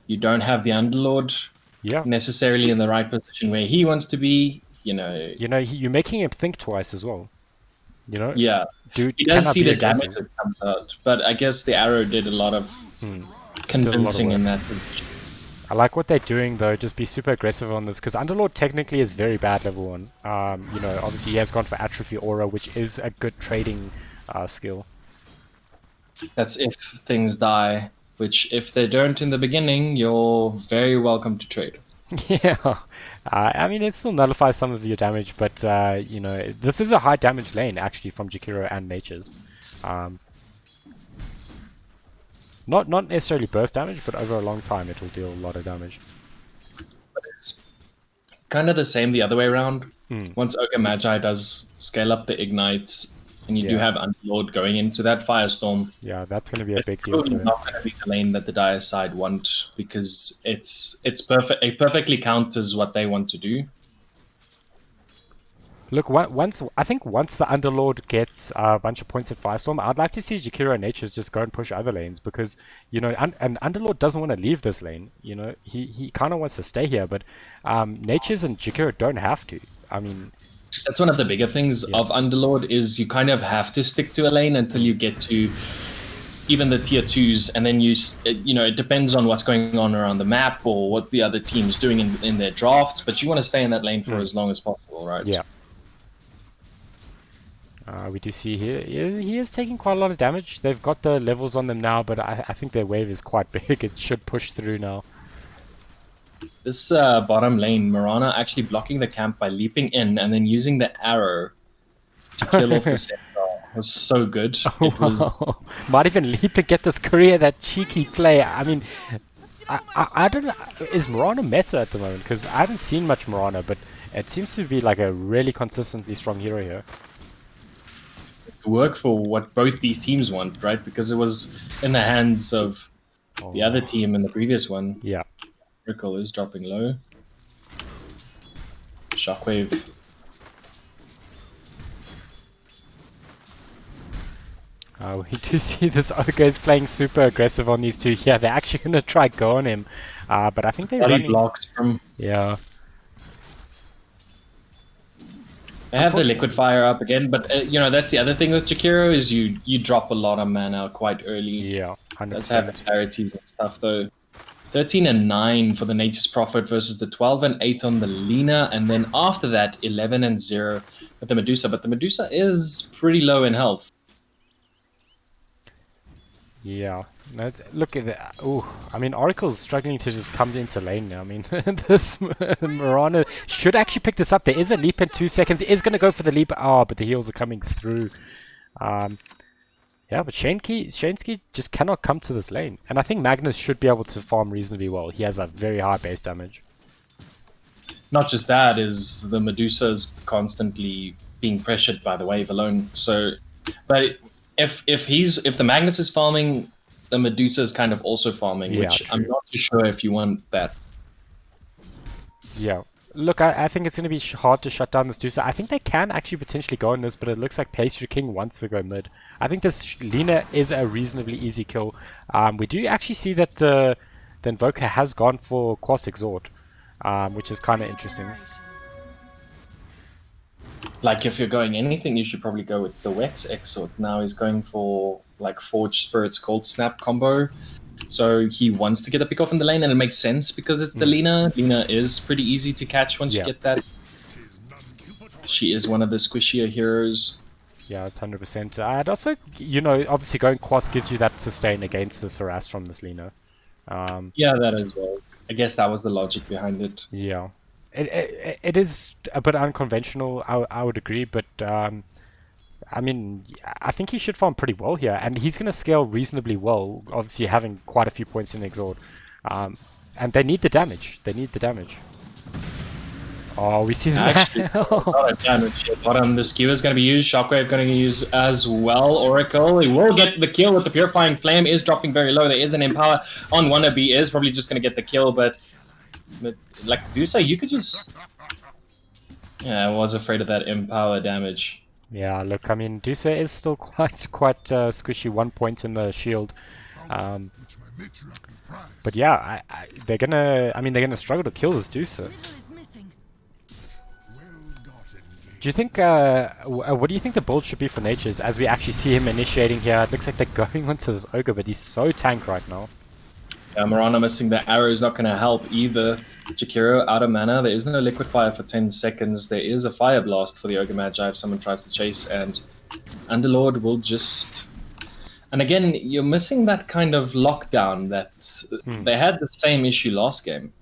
You don't have the Underlord Yeah. necessarily in the right position where he wants to be. You're making him think twice as well. Yeah. Dude, He does can I see be the damage aggressive? that comes out, but I guess the arrow did a lot of convincing work. in that position. I like what they're doing though. Just be super aggressive on this because Underlord technically is very bad level 1. Obviously he has gone for Atrophy Aura, which is a good trading skill. That's if things die, which if they don't in the beginning, you're very welcome to trade. Yeah, I mean it still nullifies some of your damage, but this is a high damage lane actually from Jakiro and Nature's. Not necessarily burst damage, but over a long time it will deal a lot of damage. But it's kind of the same the other way around. Hmm. Once Ogre Magi does scale up the ignites, and you do Yeah. have Underlord going into that Firestorm, Yeah, that's going to be a it's big deal. probably For not going to be the lane that the Dire side want, because it's perfect. It perfectly counters what they want to do. Look, once the Underlord gets a bunch of points at Firestorm, I'd like to see Jakiro and Nature's just go and push other lanes because an Underlord doesn't want to leave this lane. He kind of wants to stay here, but Nature's and Jakiro don't have to. I mean, That's one of the bigger things of Underlord is you kind of have to stick to a lane until you get to even the tier 2s, and then it depends on what's going on around the map or what the other team's doing in their drafts, but you want to stay in that lane for as long as possible, right? yeah. We do see here he is taking quite a lot of damage. They've got the levels on them now, but I think their wave is quite big. It should push through now. This bottom lane, Mirana actually blocking the camp by leaping in and then using the arrow to kill off the centaur was so good. It was Might even lead to get this career, that cheeky play. I mean, I don't know. Is Mirana meta at the moment? Because I haven't seen much Mirana, but it seems to be like a really consistently strong hero here. to work for what both these teams want, right? Because it was in the hands of the other team in the previous one. Yeah. Oracle is dropping low. Shockwave. We do see this Ogre is playing super aggressive on these two here. They're actually going to try go on him. But I think they're Body running... blocks from... Yeah. They have the liquid fire up again, but that's the other thing with Jakiro is you drop a lot of mana quite early. Yeah, 100%. Let's have clarities and stuff though. 13 and 9 for the Nature's Prophet versus the 12 and 8 on the Lina, and then after that 11 and 0 with the Medusa. But the Medusa is pretty low in health. Yeah. No, look at that. Oh, I mean, Oracle's struggling to just come into lane now. I mean, this Mirana should actually pick this up. There is a leap in 2 seconds. It is going to go for the leap. Oh, but the heals are coming through. Yeah, but Shaneski just cannot come to this lane. And I think Magnus should be able to farm reasonably well. He has a very high base damage. Not just that, is the Medusa's constantly being pressured by the wave alone. So, but if the Magnus is farming, the Medusa is kind of also farming, Yeah, which true. I'm not too sure if you want that. Yeah. Look, I think it's going to be hard to shut down this Medusa. I think they can actually potentially go on this, but it looks like Pastry King wants to go mid. I think this Lina is a reasonably easy kill. We do actually see that the Invoker has gone for Quas Exhort, which is kind of interesting. Like, if you're going anything, you should probably go with the Wex Exort. Now he's going for, like, Forged Spirits Cold Snap combo. So he wants to get a pick off in the lane, and it makes sense because it's the Lina. Lina is pretty easy to catch once you get that. She is one of the squishier heroes. Yeah, it's 100%. And also, obviously going Quas gives you that sustain against this harass from this Lina. Yeah, that as well. I guess that was the logic behind it. Yeah. It is a bit unconventional, I would agree, but I mean, I think he should farm pretty well here, and he's going to scale reasonably well, obviously having quite a few points in Exhort. And they need the damage. Oh, we see that. Actually, a lot of damage here. Bottom, the skewer is going to be used. Shockwave going to use as well. Oracle, he will get the kill with the Purifying Flame. Is dropping very low. There is an Empower on Wannabe. Is probably just going to get the kill, but like Medusa, you could just Yeah, I was afraid of that empower damage. Yeah, look, I mean, Dusa is still quite squishy. 1 point in the shield. But yeah, they're gonna. I mean, they're gonna struggle to kill this Dusa. Little is missing. Do you think? What do you think the build should be for Nature's? As we actually see him initiating here, it looks like they're going onto this ogre, but he's so tank right now. Marana missing the arrow is not going to help either. Jakiro out of mana. There is no liquid fire for 10 seconds. There is a fire blast for the Ogre Magi if someone tries to chase, and Underlord will just. And again, you're missing that kind of lockdown that they had the same issue last game.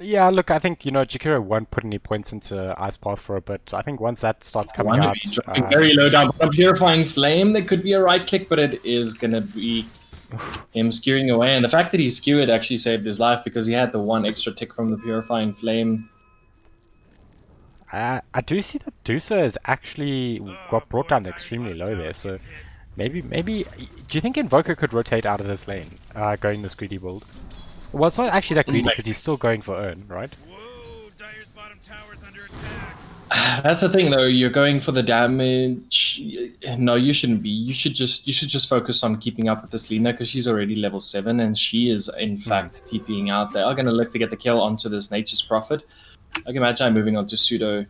Yeah, look, I think, Jakiro won't put any points into Ice Path for a bit. I think once that starts coming out... dropping very low down. But Purifying Flame, there could be a right click, but it is going to be him skewing away. And the fact that he skewered actually saved his life because he had the one extra tick from the Purifying Flame. I do see that Dusa has actually got brought down extremely low there, so maybe... Do you think Invoker could rotate out of this lane, going this greedy build? Well, it's not actually that greedy because he's still going for Urn, right? Whoa, Dire's bottom tower's under attack. That's the thing, though. You're going for the damage. No, you shouldn't be. You should just focus on keeping up with this Lina because she's already level 7 and she is in fact TPing out. They are going to look to get the kill onto this Nature's Prophet. I can imagine moving on to Pseudo.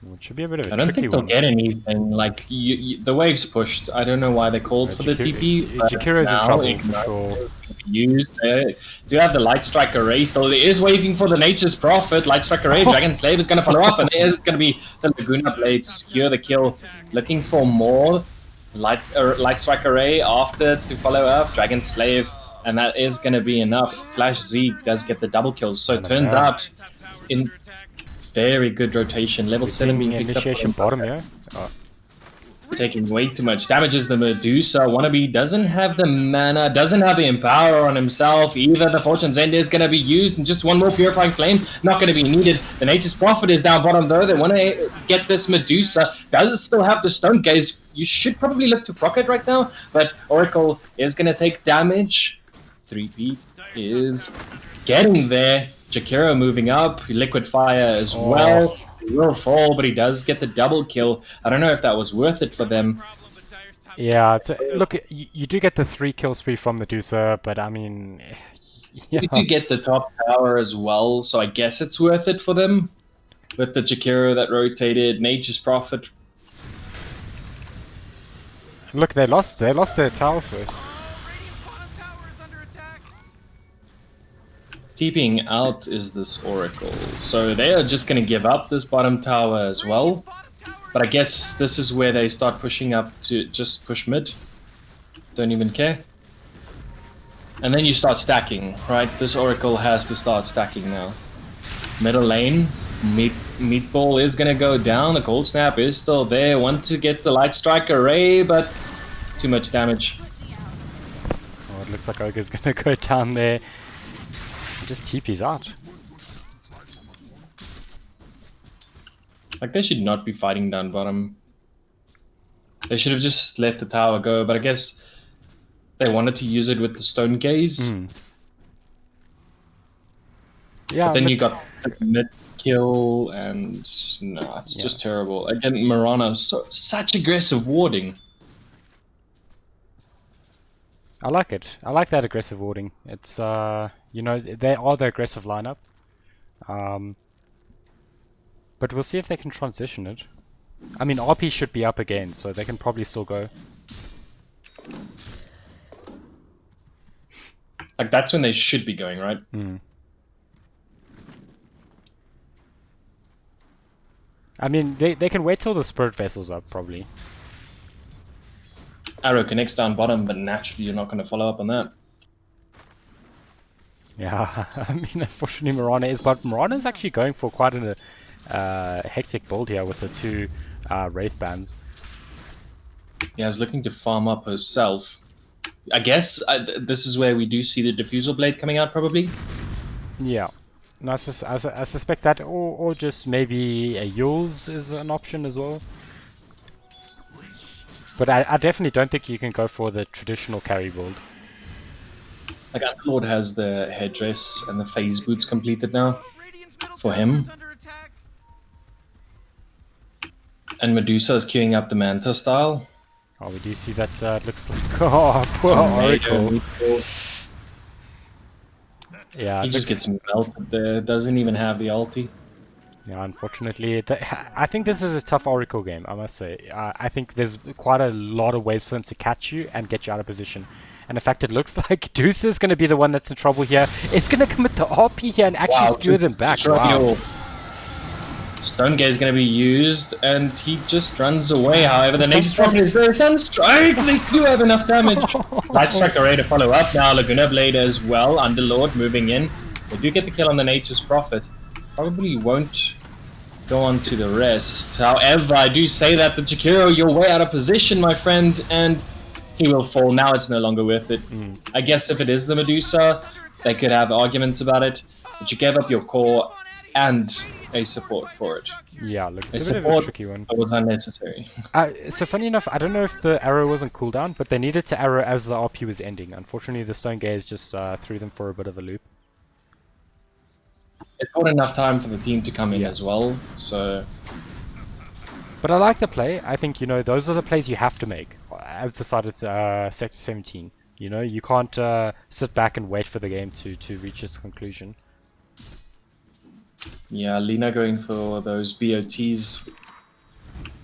Which should be a bit of a I don't tricky think they'll one. get anything. Like the waves pushed. I don't know why they called for the TP. Jakiro's in trouble for sure. Used. Do have the Light Strike Array still? It is waiting for the Nature's Prophet. Light Strike Array. Dragon Slave is going to follow up, and there is going to be the Laguna Blade to secure the kill. Looking for more Light Strike Array after to follow up. Dragon Slave, and that is going to be enough. Flash Zeke does get the double kills, so it turns out in very good rotation. Level 7 being picked up. Initiation bottom here. Taking way too much damage as the Medusa. Wannabe doesn't have the mana, doesn't have the Empower on himself either. The Fortune's End is going to be used, and just one more Purifying Flame not going to be needed. The Nature's Prophet is down bottom though. They want to get this Medusa. Does still have the Stone Gaze. You should probably look to proc it right now, but Oracle is going to take damage. 3P is getting there. Jakiro moving up. Liquid Fire as well. He will fall, but he does get the double kill. I don't know if that was worth it for them. Yeah, look, you do get the 3 kill spree from the Dusa, but I mean... Yeah. You do get the top tower as well, so I guess it's worth it for them. With the Jakiro that rotated, Nature's Prophet. Look, they lost their tower first. Radiant's bottom tower is under attack. TPing out is this Oracle, so they are just going to give up this bottom tower as well. But I guess this is where they start pushing up to just push mid. Don't even care. And then you start stacking, right? This Oracle has to start stacking now. Middle lane, Meatball is going to go down. The Cold Snap is still there. Want to get the Light Strike Array, but too much damage. Oh, it looks like Ogre's going to go down there. Just TP's out. Like, they should not be fighting down bottom. They should have just let the tower go, but I guess they wanted to use it with the Stone Gaze. Yeah, But then you got the mid kill, and no, it's just terrible. Again, Marana, such aggressive warding. I like it. I like that aggressive warding. It's they are the aggressive lineup. But we'll see if they can transition it. I mean, RP should be up again, so they can probably still go. Like, that's when they should be going, right? I mean, they can wait till the Spirit Vessel's up, probably. Arrow connects down bottom, but naturally you're not going to follow up on that. Yeah, I mean, unfortunately Marana is, but Marana is actually going for quite a hectic build here with the 2 Wraith Bands. Yeah, I was looking to farm up herself. I guess this is where we do see the Diffusal Blade coming out, probably. Yeah. No, I suspect that, or just maybe a Yules is an option as well. But I definitely don't think you can go for the traditional carry build. Like, Underlord has the headdress and the phase boots completed now for him. And Medusa is queuing up the Manta style. Oh, we do see that. It looks like poor Oracle. Yeah, He it just looks- gets melted there. Doesn't even have the ulti. Yeah, unfortunately, I think this is a tough Oracle game, I must say. I think there's quite a lot of ways for them to catch you and get you out of position. And in fact, it looks like Deuce is going to be the one that's in trouble here. It's going to commit the RP here and actually skewer them back. Wow. Stone Gaze is going to be used, and he just runs away. However, the Nature's Prophet is there. Sunstrike! They do have enough damage. Light Strike are ready to follow up now. Laguna Blade as well. Underlord moving in. They do get the kill on the Nature's Prophet. Probably won't go on to the rest. However, I do say that the Jakiro, you're way out of position, my friend, and he will fall. Now it's no longer worth it. I guess if it is the Medusa, they could have arguments about it, but you gave up your core and a support for it. Yeah, look, A it's a bit of a support tricky one. that was unnecessary. So funny enough, I don't know if the arrow wasn't cooldown, but they needed to arrow as the RP was ending. Unfortunately, the Stone Gaze just threw them for a bit of a loop. It bought enough time for the team to come in as well, so... But I like the play. I think, you know, those are the plays you have to make, as decided Sector 17. You know, you can't sit back and wait for the game to reach its conclusion. Yeah, Lina going for those BOTs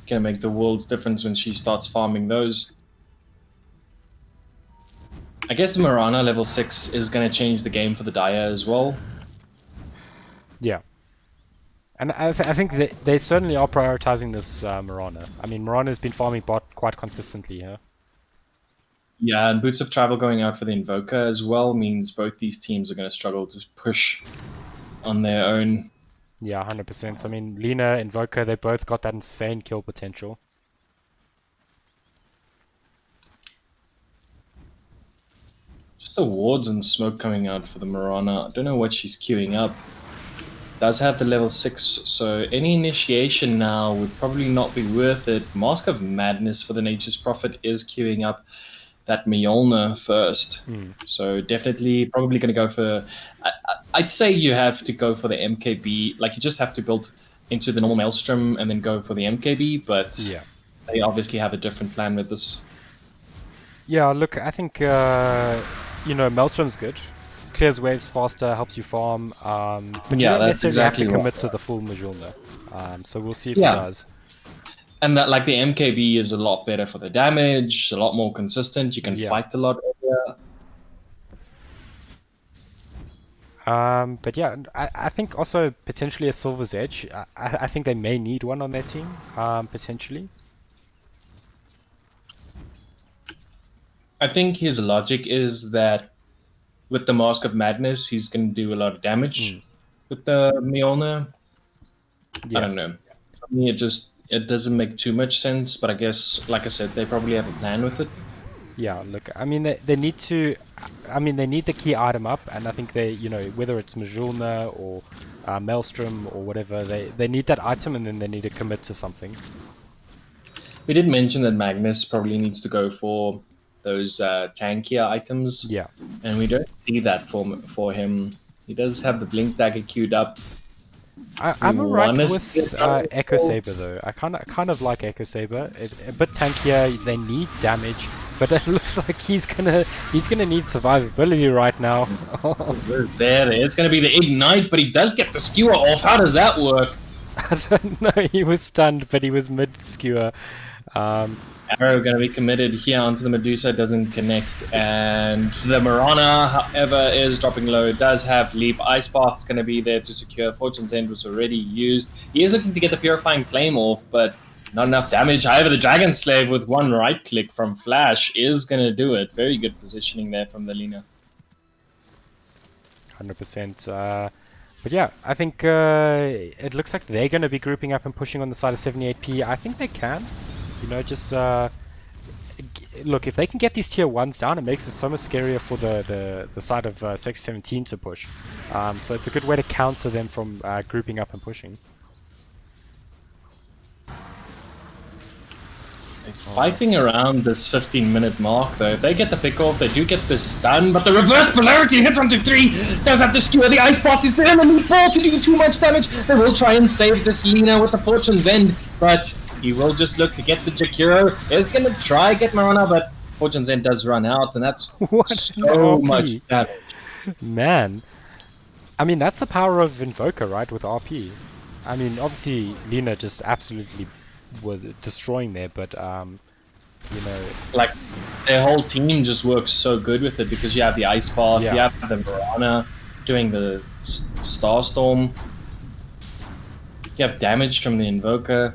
can make the world's difference when she starts farming those. I guess Mirana level 6 is going to change the game for the Dire as well. Yeah. And I think they certainly are prioritizing this Mirana. I mean, Mirana's been farming bot quite consistently here. Yeah, and Boots of Travel going out for the Invoker as well means both these teams are going to struggle to push on their own. Yeah, 100%. I mean, Lina, Invoker, they both got that insane kill potential. Just the wards and smoke coming out for the Mirana. I don't know what she's queuing up. Does have the level 6, so any initiation now would probably not be worth it. Mask of Madness for the Nature's Prophet is queuing up that Mjolnir first. So definitely probably going to go for... I'd say you have to go for the MKB. Like, you just have to build into the normal Maelstrom and then go for the MKB, but Yeah. they obviously have a different plan with this. Yeah, look, I think, you know, Maelstrom's good. Clears waves faster, helps you farm, but you Yeah, don't that's necessarily exactly have to what- commit to the full Mjolnir. So we'll see if Yeah. he does. And that, like, the MKB is a lot better for the damage, a lot more consistent. You can Yeah. fight a lot earlier. But yeah, I think also potentially a Silver's Edge. I think they may need one on their team, potentially. I think his logic is that with the Mask of Madness, he's going to do a lot of damage with the Mjolnir. Yeah. I don't know. For me, it doesn't make too much sense, but I guess, like I said, they probably have a plan with it. Yeah, look, I mean, they need to, I mean, they need the key item up, and I think they, you know, whether it's Mjolnir or Maelstrom or whatever, they need that item, and then they need to commit to something. We did mention that Magnus probably needs to go for those tankier items. Yeah. And we don't see that for him. He does have the Blink Dagger queued up. I'm alright wanna with see it Echo Saber though. I kind of like Echo Saber. A bit tankier. They need damage, but it looks like he's gonna need survivability right now. There, it's going to be the Ignite, but he does get the Skewer off. How does that work? I don't know. He was stunned, but he was mid skewer. Arrow going to be committed here onto the Medusa, doesn't connect, and the Mirana, however, is dropping low. It does have Leap. Ice Path is going to be there to secure. Fortune's End was already used. He is looking to get the Purifying Flame off, but not enough damage. However, the Dragon Slave with one right click from Flash is going to do it. Very good positioning there from the Lina. 100%. But yeah, I think it looks like they're going to be grouping up and pushing on the side of 78p. I think they can. You know, just look, if they can get these tier 1s down, it makes it so much scarier for the side of Sector 17 to push. So it's a good way to counter them from grouping up and pushing. Fighting around this 15-minute mark, though. If they get the pick off, they do get the stun, but the reverse polarity hits onto 3. Does have to skewer. The Ice Path is there, and the Meatball to do too much damage. They will try and save this Lina with the Fortune's End, but He will just look to get the Jakiro. He's going to try get Marana, but Fortune's End does run out, and that's What an so RP. much damage. Man. I mean, that's the power of Invoker, right, with RP. I mean, obviously, Lina just absolutely was destroying there, but, you know... Like, their whole team just works so good with it because you have the Ice Path, Yeah. you have the Marana doing the Starstorm, you have damage from the Invoker.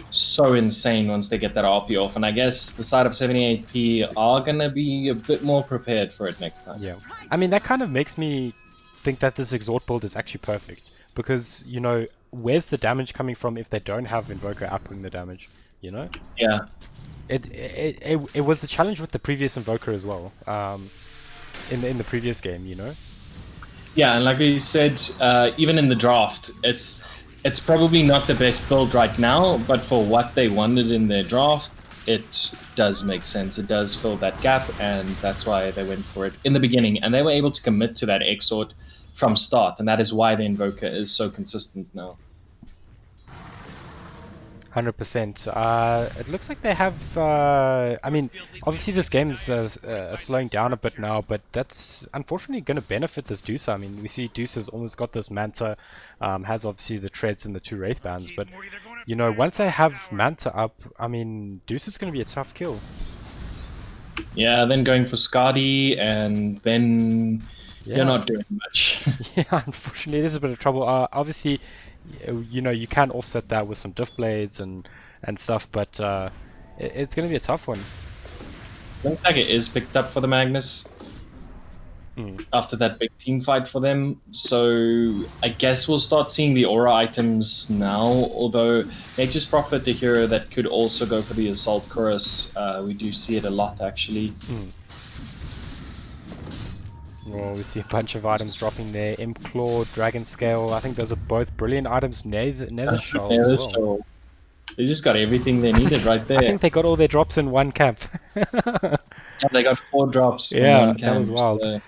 So insane once they get that RP off, and I guess the side of 78p are gonna be a bit more prepared for it next time. Yeah. I mean, that kind of makes me think that this Exhort build is actually perfect. Because, you know, where's the damage coming from if they don't have Invoker outputting the damage, you know? Yeah. It was the challenge with the previous Invoker as well, in the previous game, you know? Yeah, and like we said, even in the draft, it's probably not the best build right now, but for what they wanted in their draft, it does make sense. It does fill that gap, and that's why they went for it in the beginning. And they were able to commit to that Exhort from start, and that is why the Invoker is so consistent now. 100%. It looks like they have. I mean, obviously this game's slowing down a bit now, but that's unfortunately going to benefit this Deuce. I mean, we see Deuce has almost got this Manta, has obviously the treads and the 2 Wraith bands, but you know, once they have Manta up, I mean, Deuce is going to be a tough kill. Yeah, then going for Skadi, and then you're not doing much. Yeah, unfortunately, it is a bit of trouble. Obviously, you know, you can offset that with some diff blades and stuff, but it's going to be a tough one. Looks like it is picked up for the Magnus after that big team fight for them. So I guess we'll start seeing the aura items now, although Nature's Prophet, the hero that could also go for the Assault Chorus, we do see it a lot actually. Well, we see a bunch of items dropping there. Imp Claw, Dragon Scale, I think those are both brilliant items. Nether Shell as well. They just got everything they needed right there. I think they got all their drops in one camp. Yeah, they got 4 drops. in Yeah, one that was camp, wild. so-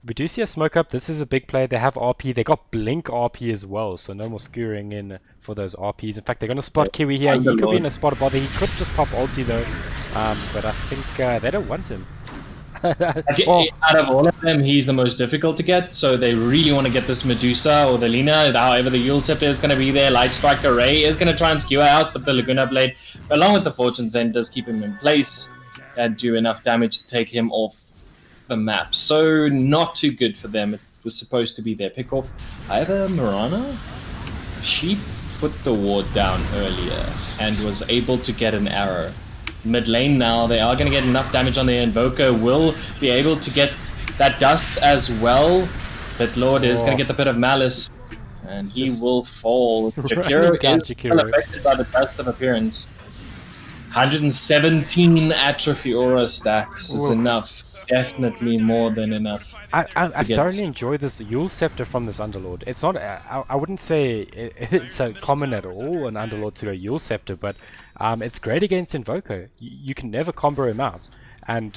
We do see a smoke up. This is a big play. They have RP. They got Blink RP as well, so no more skewering in for those RPs. In fact, they're going to spot Kiwi here. He could be in a spot of bother. He could just pop ulti though, but I think they don't want him. Well, Out of all of them, he's the most difficult to get, so they really want to get this Medusa or the Lina. However, the Yule Scepter is going to be there. Light Strike Array is going to try and skew out, but the Laguna Blade, along with the Fortune's End, does keep him in place and do enough damage to take him off the map. So not too good for them. It was supposed to be their pick-off. However, Marana, she put the ward down earlier and was able to get an arrow. Mid lane now, they are going to get enough damage on the Invoker, will be able to get that dust as well. But Lord is going to get the bit of Malice, and he will fall. Jakiro down is still affected by the dust of appearance. 117 Atrophy Aura stacks is enough. Definitely more than enough. I get- thoroughly enjoy this Yule Scepter from this Underlord. It's not, I wouldn't say it's a common at all, an Underlord to go Yule Scepter, but it's great against Invoker. You can never combo him out. And,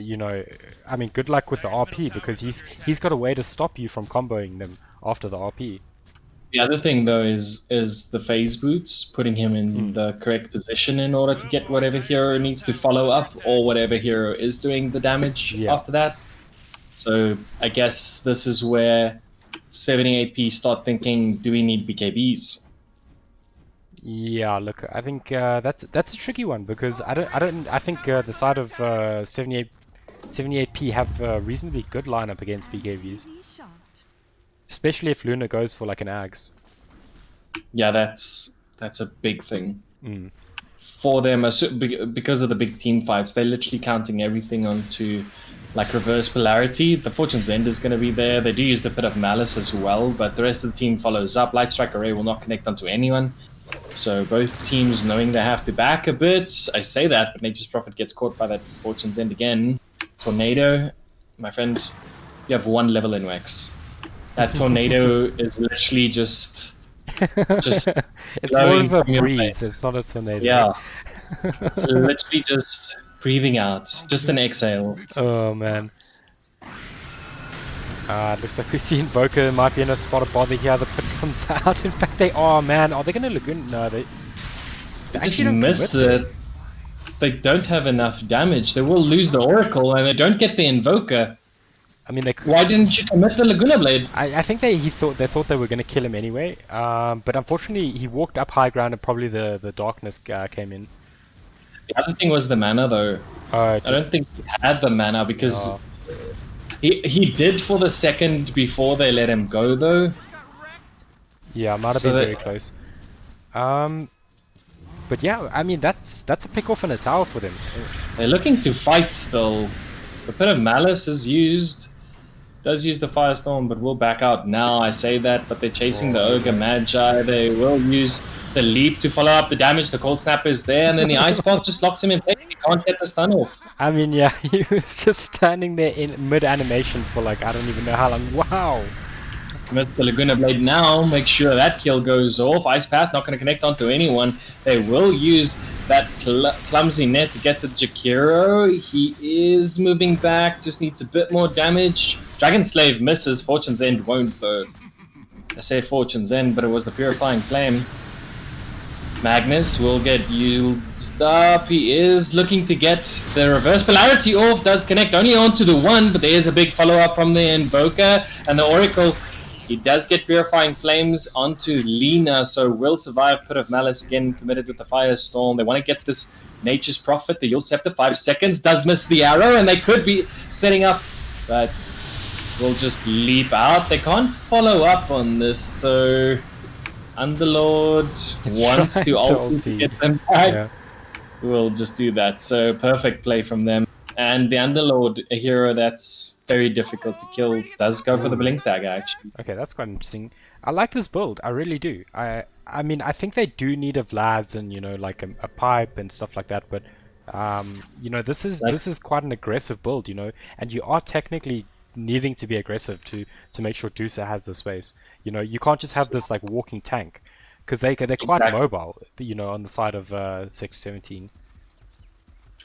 you know, I mean, good luck with the RP, because he's got a way to stop you from comboing them after the RP. The other thing, though, is the phase boots, putting him in the correct position in order to get whatever hero needs to follow up, or whatever hero is doing the damage after that. So I guess this is where 78p start thinking, do we need BKBs? Yeah, look, I think that's a tricky one, because I think the side of 78p have a reasonably good lineup against BKBs. Especially if Luna goes for like an Ags. Yeah, that's a big thing. For them, because of the big team fights, they're literally counting everything onto like reverse polarity. The Fortune's End is going to be there. They do use the bit of Malice as well, but the rest of the team follows up. Light Strike Array will not connect onto anyone. So both teams knowing they have to back a bit. I say that, but Nature's Prophet gets caught by that Fortune's End again. Tornado, my friend, you have 1 level in Wax. That tornado is literally just it's more blowing of a from your breeze, face. it's not a tornado. Yeah. It's literally just breathing out, just an exhale. Oh man. Looks like we see Invoker might be in a spot of bother here. The pit comes out. In fact, they are, man. Are they going to Lagoon? No, They Just actually don't miss commit. it. They don't have enough damage. They will lose the Oracle, and they don't get the Invoker. I mean, they. Why didn't you commit the Laguna Blade? I think they thought they were gonna kill him anyway. But unfortunately, he walked up high ground and probably the darkness came in. The other thing was the mana, though. I don't think he had the mana because Oh. he did for the second before they let him go, though. Yeah, might have So been that- very close. But yeah, I mean that's a pick off and a tower for them. They're looking to fight still. The Pit of Malice is used. Does use the Firestorm, but will back out now. I say that, but they're chasing the Ogre Magi. They will use the Leap to follow up the damage. The Cold Snap is there, and then the Ice Path just locks him in place. He can't get the stun off. I mean, yeah, he was just standing there in mid animation for like I don't even know how long. Wow. Commit the Laguna Blade now. Make sure that kill goes off. Ice Path not going to connect onto anyone. They will use that clumsy net to get the Jakiro. He is moving back. Just needs a bit more damage. Dragon Slave misses. Fortune's End won't though. I say Fortune's End, but it was the Purifying Flame. Magnus will get used up. He is looking to get the Reverse Polarity off. Does connect only onto the one, but there is a big follow-up from the Invoker. And the Oracle, he does get Purifying Flames onto Lina, so will survive. Pit of Malice again committed with the Firestorm. They want to get this Nature's Prophet, the Yule Scepter, 5 seconds. Does miss the arrow, and they could be setting up, but will just leap out. They can't follow up on this, so Underlord wants trying to to ulti ulti. to get them back. Yeah. We'll just do that. So perfect play from them. And the Underlord, a hero that's very difficult to kill, does go for the Blink Dagger actually. Okay, that's quite interesting. I like this build. I really do. I mean, I think they do need a Vlad's and like a pipe and stuff like that. But this is quite an aggressive build. And you are technically needing to be aggressive to make sure Dusa has the space. You can't just have this like walking tank because they're quite Exactly. mobile. On the side of 617.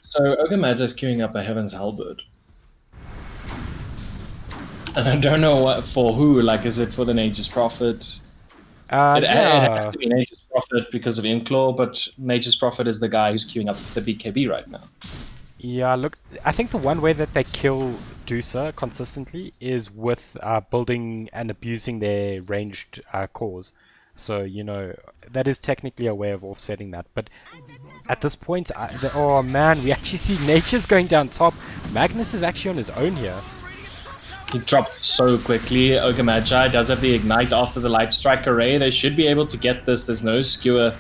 So Ogre Magi is queuing up a Heaven's Halberd. And I don't know what for who. Like, is it for the Nature's Prophet? It has to be Nature's Prophet because of Imclaw, but Nature's Prophet is the guy who's queuing up the BKB right now. Yeah, look, I think the one way that they kill Dusa consistently is with building and abusing their ranged cores. So, that is technically a way of offsetting that. But at this point, oh man, we actually see Nature's going down top. Magnus is actually on his own here. He dropped so quickly. Ogre Magi does have the Ignite after the Light Strike Array. They should be able to get this. There's no skewer.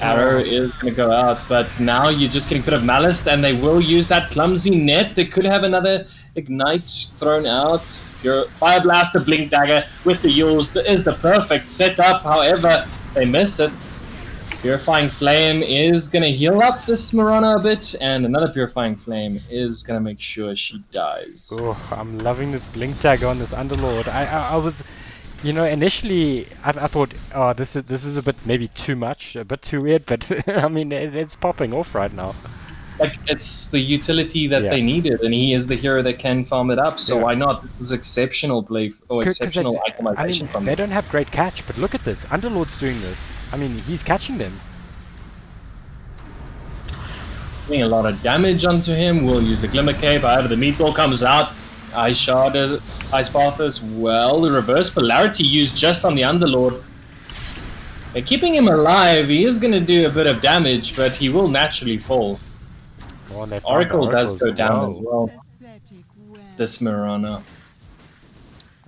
Arrow is going to go out, but now you're just getting Pit of Malice, and they will use that clumsy net. They could have another Ignite thrown out. Your Fire Blaster, Blink Dagger with the Yules is the perfect setup. However, they miss it. Purifying Flame is going to heal up this Mirana a bit, and another Purifying Flame is going to make sure she dies. Oh, I'm loving this Blink Dagger on this Underlord. I was... initially I thought, oh, this is a bit maybe too much, a bit too weird, but I mean, it's popping off right now. Like, it's the utility that Yeah. they needed, and he is the hero that can farm it up, so Yeah. why not? This is exceptional play, or 'Cause exceptional I mean, itemization from they them. don't have great catch, but look at this. Underlord's doing this. I mean, he's catching them. Doing a lot of damage onto him. We'll use the Glimmer Cape, however the Meatball comes out. Ice Shard, Ice Path as well. The Reverse Polarity used just on the Underlord. They're keeping him alive. He is going to do a bit of damage, but he will naturally fall. Oh, and they found Oracle the does Oracle go down as well. well. Pathetic well. This Mirana.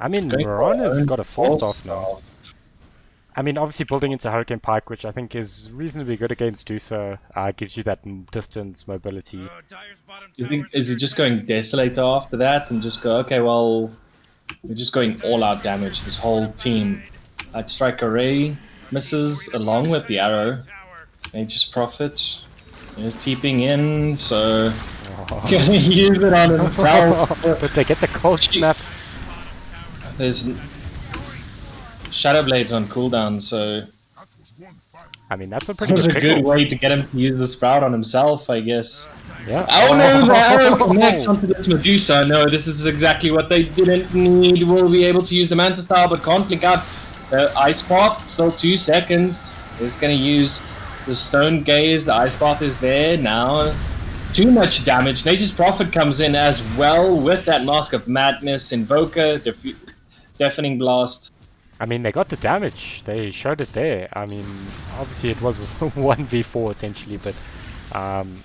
I mean, Going for Mirana's own got a force false off now. start. I mean, obviously building into Hurricane Pike, which I think is reasonably good against Dusa, gives you that distance mobility. Dyer's bottom Is he just going Desolator after that and just go, okay, well, we're just going all out damage, this whole team. Light Strike Array misses along with the arrow. tower. Nature's Prophet is TPing in, so gonna use it on himself. But they get the cold snap. There's Shadow Blades on cooldown, so I mean, that's a it pretty was a good good pickle. way to get him to use the Sprout on himself, I guess. Yeah. Oh no, the arrow connects onto this Medusa. No, this is exactly what they didn't need. Will be able to use the Mantis Style, but can't blink out the Ice Path. Still 2 seconds. Is going to use The Stone Gaze, the Ice Bath is there now. Too much damage. Nature's Prophet comes in as well with that Mask of Madness, Invoker, Deafening Blast. I mean, they got the damage. They showed it there. I mean, obviously it was 1v4 essentially, but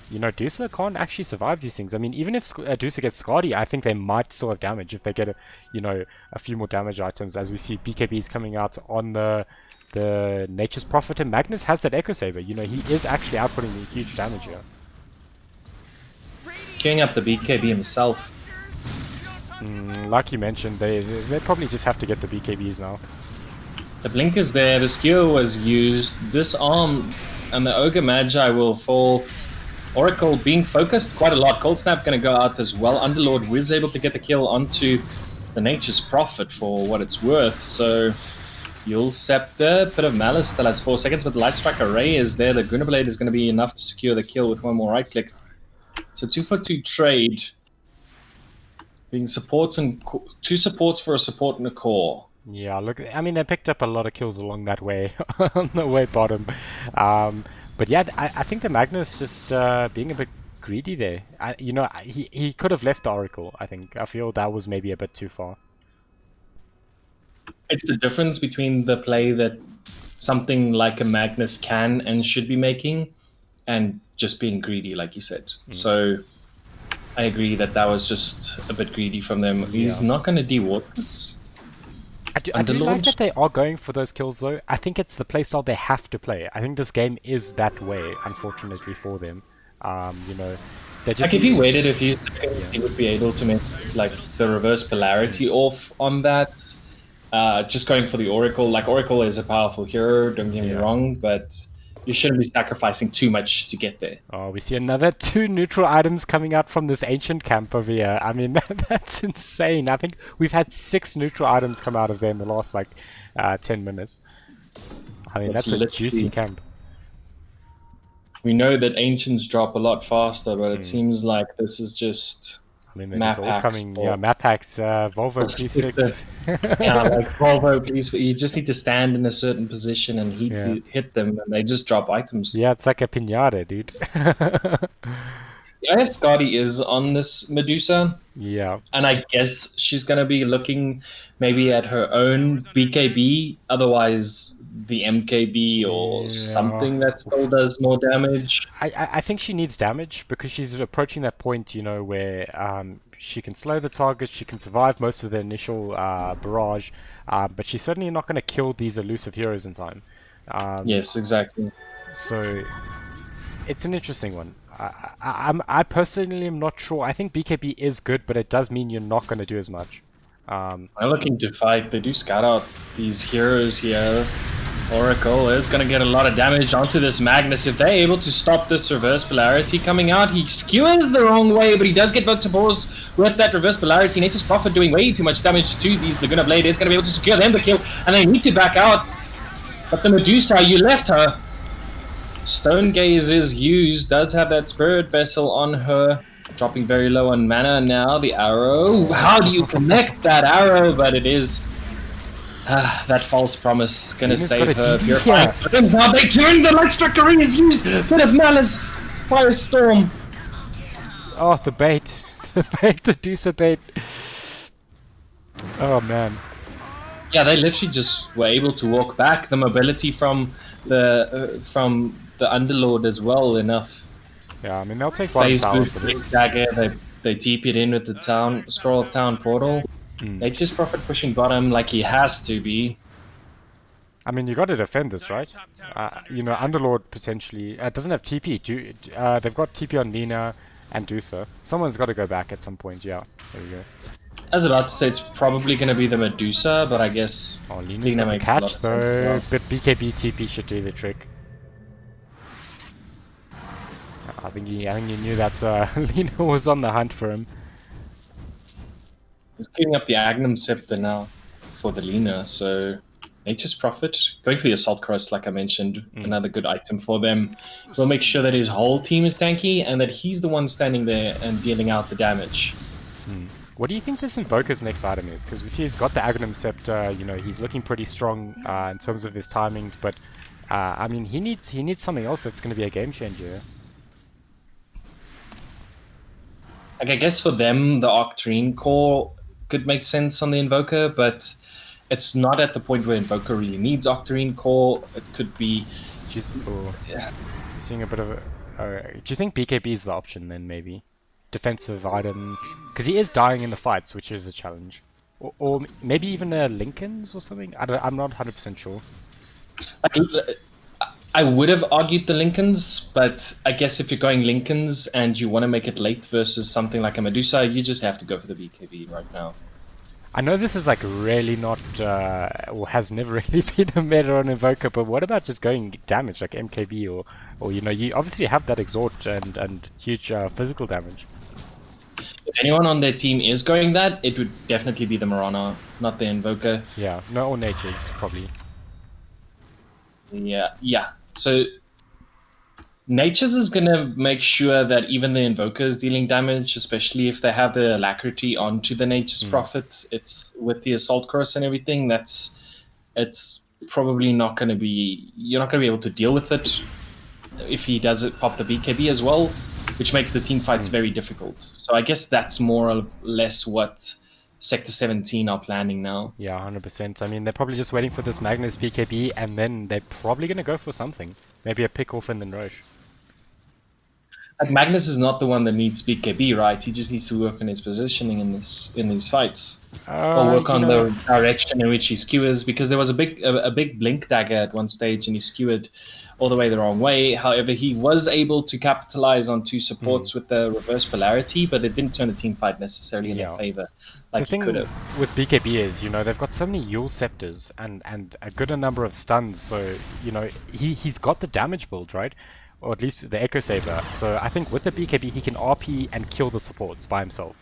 you know, Dusa can't actually survive these things. I mean, even if Dusa gets Skadi, I think they might still have damage if they get a few more damage items. As we see, BKB is coming out on the Nature's Prophet, and Magnus has that Echo Saber. You know, he is actually outputting the huge damage here. Queuing up the BKB himself. Like you mentioned, they probably just have to get the BKBs now. The blink is there, the skewer was used, Disarm, and the Ogre Magi will fall. Oracle being focused quite a lot. Cold Snap going to go out as well. Underlord was able to get the kill onto the Nature's Prophet for what it's worth. So, Yule Scepter, Pit of Malice still has 4 seconds, but the Light Strike Array is there. The Gunnerblade is going to be enough to secure the kill with one more right click. So 2-for-2 trade. Being supports and 2 supports for a support and a core. Yeah, look, I mean, they picked up a lot of kills along that way, on the way bottom. But yeah, I think the Magnus just being a bit greedy there. You know, he could have left the Oracle, I think. I feel that was maybe a bit too far. It's the difference between the play that something like a Magnus can and should be making and just being greedy, like you said. So I agree that was just a bit greedy from them. He's not going to de-water this. I do like that they are going for those kills though. I think it's the playstyle they have to play. I think this game is that way, unfortunately for them. You know, they just like if he waited a few seconds, he would be able to make like the reverse polarity off on that. Just going for the Oracle. Like Oracle is a powerful hero, don't get me wrong, but you shouldn't be sacrificing too much to get there. Oh, we see another 2 neutral items coming out from this ancient camp over here. I mean, that's insane. I think we've had 6 neutral items come out of there in the last, like, 10 minutes. I mean, that's a juicy camp. We know that ancients drop a lot faster, but it seems like this is just... I mean, they're just all coming, map hacks, Volvo, please fix. Yeah, like Volvo, please. You just need to stand in a certain position and hit them, and they just drop items. Yeah, it's like a pinata, dude. IF Skadi is on this Medusa. Yeah. And I guess she's going to be looking maybe at her own BKB, otherwise the MKB or something that still does more damage. I think she needs damage because she's approaching that point, you know, where she can slow the target, she can survive most of the initial barrage, but she's certainly not going to kill these elusive heroes in time. Yes, exactly. So it's an interesting one. I personally am not sure. I think BKB is good, but it does mean you're not going to do as much. I'm looking to fight. They do scout out these heroes here. Oracle is going to get a lot of damage onto this Magnus. If they're able to stop this reverse polarity coming out, he skewers the wrong way, but he does get both supports with that reverse polarity. Nature's Prophet doing way too much damage to these Laguna Blade is going to be able to secure them the kill, and they need to back out. But the Medusa, you left her. Stone Gaze is used, does have that Spirit Vessel on her. Dropping very low on mana now, the arrow. How do you connect that arrow? But it is that false promise gonna save her. Purifying Flames. Now they turn, the Light Strike Array is used. Bit of Malice, Firestorm. Oh, the bait. The bait, the Dusa bait. Oh man. Yeah, they literally just were able to walk back. The mobility from the Underlord as well enough. Yeah, I mean they'll take one tower for this. Dagger, they TP it in with the Scroll of Town portal. Nature's Prophet pushing bottom like he has to be. I mean, you got to defend this, right? You know, Underlord potentially doesn't have TP. They've got TP on Lina and Dusa. Someone's got to go back at some point. Yeah, there we go. I was about to say it's probably going to be the Medusa, but I guess Lina makes a lot of sense. Though, but BKB TP should do the trick. I think he knew that Lina was on the hunt for him. He's giving up the Agnum Scepter now for the Lina, so Nature's Prophet going for the Assault Crest, like I mentioned, another good item for them. We'll make sure that his whole team is tanky and that he's the one standing there and dealing out the damage. What do you think this Invoker's next item is? Because we see he's got the Agnum Scepter, you know, he's looking pretty strong in terms of his timings, but I mean, he needs something else that's going to be a game changer. Like, I guess for them, the Octarine core could make sense on the Invoker, but it's not at the point where Invoker really needs Octarine core. It could be. Seeing a bit of a. Do you think BKB is the option then, maybe? Defensive item. Because he is dying in the fights, which is a challenge. Or maybe even Lincoln's or something? I'm not 100% sure. I would have argued the Lincolns, but I guess if you're going Lincolns and you want to make it late versus something like a Medusa, you just have to go for the BKB right now. I know this is like really not, or has never really been a meta on Invoker, but what about just going damage like MKB or you know, you obviously have that exhort and huge physical damage. If anyone on their team is going that, it would definitely be the Mirana, not the Invoker. Yeah, no, or Nature's probably. Yeah. So Nature's is gonna make sure that even the Invoker is dealing damage, especially if they have the Alacrity onto the Nature's Prophet. It's with the Assault Curse and everything. It's probably not gonna be. You're not gonna be able to deal with it if he does it pop the BKB as well, which makes the team fights very difficult. So I guess that's more or less what Sector 17 are planning now. Yeah, 100%. I mean, they're probably just waiting for this Magnus BKB, and then they're probably going to go for something. Maybe a pick off and then Roche. Like, Magnus is not the one that needs BKB, right? He just needs to work on his positioning in these fights, or work on the direction in which he skewers. Because there was a big blink dagger at one stage, and he skewered all the way the wrong way. However, he was able to capitalize on two supports with the reverse polarity, but it didn't turn the team fight necessarily in their favor. Like the thing with BKB is, you know, they've got so many Yule Scepters and a good number of stuns, so, you know, he's got the damage build, right? Or at least the Echo Saber. So I think with the BKB he can RP and kill the supports by himself.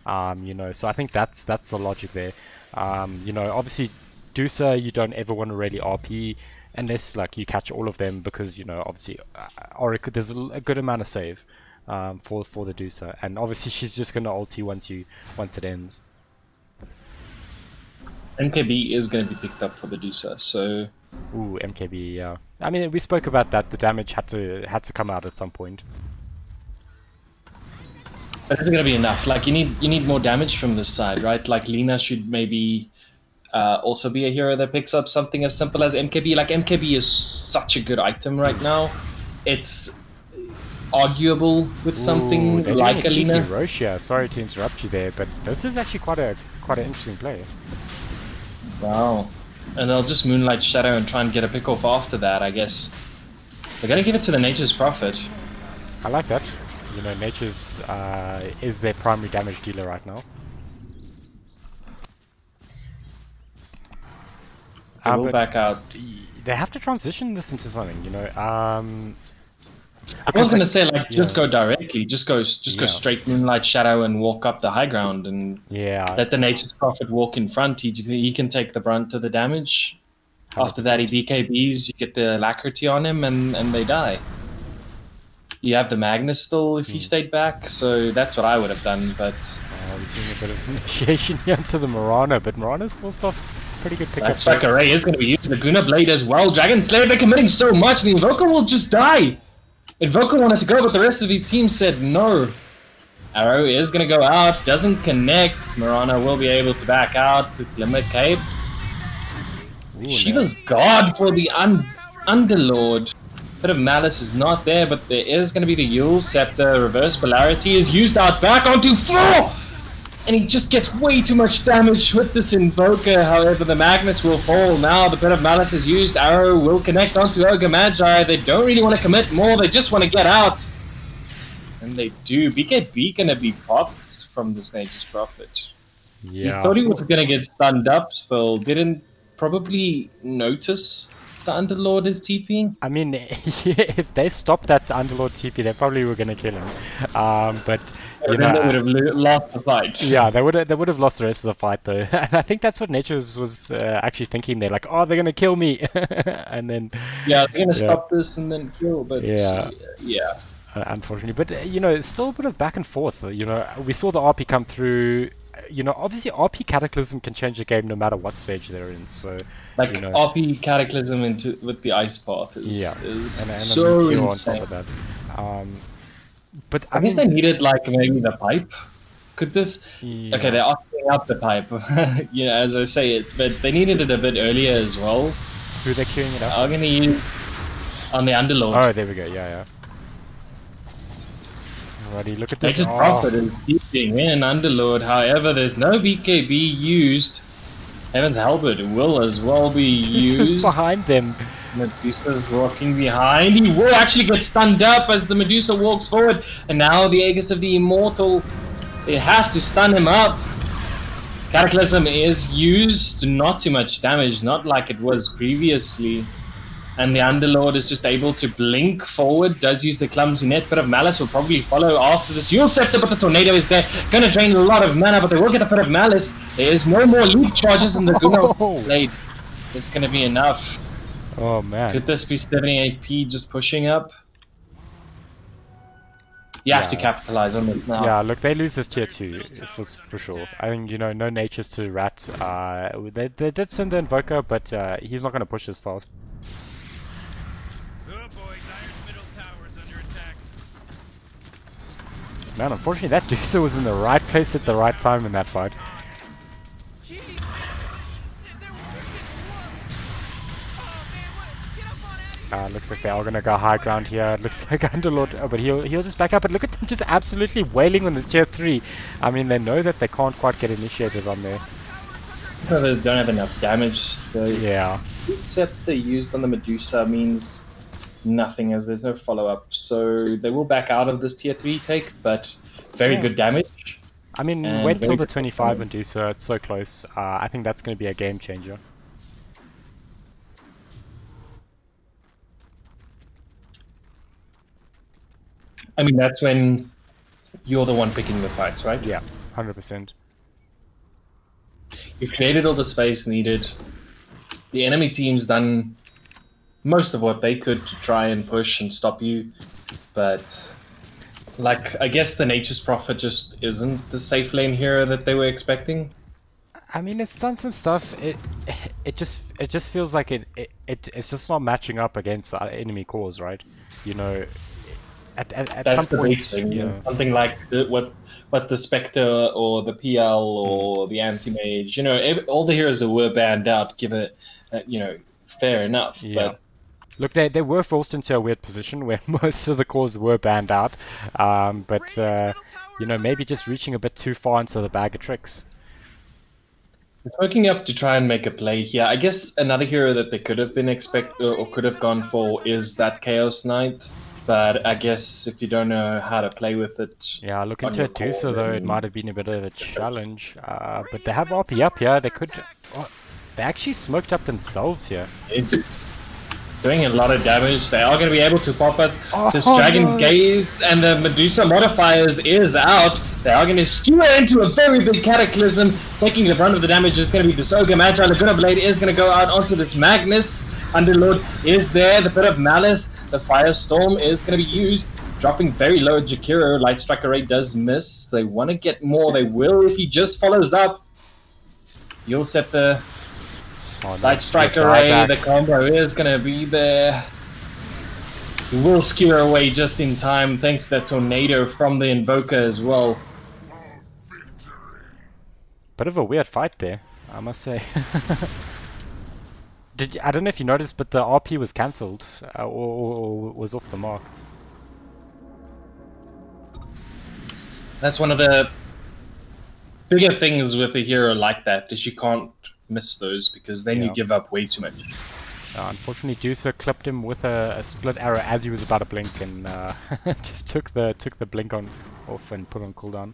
You know, so I think that's the logic there. You know, obviously Dusa you don't ever want to really RP unless like you catch all of them, because, you know, obviously Auric, there's a good amount of save for the Dusa, and obviously she's just gonna ulti once it ends. MKB is going to be picked up for the Dusa, so... Ooh, MKB, yeah. I mean, we spoke about that. The damage had to come out at some point. But it's going to be enough. Like, you need more damage from this side, right? Like, Lina should maybe also be a hero that picks up something as simple as MKB. Like, MKB is such a good item right now. It's arguable with something like a Lina. Roshia. Sorry to interrupt you there, but this is actually quite an interesting play. Wow. And they'll just Moonlight Shadow and try and get a pick off after that, I guess. They're going to give it to the Nature's Prophet. I like that. You know, Nature's is their primary damage dealer right now. They will back out. They have to transition this into something, you know. I was going to say, like, just go directly. Just go straight Moonlight Shadow and walk up the high ground and let the Nature's Prophet walk in front. He can take the brunt of the damage. 100%. After that, he BKBs, you get the Alacrity on him, and they die. You have the Magnus still if he stayed back, so that's what I would have done, but... we're seeing a bit of initiation here into the Mirana, but Mirana's forced off pretty good pickup. That Strike Array is going to be used. Laguna Blade as well. Dragon Slayer, they're committing so much, and the Invoker will just die! Invoker wanted to go, but the rest of his team said no. Arrow is going to go out, doesn't connect. Mirana will be able to back out to Glimmer Cape. Shiva's God for the Underlord. Bit of Malice is not there, but there is going to be the Yule Scepter. Reverse Polarity is used out back onto 4! And he just gets way too much damage with this Invoker. However, the Magnus will fall now. The Bit of Malice is used. Arrow will connect onto Ogre Magi. They don't really want to commit more. They just want to get out. And they do. BKB going to be popped from this Nature's Prophet. Yeah. He thought he was going to get stunned up still. Didn't probably notice the Underlord is TPing. I mean, if they stopped that Underlord TP, they probably were going to kill him. But you know, they would have lost the fight. Yeah, they would have lost the rest of the fight though. And I think that's what Nature was actually thinking. They're like, oh, they're going to kill me, and then they're going to stop this and then kill. But yeah. Unfortunately, but you know, it's still a bit of back and forth. You know, we saw the RP come through. you know, obviously RP Cataclysm can change the game no matter what stage they're in. So Like you know, RP Cataclysm into with the Ice Path is, yeah, is and a so Meteor on insane. top of that. But I guess they needed like maybe the pipe. Could this? yeah. Okay, they're opening up the pipe. You know, as I say it, but they needed it a bit earlier as well. Who they're queuing it up? I'm gonna use on the Underlord. Oh, there we go. Yeah. Alrighty, look at this. Nature's Prophet is keeping in Underlord. However, there's no BKB used. Heaven's Halberd will as well be Medusa's used. behind them. Medusa's walking behind. He will actually get stunned up as the Medusa walks forward. And now the Aegis of the Immortal. They have to stun him up. Cataclysm is used. Not too much damage. Not like it was previously. And the Underlord is just able to blink forward. Does use the clumsy net. Bit of Malice will probably follow after this. Yule Scepter, but the Tornado is there. Gonna drain a lot of mana, but they will get a bit of Malice. There is no more leap charges in the Guno Blade. It's gonna be enough. Oh man. Could this be 78p just pushing up? You have to capitalize on this now. Yeah, look, they lose this tier 2 for sure. I think, you know, no natures to Rat. They did send the Invoker, but he's not going to push as fast. Oh boy, Dire's middle tower is under attack. Man, unfortunately, that Dusa was in the right place at the right time in that fight. Jeez! They're working. Oh man, what? Get up on Eddie! Looks like they are going to go high ground here. It looks like Underlord, but he'll just back up. But look at them just absolutely wailing on this tier 3. I mean, they know that they can't quite get initiated on there. So they don't have enough damage. The Yeah. Scepter used on the Medusa means nothing as there's no follow-up. So they will back out of this tier 3 take, but very good damage. I mean, And wait till very the good 25 performance. Medusa. It's so close. I think that's going to be a game changer. I mean, that's when you're the one picking the fights, right? Yeah, 100%. You've created all the space needed. The enemy team's done most of what they could to try and push and stop you, but like I guess the Nature's Prophet just isn't the safe lane hero that they were expecting. I mean, it's done some stuff. It just feels like it's just not matching up against enemy cores, right? You know, at That's some the point, big thing. you know, Something like what the Spectre or the PL or the Anti-Mage, you know, all the heroes that were banned out give it, you know, fair enough. yeah. But Look, they were forced into a weird position where most of the cores were banned out, but you know, maybe just reaching a bit too far into the bag of tricks. it's working up to try and make a play here. I guess another hero that they could have been or could have gone for is that Chaos Knight. But I guess if you don't know how to play with it, Yeah, look on into your Adusa core, though, it then- might have been a bit of a challenge. But they have RP up here. They could. Oh, they actually smoked up themselves here. it's doing a lot of damage. They are going to be able to pop it. This Oh, Dragon no. Gaze and the Medusa modifiers is out. They are going to skewer into a very big Cataclysm. Taking the brunt of the damage is going to be this Ogre Magi. Laguna Blade is going to go out onto this Magnus. Underlord is there. The bit of Malice. The Firestorm is going to be used. Dropping very low at Jakiro. Light Strike Array does miss. They want to get more. They will if he just follows up. You'll set the Oh, no, Light Strike good Array, dieback. the combo is going to be there. He will skewer away just in time thanks to that Tornado from the Invoker as well. Bit of a weird fight there, I must say. I don't know if you noticed, but the RP was cancelled or was off the mark. That's one of the bigger things with a hero like that is you can't miss those because then Yeah. you give up way too much. Unfortunately, Dusa clipped him with a split arrow as he was about to blink, and just took the blink off and put on cooldown.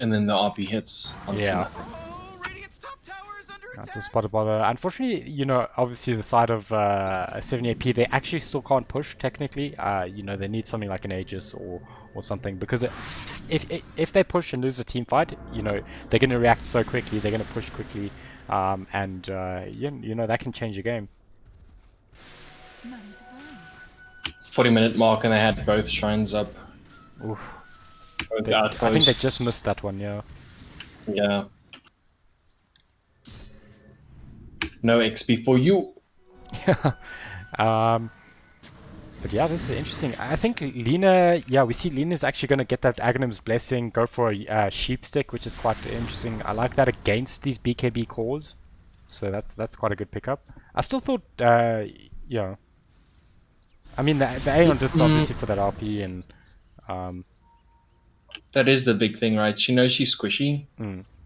And then the RP hits onto Yeah. nothing. Oh, Radiant's top tower is under That's attack. a spotted bother. Unfortunately, you know, obviously the side of 78p, they actually still can't push technically. You know, they need something like an Aegis or something, because if they push and lose a team fight, you know, they're going to react so quickly. They're going to push quickly, and you know, that can change the game. Money to burn. 40-minute mark and they had both shrines up. Oof. I think they just missed that one, yeah. Yeah. No XP for you. But yeah, this is interesting. I think Lina, yeah, we see Lina's actually going to get that Aghanim's Blessing, go for a sheep stick, which is quite interesting. I like that against these BKB cores, so that's quite a good pickup. I still thought, yeah, I mean the Aeon Disc obviously for that RP, and that is the big thing, right? She knows she's squishy,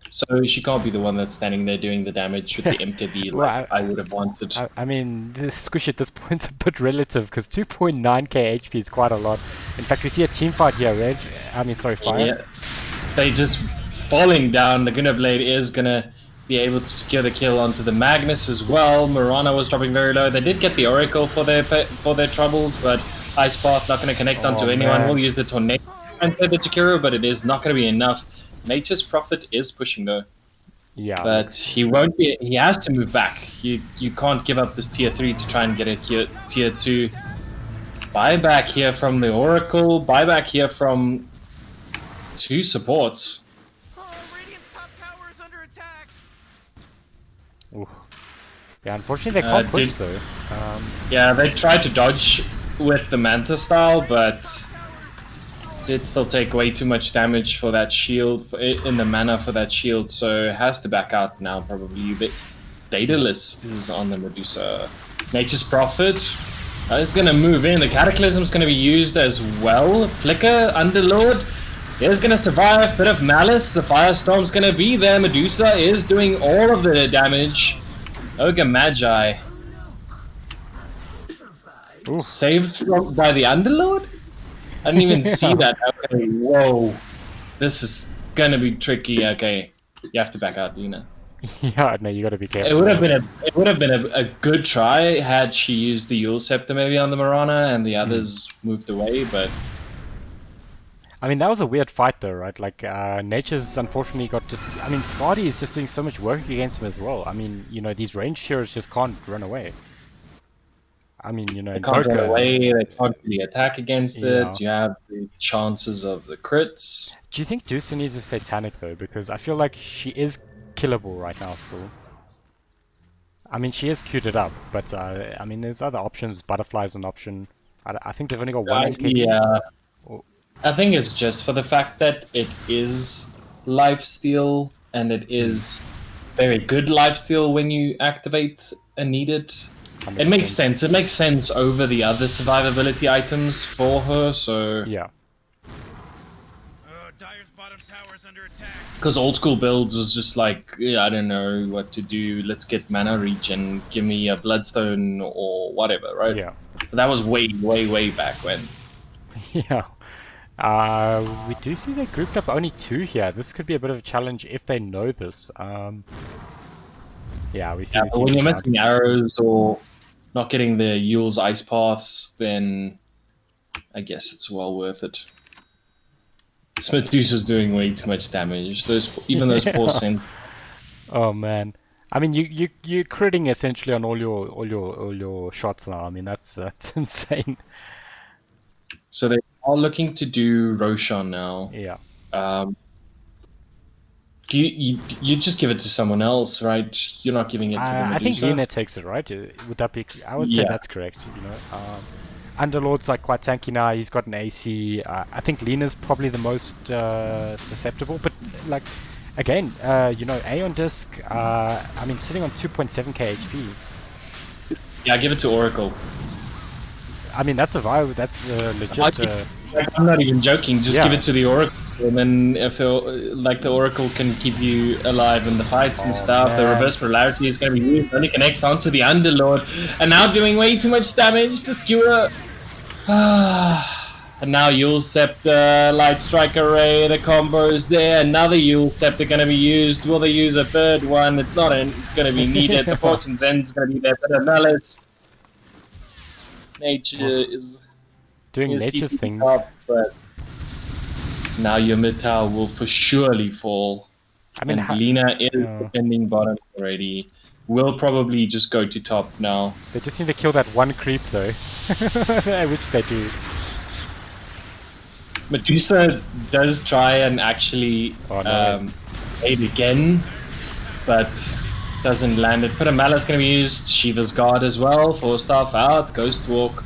so she can't be the one that's standing there doing the damage with the MKB Well, like I would have wanted. I mean, the squish at this point is a bit relative because 2.9k HP is quite a lot. In fact, we see a team fight here, Reg. I mean, sorry, Fire. Yeah. They just falling down. The Gunnar Blade is gonna be able to secure the kill onto the Magnus as well. Murana was dropping very low. They did get the Oracle for their troubles, but Ice Path not gonna connect onto anyone. Man. We'll use the Tornado and the Jakiro, but it is not gonna be enough. Nature's Prophet is pushing though. Yeah. But he won't be. He has to move back. You can't give up this tier 3 to try and get a tier 2. Buyback here from the Oracle. Buyback here from 2 supports. Oh, Radiant's top tower is under attack. Ooh. Yeah, unfortunately they can't push did- though. Yeah, they tried to dodge with the Manta style, but did still take way too much damage for that shield in the mana for that shield, so has to back out now probably. But Daedalus is on the Medusa. Nature's Prophet is going to move in. The Cataclysm is going to be used as well. Flicker, Underlord is going to survive. Bit of Malice. The Firestorm's going to be there. Medusa is doing all of the damage. Ogre Magi Ooh. saved by the Underlord? I didn't even see that. Okay, whoa. This is gonna be tricky. Okay, you have to back out, Lina. Yeah, no, you gotta be careful. It would have been a good try had she used the Yule Scepter maybe on the Marana and the others moved away, but I mean, that was a weird fight though, right? Like, Nature's unfortunately got just... I mean, Smarty is just doing so much work against him as well. I mean, you know, these ranged heroes just can't run away. I mean, you know, they can't run Invoker- away, they can't really attack against Yeah. it. You have the chances of the crits. Do you think Dusa needs a Satanic though? Because I feel like she is killable right now still. I mean, she is queued it up, but I mean, there's other options. Butterfly's an option. I think they've only got one NKB. Yeah. Oh. I think it's just for the fact that it is lifesteal and it is very good lifesteal when you activate a needed. It makes 100%. sense. It makes sense over the other survivability items for her, so... Yeah. Dire's bottom tower is under attack. Because old school builds was just like, yeah, I don't know what to do. Let's get mana regen. Give me a bloodstone or whatever, right? Yeah. But that was way, way, way back when. Yeah. We do see they grouped up only 2 here. This could be a bit of a challenge if they know this. Yeah, we see Yeah, the but when team you're shot. missing arrows or not getting the Yule's ice paths, then I guess it's well worth it. This Medusa's doing way too much damage. Even those poor synths. Oh man. I mean, you're critting essentially on all your shots now. I mean, that's insane. So they are looking to do Roshan now. Yeah. You just give it to someone else, right? You're not giving it to the Medusa. I think Lina takes it, right? Would that be? I would say Yeah. that's correct. You know, Underlord's like quite tanky now. He's got an AC. I think Lina's probably the most susceptible, but like again, you know, Aeon Disc. I mean, sitting on 2.7k HP. Yeah, give it to Oracle. I mean, that's a vibe. That's legit. I'm not even joking. Just Yeah. give it to the Oracle, and then if the Oracle can keep you alive in the fights and Oh, stuff, the man. reverse polarity is going to be used. Only connects onto the Underlord, and now doing way too much damage. The Skewer. And now Yule Scepter, Light Strike Array, the combos there. Another Yule Scepter going to be used. Will they use a third one? It's not going to be needed. The Fortune's End's going to be there. But a Malice. Nature is Doing is nature's TP things. top, but now your mid tower will for surely fall. I mean, And Lina is yeah. defending bottom already. Will probably just go to top now. they just need to kill that one creep though, which they do. Medusa does try and actually Oh, no. aid again, but doesn't land it. Put a Malice going to be used. Shiva's Guard as well. 4-staff out. Ghost Walk.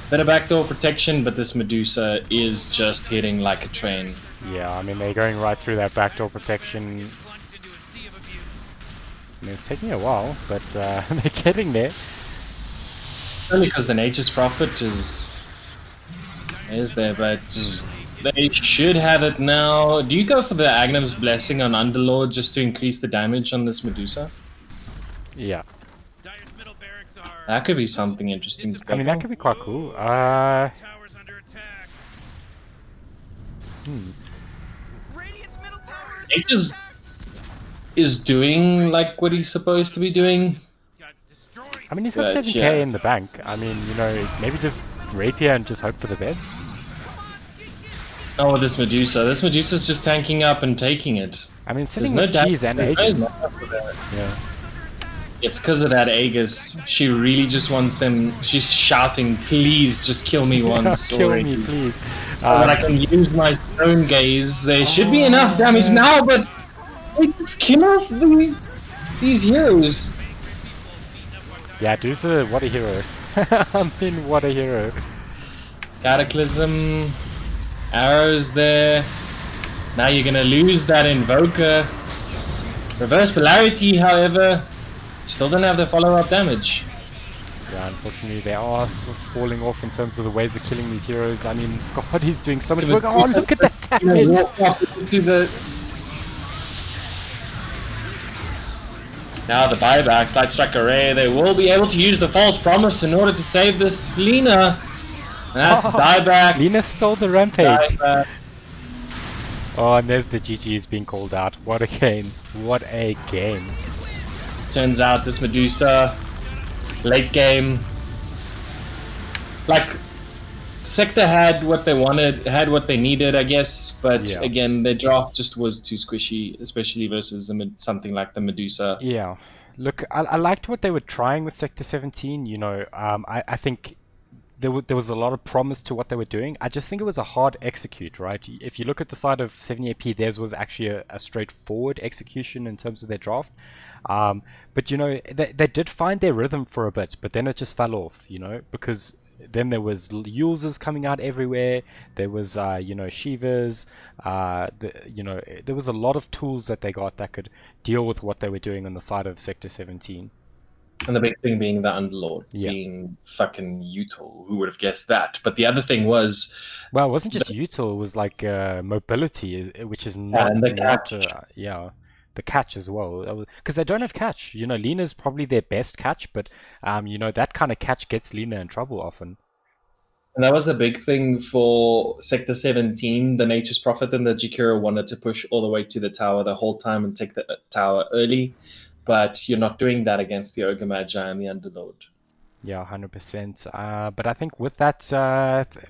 Bit of backdoor protection, but this Medusa is just hitting like a train. Yeah, I mean, they're going right through that backdoor protection. Plunged into a sea of abuse. I mean, it's taking a while, but they're getting there. Only because the Nature's Prophet is there, but they should have it now. Do you go for the Agnum's Blessing on Underlord just to increase the damage on this Medusa? Yeah. Dire's middle barracks are. That could be something interesting to I go mean, for. that could be quite cool. Towers under attack. Radiant's middle tower is Nature's is doing like what he's supposed to be doing. got destroyed. I mean, he's got But, 7k yeah. in the bank. I mean, you know, maybe just rapier and just hope for the best. Oh, this Medusa. This Medusa's just tanking up and taking it. I mean, There's sitting no with damage. cheese and There's no Aegis. mana for that. Yeah. It's because of that Aegis. She really just wants them. She's shouting, "Please, just kill me once Kill already." me, please. So that I can use my Stone Gaze. There should be enough damage now, but they just kill off these heroes. Yeah, Dusa, what a hero. I mean, what a hero. Cataclysm, arrows there. Now you're gonna lose that Invoker. Reverse Polarity, however, still don't have the follow-up damage. Yeah, unfortunately, they are falling off in terms of the ways of killing these heroes. I mean, Scott, he's doing so much work. Oh, look at that You know, damage! walk up to the. Now the buybacks, Light Strike Array, they will be able to use the False Promise in order to save this Lina. And that's dieback. Lina stole the rampage. Dieback. Oh, and there's the GG's being called out. What a game. What a game. Turns out this Medusa, late game, like Sector had what they wanted, had what they needed, I guess. But Yeah. again, their draft just was too squishy, especially versus something like the Medusa. Yeah. Look, I liked what they were trying with Sector 17. You know, I think there was a lot of promise to what they were doing. I just think it was a hard execute, right? If you look at the side of 78p, theirs was actually a straightforward execution in terms of their draft. But, you know, they did find their rhythm for a bit, but then it just fell off, you know, because then there was users coming out everywhere. There was, you know, Shivas. You know, there was a lot of tools that they got that could deal with what they were doing on the side of Sector 17. And the big thing being the Underlord, Yeah. being fucking Util. Who would have guessed that? But the other thing was, Well, it wasn't just util, it was like mobility, which is not, and the not, catch. yeah, the catch as well. Because they don't have catch. You know, Lina's probably their best catch, but you know, that kind of catch gets Lina in trouble often. And that was the big thing for Sector 17. The Nature's Prophet and the Jakiro wanted to push all the way to the tower the whole time and take the tower early. But you're not doing that against the Ogre Magi and the Underlord. Yeah, 100%. But I think with that,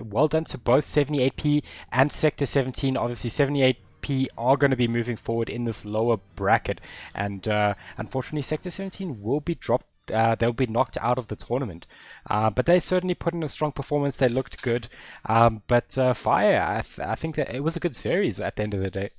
well done to both 78p and Sector 17. Obviously, 78p are going to be moving forward in this lower bracket. And unfortunately, Sector 17 will be dropped. They'll be knocked out of the tournament. But they certainly put in a strong performance. They looked good. But Fire, I think that it was a good series at the end of the day.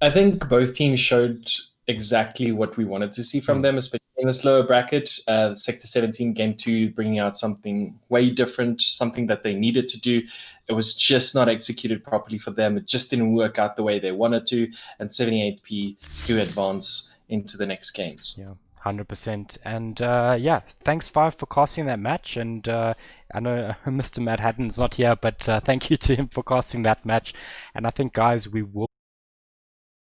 I think both teams showed exactly what we wanted to see from them, especially in this lower bracket. Sector 17 Game 2 bringing out something way different, something that they needed to do. It was just not executed properly for them. It just didn't work out the way they wanted to. And 78p do advance into the next games. Yeah. 100%. And yeah, thanks Five for casting that match. And I know Mr. Matt Haddon's not here, but thank you to him for casting that match. And I think, guys, we will